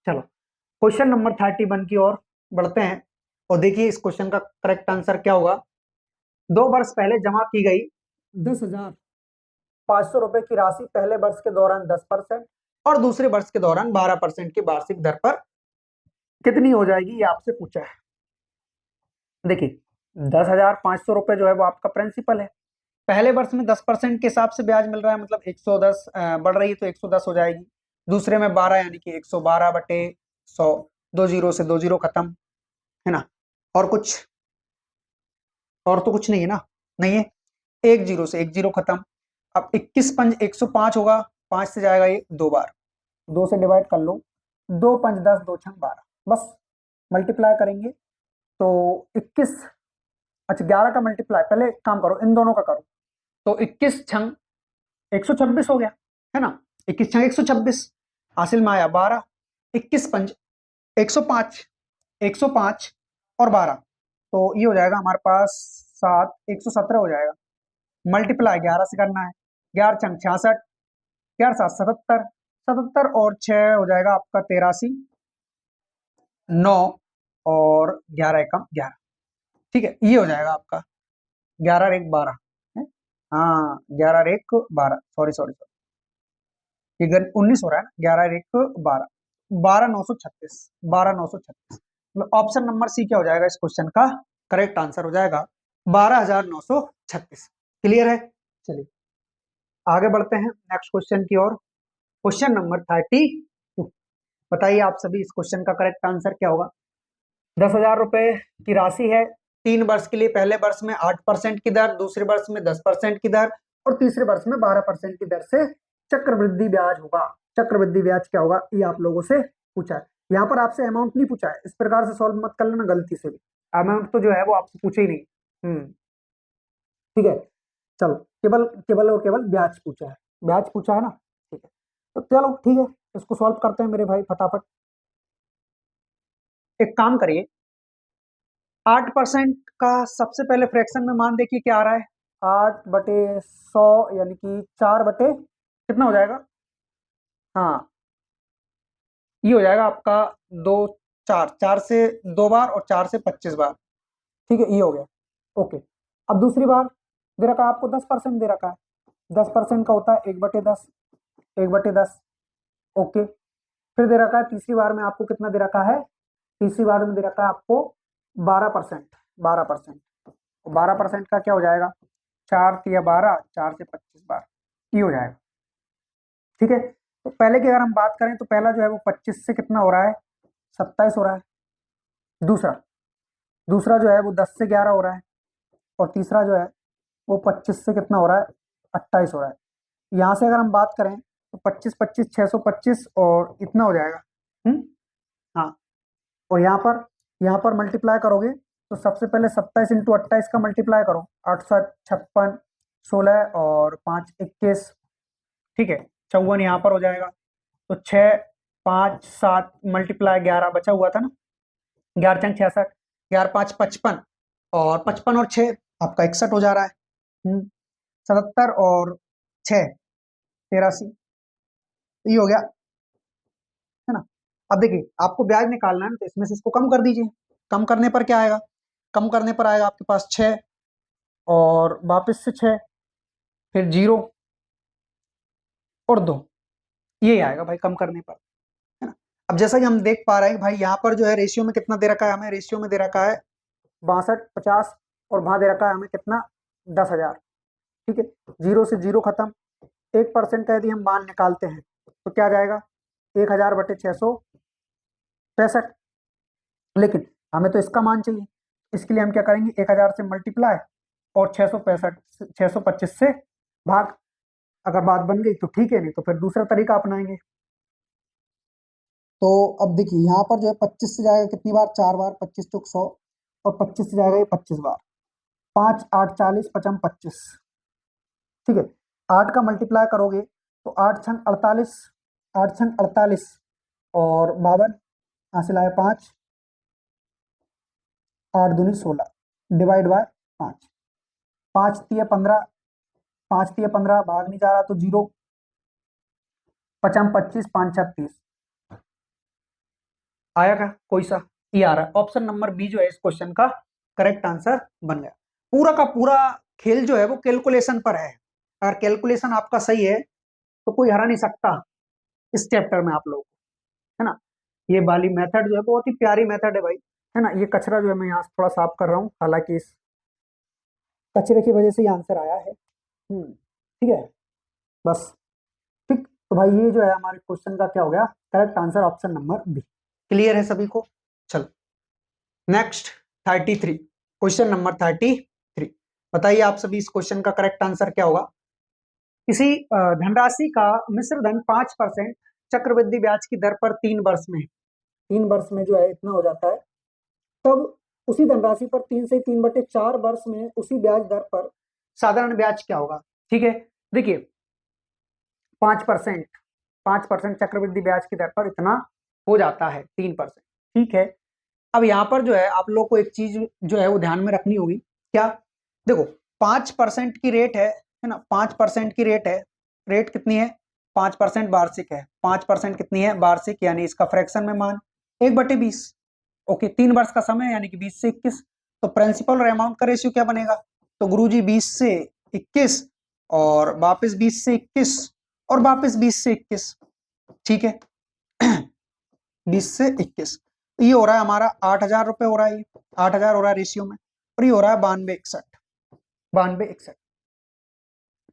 चलो क्वेश्चन नंबर 31 की ओर बढ़ते हैं और देखिए इस क्वेश्चन का करेक्ट आंसर क्या होगा। 2 वर्ष पहले जमा की गई 10,500 रुपए की राशि पहले वर्ष के दौरान 10% और दूसरे वर्ष के दौरान 12% की वार्षिक दर पर कितनी हो जाएगी, ये आपसे पूछा है। देखिए 10,500 रुपए जो है वो आपका प्रिंसिपल है। पहले वर्ष में 10% के हिसाब से ब्याज मिल रहा है, मतलब 110 बढ़ रही है तो 110 हो जाएगी। दूसरे में 12, यानी कि 112/100, 2 जीरो से 2 जीरो खत्म, है ना। और कुछ, और तो कुछ नहीं है ना, नहीं है। 1 जीरो से 1 जीरो खत्म। अब 21 × 5 = 105 होगा, 5 से जाएगा ये 2 बार, 2 से डिवाइड कर लो, 2 × 5 = 10, 2 × 6 = 12। बस मल्टीप्लाई करेंगे तो 21, अच्छा 11 का मल्टीप्लाई, पहले एक काम करो इन दोनों का करो, तो 21 × 126 हो गया, है ना। 21 छंग 126, हासिल में आया 12, 21 पंच 105, 105 और 12, तो ये हो जाएगा हमारे पास 7, 117 हो जाएगा। मल्टीप्लाई 11 से करना है, 11 छंग 66, 11 7 77, 77 और 6 हो जाएगा आपका 83, 9 और 11 एकम 11, ठीक है, ये हो जाएगा आपका 11 और 1 12 है। हाँ 11 और 1 12, सॉरी सॉरी सॉरी, फिगर 19 हो रहा है ना, 11 और 1 12, 12,936, 12,936, मतलब ऑप्शन नंबर सी क्या हो जाएगा इस क्वेश्चन का करेक्ट आंसर हो जाएगा 12,936। क्लियर है। चलिए आगे बढ़ते हैं नेक्स्ट क्वेश्चन की ओर। क्वेश्चन नंबर 32, बताइए आप सभी इस क्वेश्चन का करेक्ट आंसर क्या होगा। 10,000 रुपए की राशि है, 3 वर्ष के लिए, पहले वर्ष में 8% की दर, दूसरे वर्ष में 10% की दर और तीसरे वर्ष में 12% की दर से चक्रवृद्धि ब्याज होगा। चक्रवृद्धि ब्याज क्या होगा ये आप लोगों से पूछा है। यहाँ पर आपसे अमाउंट नहीं पूछा है, इस प्रकार से सॉल्व मत कर लेना गलती से भी, अमाउंट तो जो है वो आपसे पूछे ही नहीं। ठीक है, चलो केवल केवल और केवल ब्याज पूछा है, ब्याज पूछा है ना, ठीक है। तो चलो ठीक है, इसको सॉल्व करते हैं मेरे भाई फटाफट। एक काम करिए, 8% का सबसे पहले फ्रैक्शन में मान देखिए क्या आ रहा है, 8/100 यानी कि 4 बटे कितना हो जाएगा, हाँ ये हो जाएगा आपका 2 4, 4 से 2 बार और 4 से 25 बार, ठीक है ये हो गया। ओके, अब दूसरी बार दे रखा है आपको 10% दे रखा है, 10% का होता है 1/10, 1/10, ओके। फिर दे रखा है तीसरी बार में आपको कितना दे रखा है, तीसरी बार में दे रखा है आपको 12%, 12%, 12% का क्या हो जाएगा, 4×3=12, 4 से 25 बार, ये हो जाएगा। ठीक है, तो पहले की अगर हम बात करें तो पहला जो है वो 25 से कितना हो रहा है, 27 हो रहा है, दूसरा दूसरा जो है वो 10 से 11 हो रहा है, और तीसरा जो है वो 25 से कितना हो रहा है, 28 हो रहा है। यहाँ से अगर हम बात करें तो 25 25 625 और इतना हो जाएगा, हाँ, और यहाँ पर मल्टीप्लाई करोगे तो सबसे पहले 27 × 28 का मल्टीप्लाई करो, 856, 16 और 5 21, ठीक है, 54 यहाँ पर हो जाएगा, तो 6 5 7 मल्टीप्लाई 11 बचा हुआ था ना, 11 छंग 66, 11 5 55 और 55 और 6 आपका 61 हो जा रहा है, 77 और 6 83, ये हो गया, है ना। अब देखिए आपको ब्याज निकालना है ना, तो इसमें से इसको कम कर दीजिए, कम करने पर क्या आएगा, कम करने पर आएगा आपके पास 6 और वापस से 6, फिर 0 और 2, ये आएगा भाई कम करने पर, है ना। अब जैसा कि हम देख पा रहे हैं भाई यहाँ पर जो है रेशियो में कितना दे रखा है, हमें रेशियो में दे रखा है 62 50, और वहां दे रखा है हमें कितना 10,000, ठीक है, 0 से 0 खत्म, 1% का यदि हम मान निकालते हैं तो क्या आ जाएगा, 1000/665, लेकिन हमें तो इसका मान चाहिए, इसके लिए हम क्या करेंगे, 1000 से मल्टीप्लाई और 625 से भाग, अगर बात बन गई तो ठीक है, नहीं तो फिर दूसरा तरीका अपनाएंगे। तो अब देखिए यहाँ पर जो है 25 से जाएगा कितनी बार, 4 बार, 25 चौक 100, और 25 से जाएगा ये 25 बार, 5 8 40 55 25, ठीक है, 8 का मल्टीप्लाई करोगे तो 8 छंग 48, 8 छंग 48 और 52, हासिल आया 5, 8 दूनी 16, डिवाइड बाय 5, 5 तिया 15, 5 तिया 15, भाग नहीं जा रहा तो 0, 55 25 5 36, आया क्या कोई सा, ये आ रहा है, ऑप्शन नंबर बी जो है इस क्वेश्चन का करेक्ट आंसर बन गया। पूरा का पूरा खेल जो है वो कैलकुलेशन पर है, अगर कैलकुलेशन आपका सही है तो कोई हरा नहीं सकता इस चैप्टर में आप लोग, है ना। ये वाली मेथड जो है बहुत ही प्यारी मेथड है भाई, है ना। ये कचरा जो है मैं यहाँ से थोड़ा साफ कर रहा हूँ, हालांकि इस कचरे की वजह से ये आंसर आया है, ठीक है, बस ठीक। तो भाई ये जो है हमारे क्वेश्चन का क्या हो गया, correct answer option number B. Clear है सभी को। चलो नेक्स्ट 33, क्वेश्चन नंबर 33, बताइए आप सभी इस क्वेश्चन का करेक्ट आंसर क्या होगा। किसी धनराशि का मिश्र धन 5% चक्रवृद्धि ब्याज की दर पर 3 वर्ष में, 3 वर्ष में जो है इतना हो जाता है, तब उसी धनराशि पर 3 से 3/4 वर्ष में उसी ब्याज दर पर साधारण ब्याज क्या होगा। ठीक है, देखिए 5%, 5% चक्रवृद्धि ब्याज की दर पर इतना हो जाता है, 3%। ठीक है, अब यहाँ पर जो है आप लोग को एक चीज जो है वो ध्यान में रखनी होगी। क्या? देखो 5% की रेट है ना, 5% की रेट है। रेट कितनी है? 5% वार्षिक है। 5% कितनी है? वार्षिक, यानी इसका फ्रैक्शन में मान 1/20। ओके, 3 वर्ष का समय यानी कि 20 से 21। तो प्रिंसिपल और अमाउंट का रेशियो क्या बनेगा? तो गुरुजी 20 से 21 और वापस 20 से 21 और वापस 20 से 21। ठीक है 20 से 21। तो ये हो रहा है हमारा 8,000 रुपए हो रहा है, ये 8,000 हो रहा है रेशियो में, और ये हो रहा है 9261, 9261।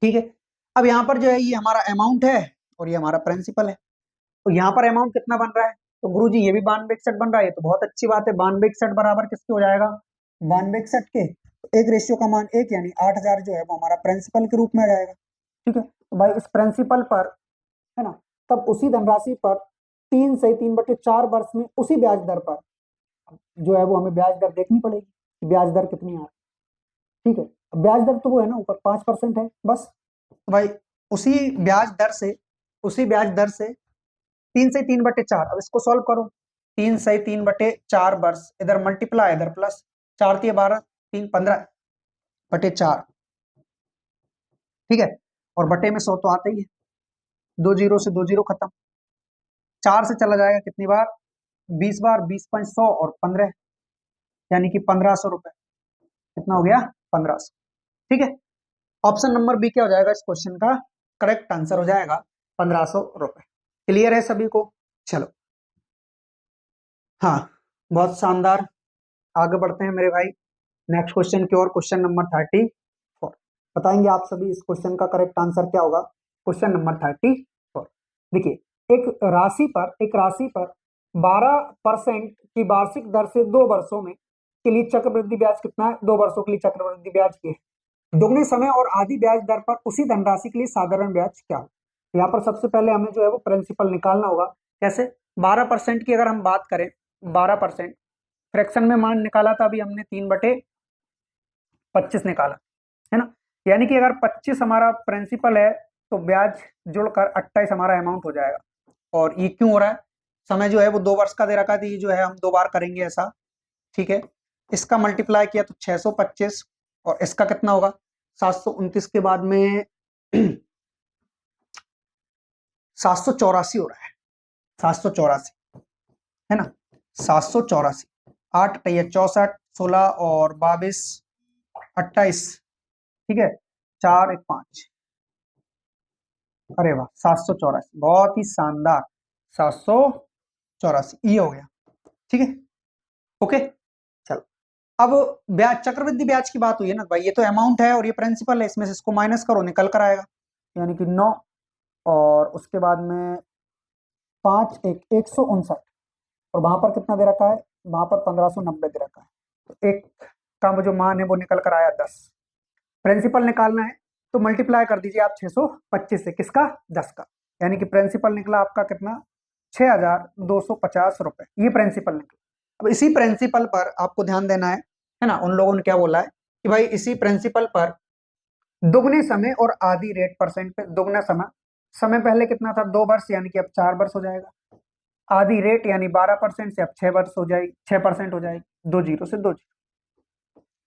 ठीक है, अब यहाँ पर जो है ये हमारा अमाउंट है और ये हमारा प्रिंसिपल है। तो यहाँ पर अमाउंट कितना बन रहा है? तो गुरुजी ये भी 9261 बन रहा है, ये तो बहुत अच्छी बात है। 9261 बराबर किसके हो जाएगा? 9261 के एक रेशियो का मान 1, यानी 8,000 जो है वो हमारा प्रिंसिपल के रूप में आ जाएगा। ठीक है, तो भाई इस प्रिंसिपल पर है ना, तब उसी धनराशि पर 3/4 वर्ष में उसी ब्याज दर पर जो है वो हमें ब्याज दर देखनी पड़ेगी कि ब्याज दर कितनी आ रही है। ठीक है, अब ब्याज दर तो वो है ना ऊपर 5% है बस। तो भाई उसी ब्याज दर से, उसी ब्याज दर से 3/4, अब इसको सॉल्व करो। 3/4 वर्ष, इधर मल्टीप्लाई इधर प्लस, 4×3 = 12, 3 15/4। ठीक है, और बटे में 100 तो आता ही है, 2 जीरो से 2 जीरो खत्म। 4 से चला जाएगा कितनी बार? 20 बार, 20×5 = 100 और 15, यानी कि 1,500 रुपए। कितना हो गया? 1,500। ठीक है, ऑप्शन नंबर बी क्या हो जाएगा इस क्वेश्चन का? करेक्ट आंसर हो जाएगा 1,500 रुपए। क्लियर है सभी को? चलो, हाँ, बहुत शानदार। आगे बढ़ते हैं मेरे भाई नेक्स्ट क्वेश्चन की ओर। क्वेश्चन नंबर 34 बताएंगे आप सभी इस क्वेश्चन का करेक्ट आंसर क्या होगा। क्वेश्चन नंबर 34, देखिए, एक राशि पर 12% की वार्षिक दर से 2 वर्षों में के लिए चक्रवृद्धि ब्याज कितना है? 2 वर्षों के लिए चक्रवृद्धि ब्याज की दुगने समय और आधी ब्याज दर पर उसी धनराशि के लिए साधारण ब्याज क्या हो? यहाँ पर सबसे पहले हमें जो है वो प्रिंसिपल निकालना होगा। कैसे? 12% की अगर हम बात करें, 12% फ्रैक्शन में मान निकाला था अभी हमने, 3/25 निकाला है ना, यानी कि अगर 25 हमारा प्रिंसिपल है तो ब्याज जुड़कर 28 हमारा अमाउंट हो जाएगा। और ये क्यों हो रहा है? समय जो है वो 2 वर्ष का दे रखा है, ये जो है हम 2 बार करेंगे ऐसा। ठीक है, इसका मल्टीप्लाई किया तो 625 और इसका कितना होगा? 729 के बाद में 784 हो रहा है, 784 है ना, 784। 8 × 64, 16 और 22, 28। ठीक है, 4 × 1 = 5। अरे वाह, 784, बहुत ही शानदार, 784 ये हो गया। ठीक है, ओके। चलो, अब ब्याज, चक्रवृद्धि ब्याज की बात हुई है ना भाई, ये तो अमाउंट है और ये प्रिंसिपल है, इसमें से इसको माइनस करो, निकल कर आएगा, यानी कि 9 और उसके बाद में 5 × 1 = 159 और वहां पर कितना दे रखा है? वहां पर 1590 दे रखा है। तो एक का जो मान है वो निकल कर आया 10। प्रिंसिपल निकालना है तो मल्टीप्लाई कर दीजिए आप 625 से, किसका? 10 का, यानी कि प्रिंसिपल निकला आपका कितना? 6,250 रुपए, ये प्रिंसिपल निकला। अब इसी प्रिंसिपल पर आपको ध्यान देना है ना, उन लोगों ने क्या बोला है कि भाई इसी प्रिंसिपल पर दुगने समय और आधी रेट परसेंट पे, दुगना समय, समय पहले कितना था? 2 वर्ष, यानी कि अब 4 वर्ष हो जाएगा। आधी रेट यानी 12% से अब 6 वर्ष हो जाएगी, 6% हो जाएगी। 2 जीरो से 2 जीरो।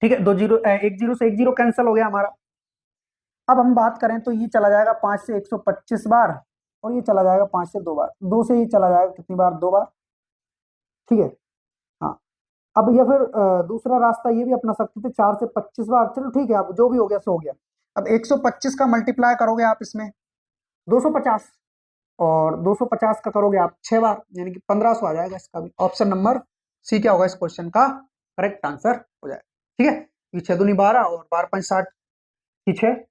ठीक है, 2 जीरो, 1 जीरो से 1 जीरो कैंसिल हो गया हमारा। अब हम बात करें तो ये चला जाएगा 5 से 125 बार और ये चला जाएगा 5 से 2 बार, 2 से ये चला जाएगा कितनी बार? 2 बार। ठीक है, हाँ। अब या फिर दूसरा रास्ता ये भी अपना सकते थे, 4 से 25 बार। चलो ठीक है, अब जो भी हो गया सो हो गया। अब 125 का मल्टीप्लाई करोगे आप इसमें 250 और 250 का करोगे आप 6 बार, यानी कि 1500 आ जाएगा इसका भी। ऑप्शन नंबर सी क्या होगा इस क्वेश्चन का करेक्ट आंसर हो जाएगा। ठीक है, ये 6 दूनी 12 और 12×5 = 60 की 6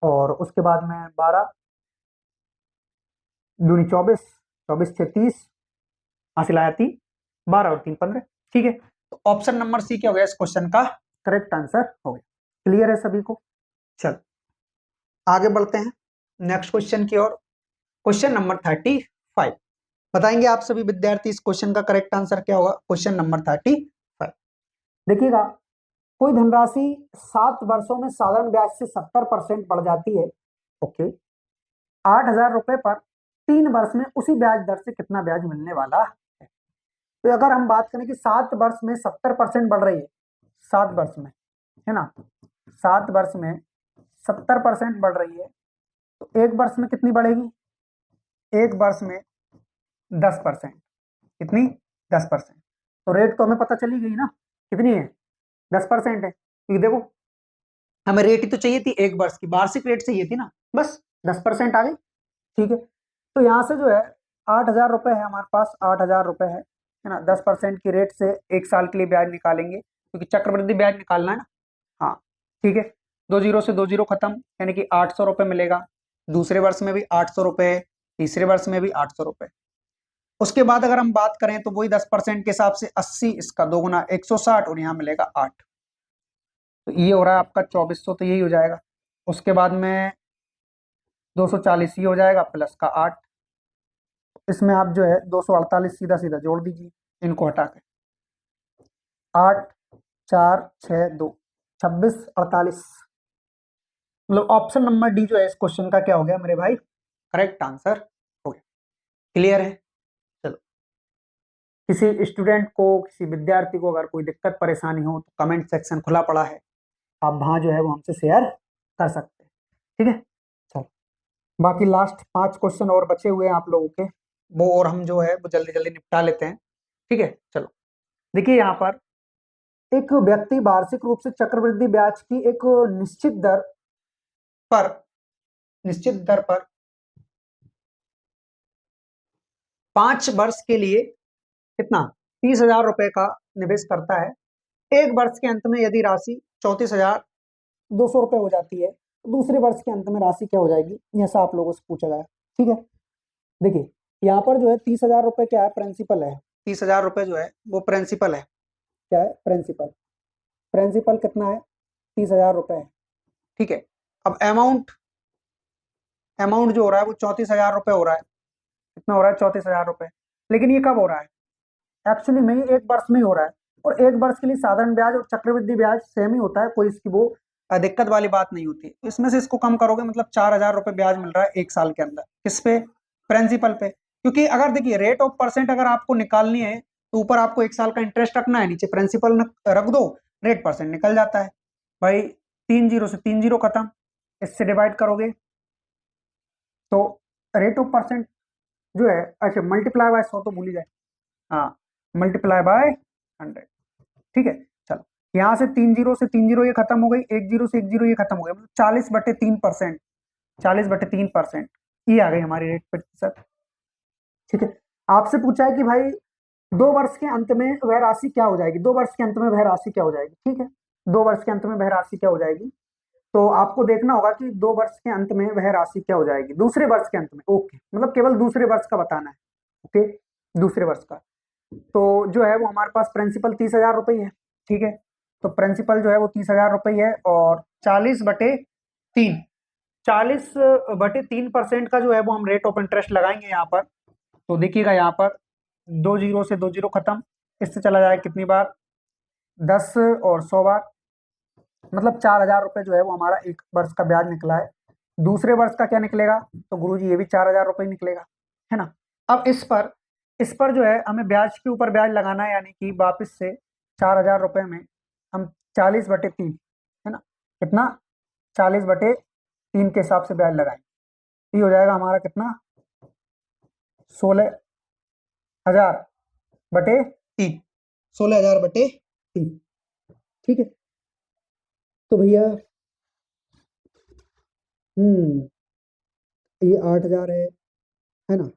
और उसके बाद में 12 दूनी 24, 24×6 = 30, हासिल आया 3, 12 और 3 = 15। ठीक है, तो ऑप्शन नंबर सी क्या हो गया इस क्वेश्चन का करेक्ट आंसर हो गया। क्लियर है सभी को? चलो आगे बढ़ते हैं नेक्स्ट क्वेश्चन की ओर। क्वेश्चन नंबर 35 बताएंगे आप सभी विद्यार्थी इस क्वेश्चन का करेक्ट आंसर क्या होगा। क्वेश्चन नंबर 35 देखिएगा, कोई धनराशि 7 वर्षों में साधारण ब्याज से 70% बढ़ जाती है। ओके, 8,000 रुपए पर 3 वर्ष में उसी ब्याज दर से कितना ब्याज मिलने वाला है। तो अगर हम बात करें कि 7 वर्ष में 70% बढ़ रही है, 7 वर्ष में, है ना, 7 वर्ष में 70% बढ़ रही है, तो 1 वर्ष में कितनी बढ़ेगी? 1 वर्ष में 10%। कितनी? 10%। तो रेट तो हमें पता चली गई ना, कितनी है? 10% है। क्योंकि देखो हमें रेट ही तो चाहिए थी 1 वर्ष की, वार्षिक रेट चाहिए थी ना, बस 10% आ गई। ठीक है, तो यहाँ से जो है 8,000 रुपए है हमारे पास, 8,000 रुपए है ना। 10% की रेट से 1 साल के लिए ब्याज निकालेंगे, क्योंकि चक्रवृद्धि ब्याज निकालना है ना। हाँ ठीक है, 2 जीरो से 2 जीरो खत्म, यानी कि 800 रुपए मिलेगा। दूसरे वर्ष में भी 800 रुपए, तीसरे वर्ष में भी 800 रुपए। उसके बाद अगर हम बात करें तो वही 10% के हिसाब से 80, इसका 2 गुना 160, और यहाँ मिलेगा 8। तो ये हो रहा है आपका 2400, तो यही हो जाएगा। उसके बाद में 240 ये हो जाएगा, प्लस का 8, इसमें आप जो है 248 सीधा सीधा जोड़ दीजिए इनको हटा के। 8 4 6 2 26 48, मतलब ऑप्शन नंबर डी जो है इस क्वेश्चन का क्या हो गया मेरे भाई? करेक्ट आंसर हो गया। क्लियर है? चलो, किसी स्टूडेंट को, किसी विद्यार्थी को अगर कोई दिक्कत परेशानी हो तो कमेंट सेक्शन खुला पड़ा है, आप वहां जो है वो हमसे शेयर कर सकते हैं। ठीक है, चलो, बाकी लास्ट 5 क्वेश्चन और बचे हुए हैं आप लोगों के, वो और हम जो है वो जल्दी जल्दी निपटा लेते हैं। ठीक है, चलो देखिए, यहाँ पर एक व्यक्ति वार्षिक रूप से चक्रवृद्धि ब्याज की एक पर निश्चित दर पर 5 वर्ष के लिए कितना 30,000 रुपए का निवेश करता है। 1 वर्ष के अंत में यदि राशि 34,200 रुपए हो जाती है, तो दूसरे वर्ष के अंत में राशि क्या हो जाएगी, ऐसा आप लोगों से पूछा गया। ठीक है, देखिए यहाँ पर जो है 30,000 रुपए क्या है? प्रिंसिपल है। 30,000 रुपए जो है वो प्रिंसिपल है। क्या है? प्रिंसिपल। प्रिंसिपल कितना है? 30,000 रुपए है। ठीक है, अब अमाउंट जो हो रहा है वो 34,000 रुपए हो रहा है। कितना हो रहा है? 34,000 रुपए। लेकिन ये कब हो रहा है? एक्चुअली में 1 वर्ष में ही हो रहा है, और 1 वर्ष के लिए साधारण ब्याज और चक्रवृद्धि ब्याज सेम ही होता है, कोई इसकी वो दिक्कत वाली बात नहीं होती। तो इसमें से इसको कम करोगे, मतलब 4,000 रुपए ब्याज मिल रहा है 1 साल के अंदर। किस पे? प्रिंसिपल पे। क्योंकि अगर देखिए रेट ऑफ परसेंट अगर आपको निकालनी है तो ऊपर आपको 1 साल का इंटरेस्ट रखना है, नीचे प्रिंसिपल रख दो, रेट परसेंट निकल जाता है भाई। 3 जीरो से 3 जीरो खत्म, इससे डिवाइड करोगे तो रेट ऑफ परसेंट जो है, अच्छा मल्टीप्लाई बाय 100 तो भूल ही जाए, हाँ मल्टीप्लाई बाय 100। ठीक है, चलो यहाँ से 3 जीरो से 3 जीरो ये खत्म हो गई, 1 जीरो से 1 जीरो ये खत्म हो गया, मतलब 40/3%, 40/3% ये आ गई हमारी रेट प्रतिशत। ठीक है, आपसे पूछा है कि भाई 2 वर्ष के अंत में वह राशि क्या हो जाएगी, 2 वर्ष के अंत में वह राशि क्या हो जाएगी। ठीक है, 2 वर्ष के अंत में वह राशि क्या हो जाएगी, तो आपको देखना होगा कि 2 वर्ष के अंत में वह राशि क्या हो जाएगी, दूसरे वर्ष के अंत में। ओके, मतलब केवल दूसरे वर्ष का बताना है। ओके, दूसरे वर्ष का, तो जो है वो हमारे पास प्रिंसिपल 30,000 रुपये है। ठीक है, तो प्रिंसिपल जो है वो 30,000 रुपये है, और 40/3, 40/3% का जो है वो हम रेट ऑफ इंटरेस्ट लगाएंगे यहाँ पर। तो देखिएगा यहाँ पर 2 जीरो से 2 जीरो खत्म, इससे चला जाए कितनी बार? 10 और 100 बार, मतलब 4,000 रुपये जो है वो हमारा 1 वर्ष का ब्याज निकला है। दूसरे वर्ष का क्या निकलेगा? तो गुरुजी ये भी 4,000 रुपये निकलेगा, है ना। अब इस पर जो है हमें ब्याज के ऊपर ब्याज लगाना है, यानी कि वापस से 4,000 रुपये में हम 40/3, है ना, कितना? 40/3 के हिसाब से ब्याज लगाएंगे। ये हो जाएगा हमारा कितना? 16,000/3, 16,000/3। ठीक है, तो भैया ये 8,000 है ना,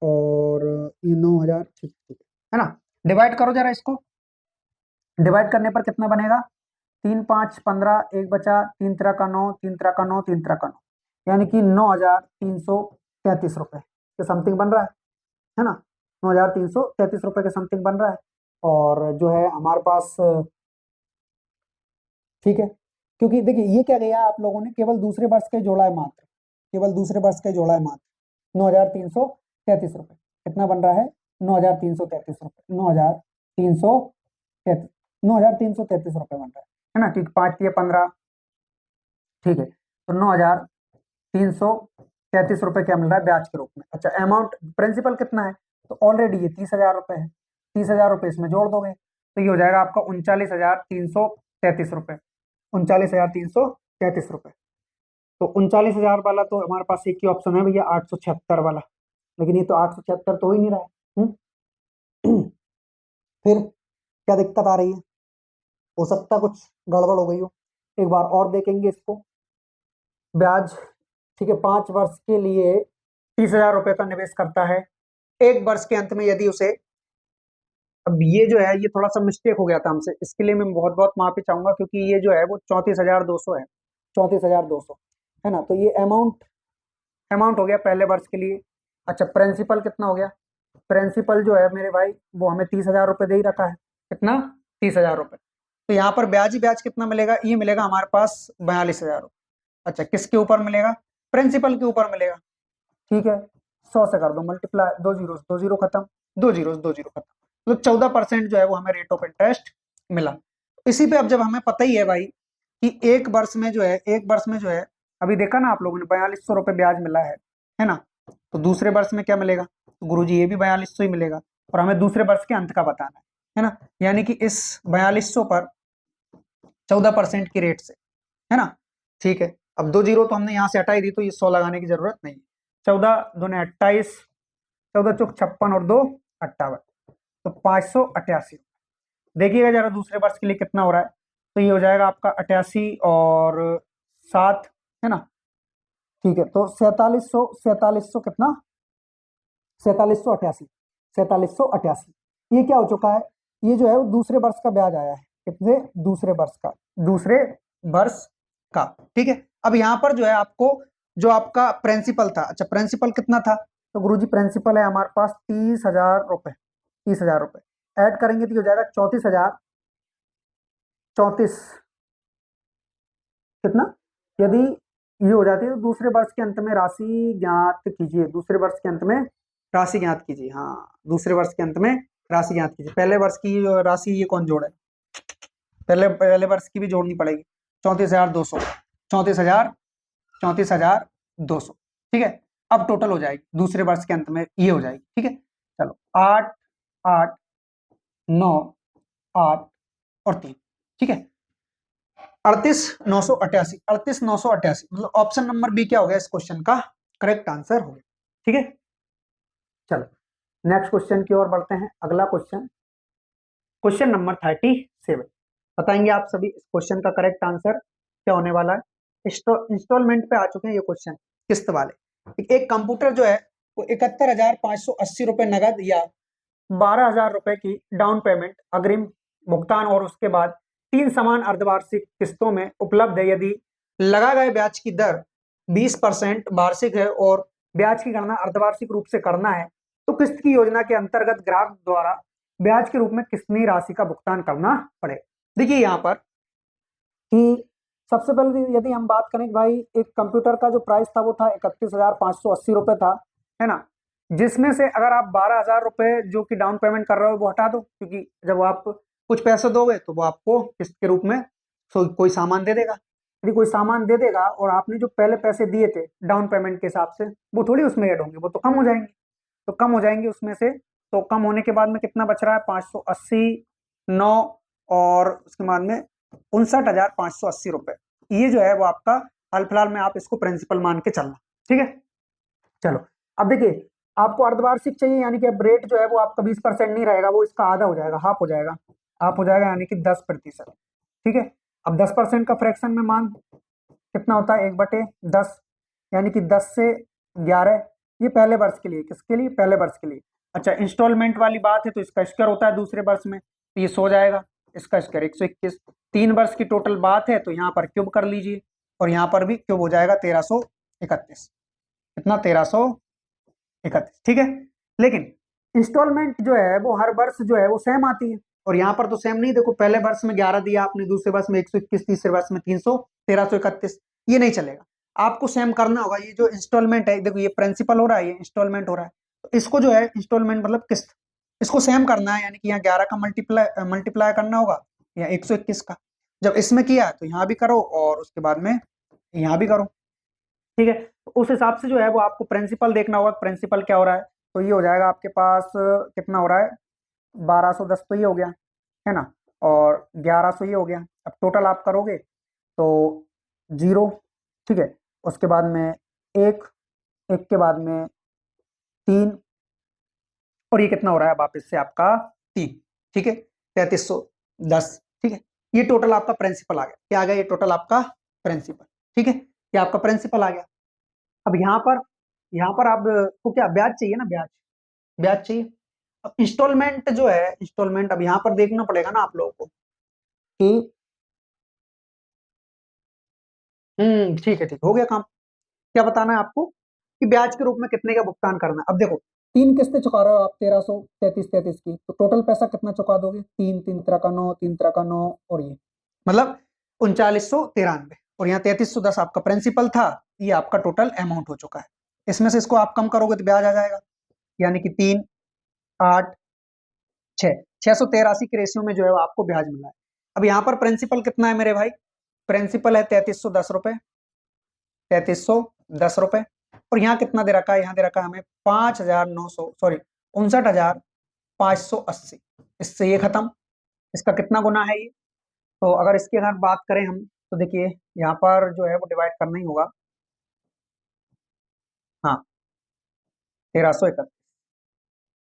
और ये 9,000। ठीक ठीक है ना। डिवाइड करो जरा इसको, डिवाइड करने पर कितना बनेगा? 3 5 15, 1 बचा, 3 त्रिक का 9, 3 त्रिक का 9, 3 त्रिक का 9, यानी कि 9,333 रुपए के समथिंग बन रहा है ना। 9,333 रुपए के समथिंग बन रहा है, और जो है हमारे पास, ठीक है, क्योंकि देखिए ये क्या गया आप लोगों ने, केवल दूसरे वर्ष का ही जोड़ा है मात्र, केवल दूसरे वर्ष का ही जोड़ा है मात्र। 9,333 रुपए कितना बन रहा है? 9,333 रुपए, 9,333, 9,333 रुपए बन रहा है ना, क्योंकि 5 या 15। ठीक है, तो 9,333 ₹33 क्या मिल रहा है ब्याज के रूप में। अच्छा, अमाउंट प्रिंसिपल कितना है, तो ऑलरेडी ये 30,000 है, 30,000 इसमें जोड़ दोगे तो ये हो जाएगा आपका ₹39,333, ₹39,333। तो 39,000 वाला तो हमारे पास एक ही ऑप्शन है भैया, 876 वाला, लेकिन ये तो 876 तो हो ही नहीं रहा है। फिर क्या दिक्कत आ रही है, हो सकता है कुछ गड़बड़ हो गई हो, एक बार और देखेंगे इसको। ब्याज, ठीक है, 5 वर्ष के लिए ₹30,000 का निवेश करता है, 1 वर्ष के अंत में यदि उसे, अब ये जो है ये थोड़ा सा मिस्टेक हो गया था हमसे, इसके लिए मैं बहुत बहुत माफी चाहूंगा, क्योंकि ये जो है वो 34,200 है, 34,200 है ना। तो ये अमाउंट अमाउंट हो गया पहले वर्ष के लिए। अच्छा, प्रिंसिपल कितना हो गया, प्रिंसिपल जो है मेरे भाई वो हमें ₹30,000 दे ही रखा है, कितना, ₹30,000। तो यहाँ पर ब्याज ही ब्याज कितना मिलेगा, ये मिलेगा हमारे पास ₹42,000। अच्छा, किसके ऊपर मिलेगा, प्रिंसिपल के ऊपर मिलेगा, ठीक है। 100 से कर दो मल्टीप्लाई, 2 जीरो खत्म, 2 जीरो खत्म, तो 14% जो है वो हमें रेट ऑफ इंटरेस्ट मिला। इसी पे अब जब हमें पता ही है भाई कि एक वर्ष में जो है अभी देखा ना आप लोगों ने, ₹4200 ब्याज मिला है ना। तो दूसरे वर्ष में क्या मिलेगा, तो गुरुजी ये भी 4200 ही मिलेगा, और हमें दूसरे वर्ष के अंत का बताना है ना। यानी कि इस 4200 पर 14% की रेट से, है ना, ठीक है। अब 2 जीरो तो हमने यहाँ से हटाई दी, तो ये 100 लगाने की जरूरत नहीं। 14 दूने 28, 14 चौक 56 और 2 58, तो 588। देखिएगा जरा दूसरे वर्ष के लिए कितना हो रहा है, तो ये हो जाएगा आपका 88 और 7, है ना, ठीक है। तो 4700 कितना, 4788, 4788, ये क्या हो चुका है, ये जो है वो दूसरे वर्ष का ब्याज आया है, कितने, दूसरे वर्ष का, ठीक है। अब यहाँ पर जो है आपको जो आपका प्रिंसिपल था, अच्छा प्रिंसिपल कितना था, तो गुरुजी प्रिंसिपल है हमारे पास ₹30,000, ₹30,000 ऐड करेंगे तो ये हो जाएगा 34,000, 34 कितना, यदि ये हो जाती है तो दूसरे वर्ष के अंत में राशि ज्ञात कीजिए, दूसरे वर्ष के अंत में राशि ज्ञात कीजिए, हाँ दूसरे वर्ष के अंत में राशि ज्ञात कीजिए। पहले वर्ष की राशि ये कौन जोड़े, पहले वर्ष की भी जोड़नी पड़ेगी, 34,200, 34,000, 34,200, ठीक है। अब टोटल हो जाएगी दूसरे वर्ष के अंत में ये हो जाएगी, ठीक है। चलो 8, 8, 9, 8 और 3, ठीक है। 38,988, 38,988, मतलब ऑप्शन नंबर बी क्या हो गया इस क्वेश्चन का करेक्ट आंसर हो गया, ठीक है। चलो नेक्स्ट क्वेश्चन की ओर बढ़ते हैं। अगला क्वेश्चन, क्वेश्चन नंबर 37, बताएंगे आप सभी इस क्वेश्चन का करेक्ट आंसर क्या होने वाला है। इंस्टॉलमेंट पे आ चुके हैं ये क्वेश्चन, किस्त वाले। एक कंप्यूटर जो है वो 71,580 नगद या 12,000 की डाउन पेमेंट अग्रिम भुगतान और उसके बाद 3 समान अर्धवार्षिक किस्तों में उपलब्ध है। यदि लगा गए ब्याज की दर 20% वार्षिक है और ब्याज की गणना अर्धवार्षिक रूप से करना है, तो किस्त की योजना के अंतर्गत ग्राहक द्वारा ब्याज के रूप में कितनी राशि का भुगतान करना पड़ेगा। देखिए यहाँ पर कि सबसे पहले यदि हम बात करें भाई, एक कंप्यूटर का जो प्राइस था वो था ₹31,580 था, है ना, जिसमें से अगर आप ₹12,000 जो कि डाउन पेमेंट कर रहे हो वो हटा दो, क्योंकि जब आप कुछ पैसे दोगे तो वो आपको किस्त के रूप में कोई सामान दे देगा। यदि कोई सामान दे देगा और आपने जो पहले पैसे दिए थे डाउन पेमेंट के हिसाब से, वो थोड़ी उसमें ऐड होंगे, वो तो कम हो जाएंगे, तो कम हो जाएंगे उसमें से। तो कम होने के बाद में कितना बच रहा है, 580, 9 और उसके बाद में ₹59,580। ये जो है वो आपका हाल फिलहाल में आप इसको प्रिंसिपल मान के चलना, ठीक है। चलो अब देखिए, आपको अर्धवार्षिक चाहिए, यानी कि अब रेट जो है वो आपका 20% नहीं रहेगा, वो इसका आधा हो जाएगा, हाफ हो जाएगा, यानी कि 10%, ठीक है। अब 10% का फ्रैक्शन में मान कितना होता है, 1/10, यानी कि 10 से 11, ये पहले वर्ष के लिए, किसके लिए, पहले वर्ष के लिए। अच्छा, इंस्टॉलमेंट वाली बात है तो इसका स्क्वायर होता है दूसरे वर्ष में, तो ये 100 जाएगा, इसका स्क्वायर 121। 3 वर्ष की टोटल बात है तो यहाँ पर क्यूब कर लीजिए, और यहाँ पर भी क्यूब हो जाएगा 1331, कितना, 1331, ठीक है। लेकिन इंस्टॉलमेंट जो है वो हर वर्ष जो है वो सेम आती है, और यहाँ पर तो सेम नहीं, देखो पहले वर्ष में 11 दिया आपने, दूसरे वर्ष में 121, तीसरे वर्ष में 300, 1331, ये नहीं चलेगा, आपको सेम करना होगा। ये जो इंस्टॉलमेंट है, देखो ये प्रिंसिपल हो रहा है, ये इंस्टॉलमेंट हो रहा है, तो इसको जो है इंस्टॉलमेंट मतलब किस्त, इसको सेम करना है, यानी कि यहाँ 11 का मल्टीप्लाई करना होगा या 121 का। जब इसमें किया तो यहाँ भी करो और उसके बाद में यहाँ भी करो, ठीक है। तो उस हिसाब से जो है वो आपको प्रिंसिपल देखना होगा, प्रिंसिपल क्या हो रहा है। तो ये हो जाएगा आपके पास कितना हो रहा है, 1210 तो ये हो गया, है ना, और 1100 ये हो गया। अब टोटल आप करोगे तो 0, ठीक है, उसके बाद में एक, एक के बाद में 3, और ये कितना हो रहा है वापस से आपका 3, ठीक है, 3310, ठीक है। ये टोटल आपका प्रिंसिपल आ गया। क्या आ गया, ये टोटल आपका प्रिंसिपल, ठीक है, ये आपका प्रिंसिपल आ गया। अब यहाँ पर आपको क्या ब्याज चाहिए ना, ब्याज, ब्याज चाहिए। अब इंस्टॉलमेंट जो है, इंस्टॉलमेंट अब यहाँ पर देखना पड़ेगा ना आप लोगों को कि ठीक है, ठीक हो गया काम। क्या बताना है आपको कि ब्याज के रूप में कितने का भुगतान करना है। अब देखो, 3 किस्तें चुका रहे हो आप, 1333 की, तो टोटल पैसा कितना चुका दोगे, 3, 3 × 9, 3 × 9, और ये मतलब 3993, और यहाँ 3310 आपका प्रिंसिपल था। ये आपका टोटल अमाउंट हो चुका है। इसमें से इसको आप कम करोगे तो ब्याज आ जाएगा, यानी कि 3, 8, 6, 683 के रेशियो में जो है वो आपको ब्याज मिला है। अब यहाँ पर प्रिंसिपल कितना है मेरे भाई, प्रिंसिपल है 3310 रुपए, 3310 रुपए, और यहाँ कितना दे रखा है, यहाँ दे रखा है हमें 5900, सॉरी 59,580। इससे ये खत्म, इसका कितना गुना है ये। तो अगर इसकी अगर बात करें हम, तो देखिए यहाँ पर जो है वो डिवाइड करना ही होगा। हाँ, 1331,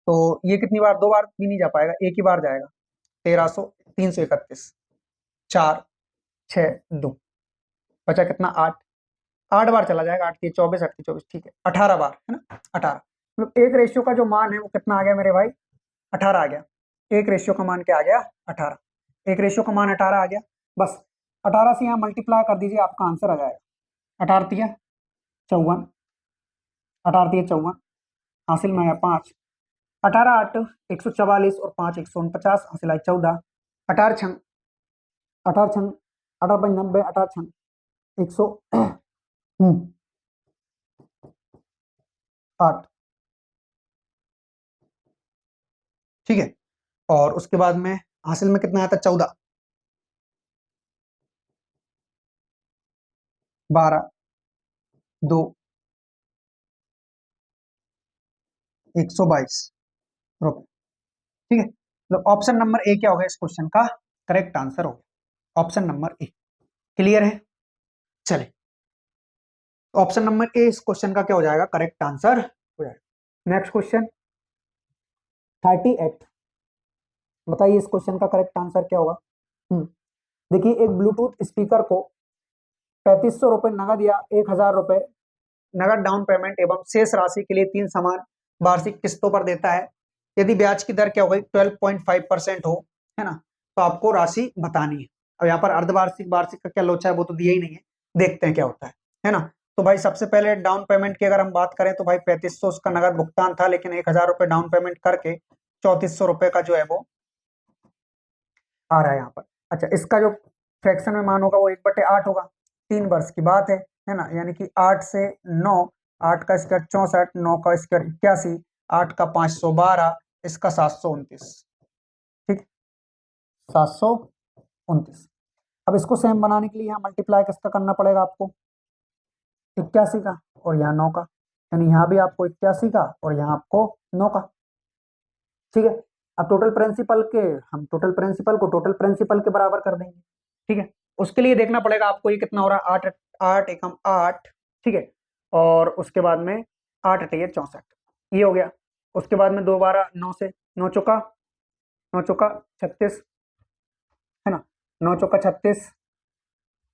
तो ये कितनी बार, 2 बार भी नहीं जा पाएगा, एक ही बार जाएगा। 1331, 4, 6, 2, बचा कितना, 8, 8 बार चला जाएगा, 8 की 24, 8 की 24, ठीक है, 18 बार है ना, 18। मतलब एक रेशियो का जो मान है वो कितना आ गया मेरे भाई, 18 आ गया। एक रेशियो का मान क्या आ गया, 18। एक रेशियो का मान 18 आ गया। बस 18 से यहाँ मल्टीप्लाई कर दीजिए, आपका आंसर आ जाएगा। 18 तिया 54, 18 तिया 54, हासिल में आया 5, 18 8 144, और 5 149, हासिल आया 14। 18 छंग 18 छंग 18 5 90, 18 छंग 100 8, ठीक है। और उसके बाद में हासिल में कितना आया था, 14, 12, 2, 122 रुपए, ठीक है। मतलब ऑप्शन नंबर ए क्या होगा इस क्वेश्चन का करेक्ट आंसर होगा, ऑप्शन नंबर ए। क्लियर है, चले, ऑप्शन नंबर ए इस क्वेश्चन का क्या हो जाएगा, करेक्ट आंसर हो जाएगा। नेक्स्ट क्वेश्चन 38, बताइए इस क्वेश्चन का करेक्ट आंसर क्या होगा। देखिए, एक ब्लूटूथ स्पीकर को 3500 रुपए नगद या 1000 रुपए नगद डाउन पेमेंट एवं शेष राशि के लिए 3 समान वार्षिक किस्तों पर देता है। यदि ब्याज की दर क्या हो गई, 12.5% हो, है ना, तो आपको राशि बतानी है। अब यहाँ पर अर्धवार्षिक वार्षिक का क्या लोचा है वो तो दिया ही नहीं है, देखते हैं क्या होता है ना। तो भाई सबसे पहले डाउन पेमेंट की अगर हम बात करें तो भाई 3500 उसका नगद भुगतान था, लेकिन 1000 रुपए डाउन पेमेंट करके 3400 रुपए का जो है वो आ रहा है यहाँ पर। अच्छा, इसका जो फ्रैक्शन में मान होगा वो 1/8 होगा। 3 वर्ष की बात है ना, यानी कि 8 से 9, 8 का स्क्वायर 64, 9 का स्क्वायर 81, 8 का 512, इसका 729, ठीक, 729। अब इसको सेम बनाने के लिए यहाँ मल्टीप्लाई किसका करना पड़ेगा आपको, 81 का, और यहाँ 9 का, यानी यहाँ भी आपको 81 का और यहाँ आपको 9 का, ठीक है। अब टोटल प्रिंसिपल के, हम टोटल प्रिंसिपल को टोटल प्रिंसिपल के बराबर कर देंगे, ठीक है। उसके लिए देखना पड़ेगा आपको ये कितना हो रहा है, 8 8 एकम 8, ठीक है, और उसके बाद में 8 8 ये 64, ये हो गया। उसके बाद में 2 12 9 से 9 चौका 9 चौका 36, है ना, 9 चौका 36,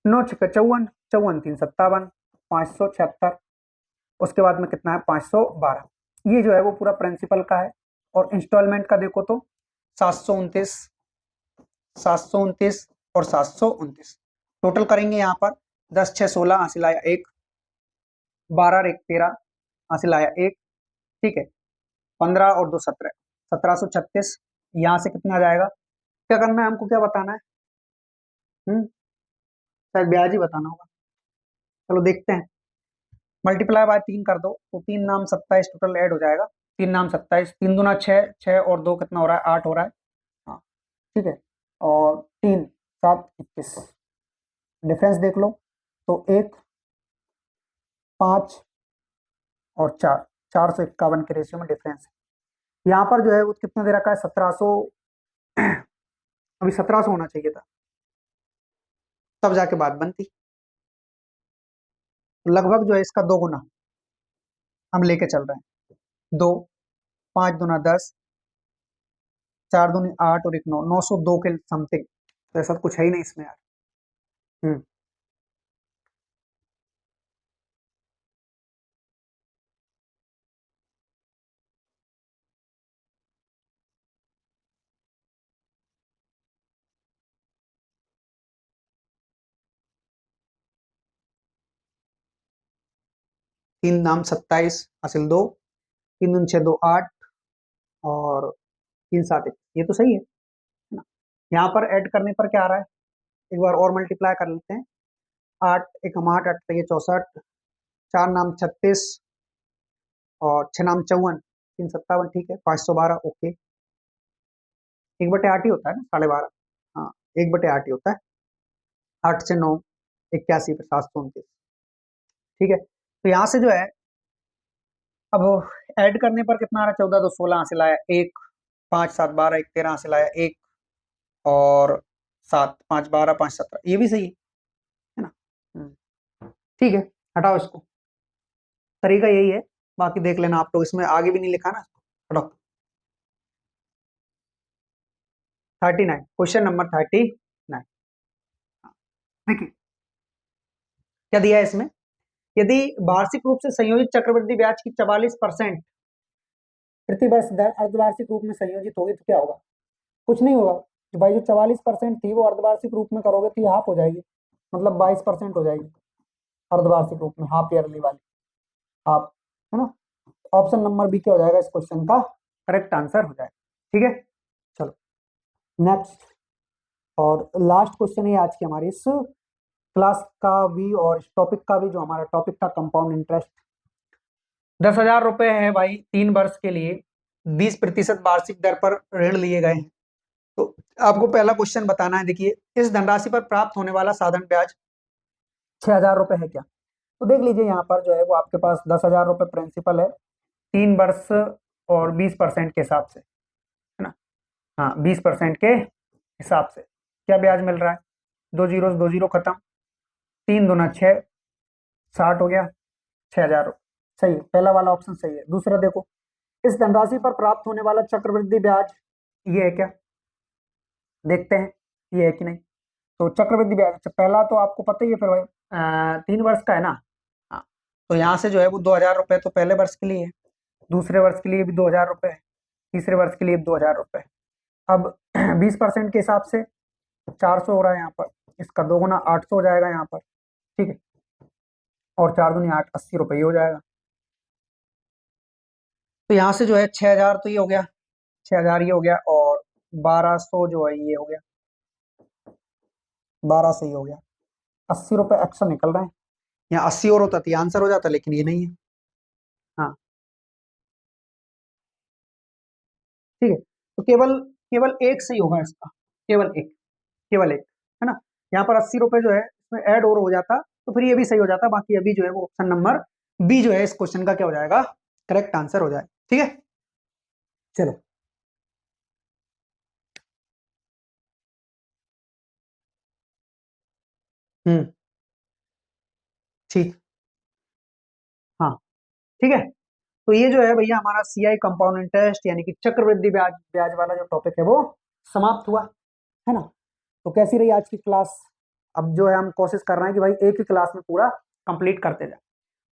9 छक्का 54, 54 3 57, 576। उसके बाद में कितना है, 512। ये जो है वो पूरा प्रिंसिपल का है। और इंस्टॉलमेंट का देखो तो 729, 729 और 729 टोटल करेंगे यहाँ पर। 10 6 16, हासिल आया 1, 12 1 13, हासिल आया 1, ठीक है। 15 और 2 17, 1736। यहाँ से कितना आ जाएगा, क्या करना है हमको, क्या बताना है, हम्म शायद ब्याज ही बताना होगा। चलो देखते हैं, मल्टीप्लाई बाय 3 कर दो तो 3 नाम 27 टोटल ऐड हो जाएगा। 3 नाम 27, 3 दूना 6, 6 और 2 कितना हो रहा है, 8 हो रहा है, हाँ, ठीक है। और 3 7 21, डिफरेंस देख लो तो 1 5 और 451 के रेशियो में डिफरेंस है। यहाँ पर जो है वो कितना दे रखा है, 1700, अभी 1700 होना चाहिए था, तब जाके बात बनती। लगभग जो है इसका 2 गुना हम लेके चल रहे हैं। 2, 5 दूना 10, 4 दूनी 8 और 1 9, 902 के समथिंग। तो ऐसा कुछ है ही नहीं इसमें यार। हम्म 3 नाम 27 हासिल 2, 3 दूनी 6 2 8 और 3 7 1, ये तो सही है ना। यहाँ पर ऐड करने पर क्या आ रहा है, एक बार और मल्टीप्लाई कर लेते हैं। 8 एक हम 8 8 ये 64, 4 नाम 36 और 6 नाम 54, 3 57, ठीक है। 512, ओके। 1/8 ही होता है ना, 12.5। हाँ, 1/8 ही होता है। 8 से 9 81 पे 729, ठीक है। तो यहाँ से जो है अब ऐड करने पर कितना आ रहा है, 14 2 16 हासिल आया 1, 5 7 12 1 13 हासिल आया 1 और 7 5 12 5 17, ये भी सही है ना। ठीक है, हटाओ इसको, तरीका यही है। बाकी देख लेना आप लोग, इसमें आगे भी नहीं लिखा ना, हटाओ। 39, क्वेश्चन नंबर 39। देखिए क्या दिया है इसमें, यदि वार्षिक रूप से संयोजित चक्रवृद्धि ब्याज की 44% प्रतिवर्ष दर अर्धवार्षिक रूप में संयोजित होगी तो क्या होगा, कुछ नहीं होगा। तो भाई जो 44% थी वो अर्धवार्षिक रूप में करोगे तो ये हाफ हो जाएगी, मतलब 22% हो जाएगी अर्धवार्षिक रूप में, हाफ ईयरली वाली, हाफ, है ना। ऑप्शन नंबर बी क्या हो जाएगा इस क्वेश्चन का करेक्ट आंसर हो जाएगा, ठीक है। चलो नेक्स्ट और लास्ट क्वेश्चन है आज की हमारी इस क्लास का भी और इस टॉपिक का भी, जो हमारा टॉपिक था कंपाउंड इंटरेस्ट। 10,000 रुपए है भाई 3 वर्ष के लिए, 20% वार्षिक दर पर ऋण लिए गए हैं। तो आपको पहला क्वेश्चन बताना है, देखिए इस धनराशि पर प्राप्त होने वाला साधारण ब्याज 6,000 रुपए है क्या। तो देख लीजिए यहाँ पर जो है वो आपके पास 10,000 रुपए प्रिंसिपल है, 3 वर्ष और 20% के हिसाब से, है ना। हाँ 20% के हिसाब से क्या ब्याज मिल रहा है, 2 जीरो खत्म, 3 दूना 6, 60 हो गया, 6,000 रुपये। सही है, पहला वाला ऑप्शन सही है। दूसरा देखो, इस धनराशि पर प्राप्त होने वाला चक्रवृद्धि ब्याज ये है क्या, देखते हैं ये है कि नहीं। तो चक्रवृद्धि ब्याज, अच्छा पहला तो आपको पता ही है फिर भाई, 3 वर्ष का है ना। हाँ, तो यहाँ से जो है वो 2,000 रुपये तो पहले वर्ष के लिए है, दूसरे वर्ष के लिए भी 2,000 रुपये है, तीसरे वर्ष के लिए भी 2,000 रुपये। अब 20% के हिसाब से 400 हो रहा है यहाँ पर, इसका 2 गुना 800 हो जाएगा यहाँ पर, ठीक है। और 4 दूनी 8, 80 रुपये हो जाएगा। तो यहाँ से जो है 6,000 तो ये हो गया, 6,000 ये हो गया, और 1,200 जो है ये हो गया, 12 सही हो गया। 80 रुपये एक्स्ट्रा निकल रहे हैं, यहाँ 80 और होता तो आंसर हो जाता, लेकिन ये नहीं है। हाँ ठीक है, तो केवल केवल एक सही होगा इसका, केवल एक, केवल एक, है ना। यहाँ पर 80 रुपये जो है इसमें ऐड और हो जाता तो फिर ये भी सही हो जाता, बाकी अभी जो है वो ऑप्शन नंबर बी जो है इस क्वेश्चन का क्या हो जाएगा, करेक्ट आंसर हो जाए, ठीक है। चलो हम्म ठीक, हाँ ठीक है। तो ये जो है भैया हमारा सीआई कंपाउंड इंटरेस्ट यानी कि चक्रवृद्धि ब्याज ब्याज वाला जो टॉपिक है वो समाप्त हुआ, है ना। तो कैसी रही आज की क्लास, अब जो है हम कोशिश कर रहे हैं कि भाई एक ही क्लास में पूरा कंप्लीट करते जाए,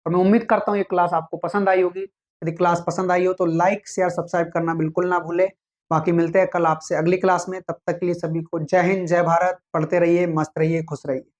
और मैं उम्मीद करता हूँ ये क्लास आपको पसंद आई होगी। यदि क्लास पसंद आई हो तो लाइक शेयर सब्सक्राइब करना बिल्कुल ना भूले। बाकी मिलते हैं कल आपसे अगली क्लास में, तब तक के लिए सभी को जय हिंद जय भारत, पढ़ते रहिए, मस्त रहिए, खुश रहिए।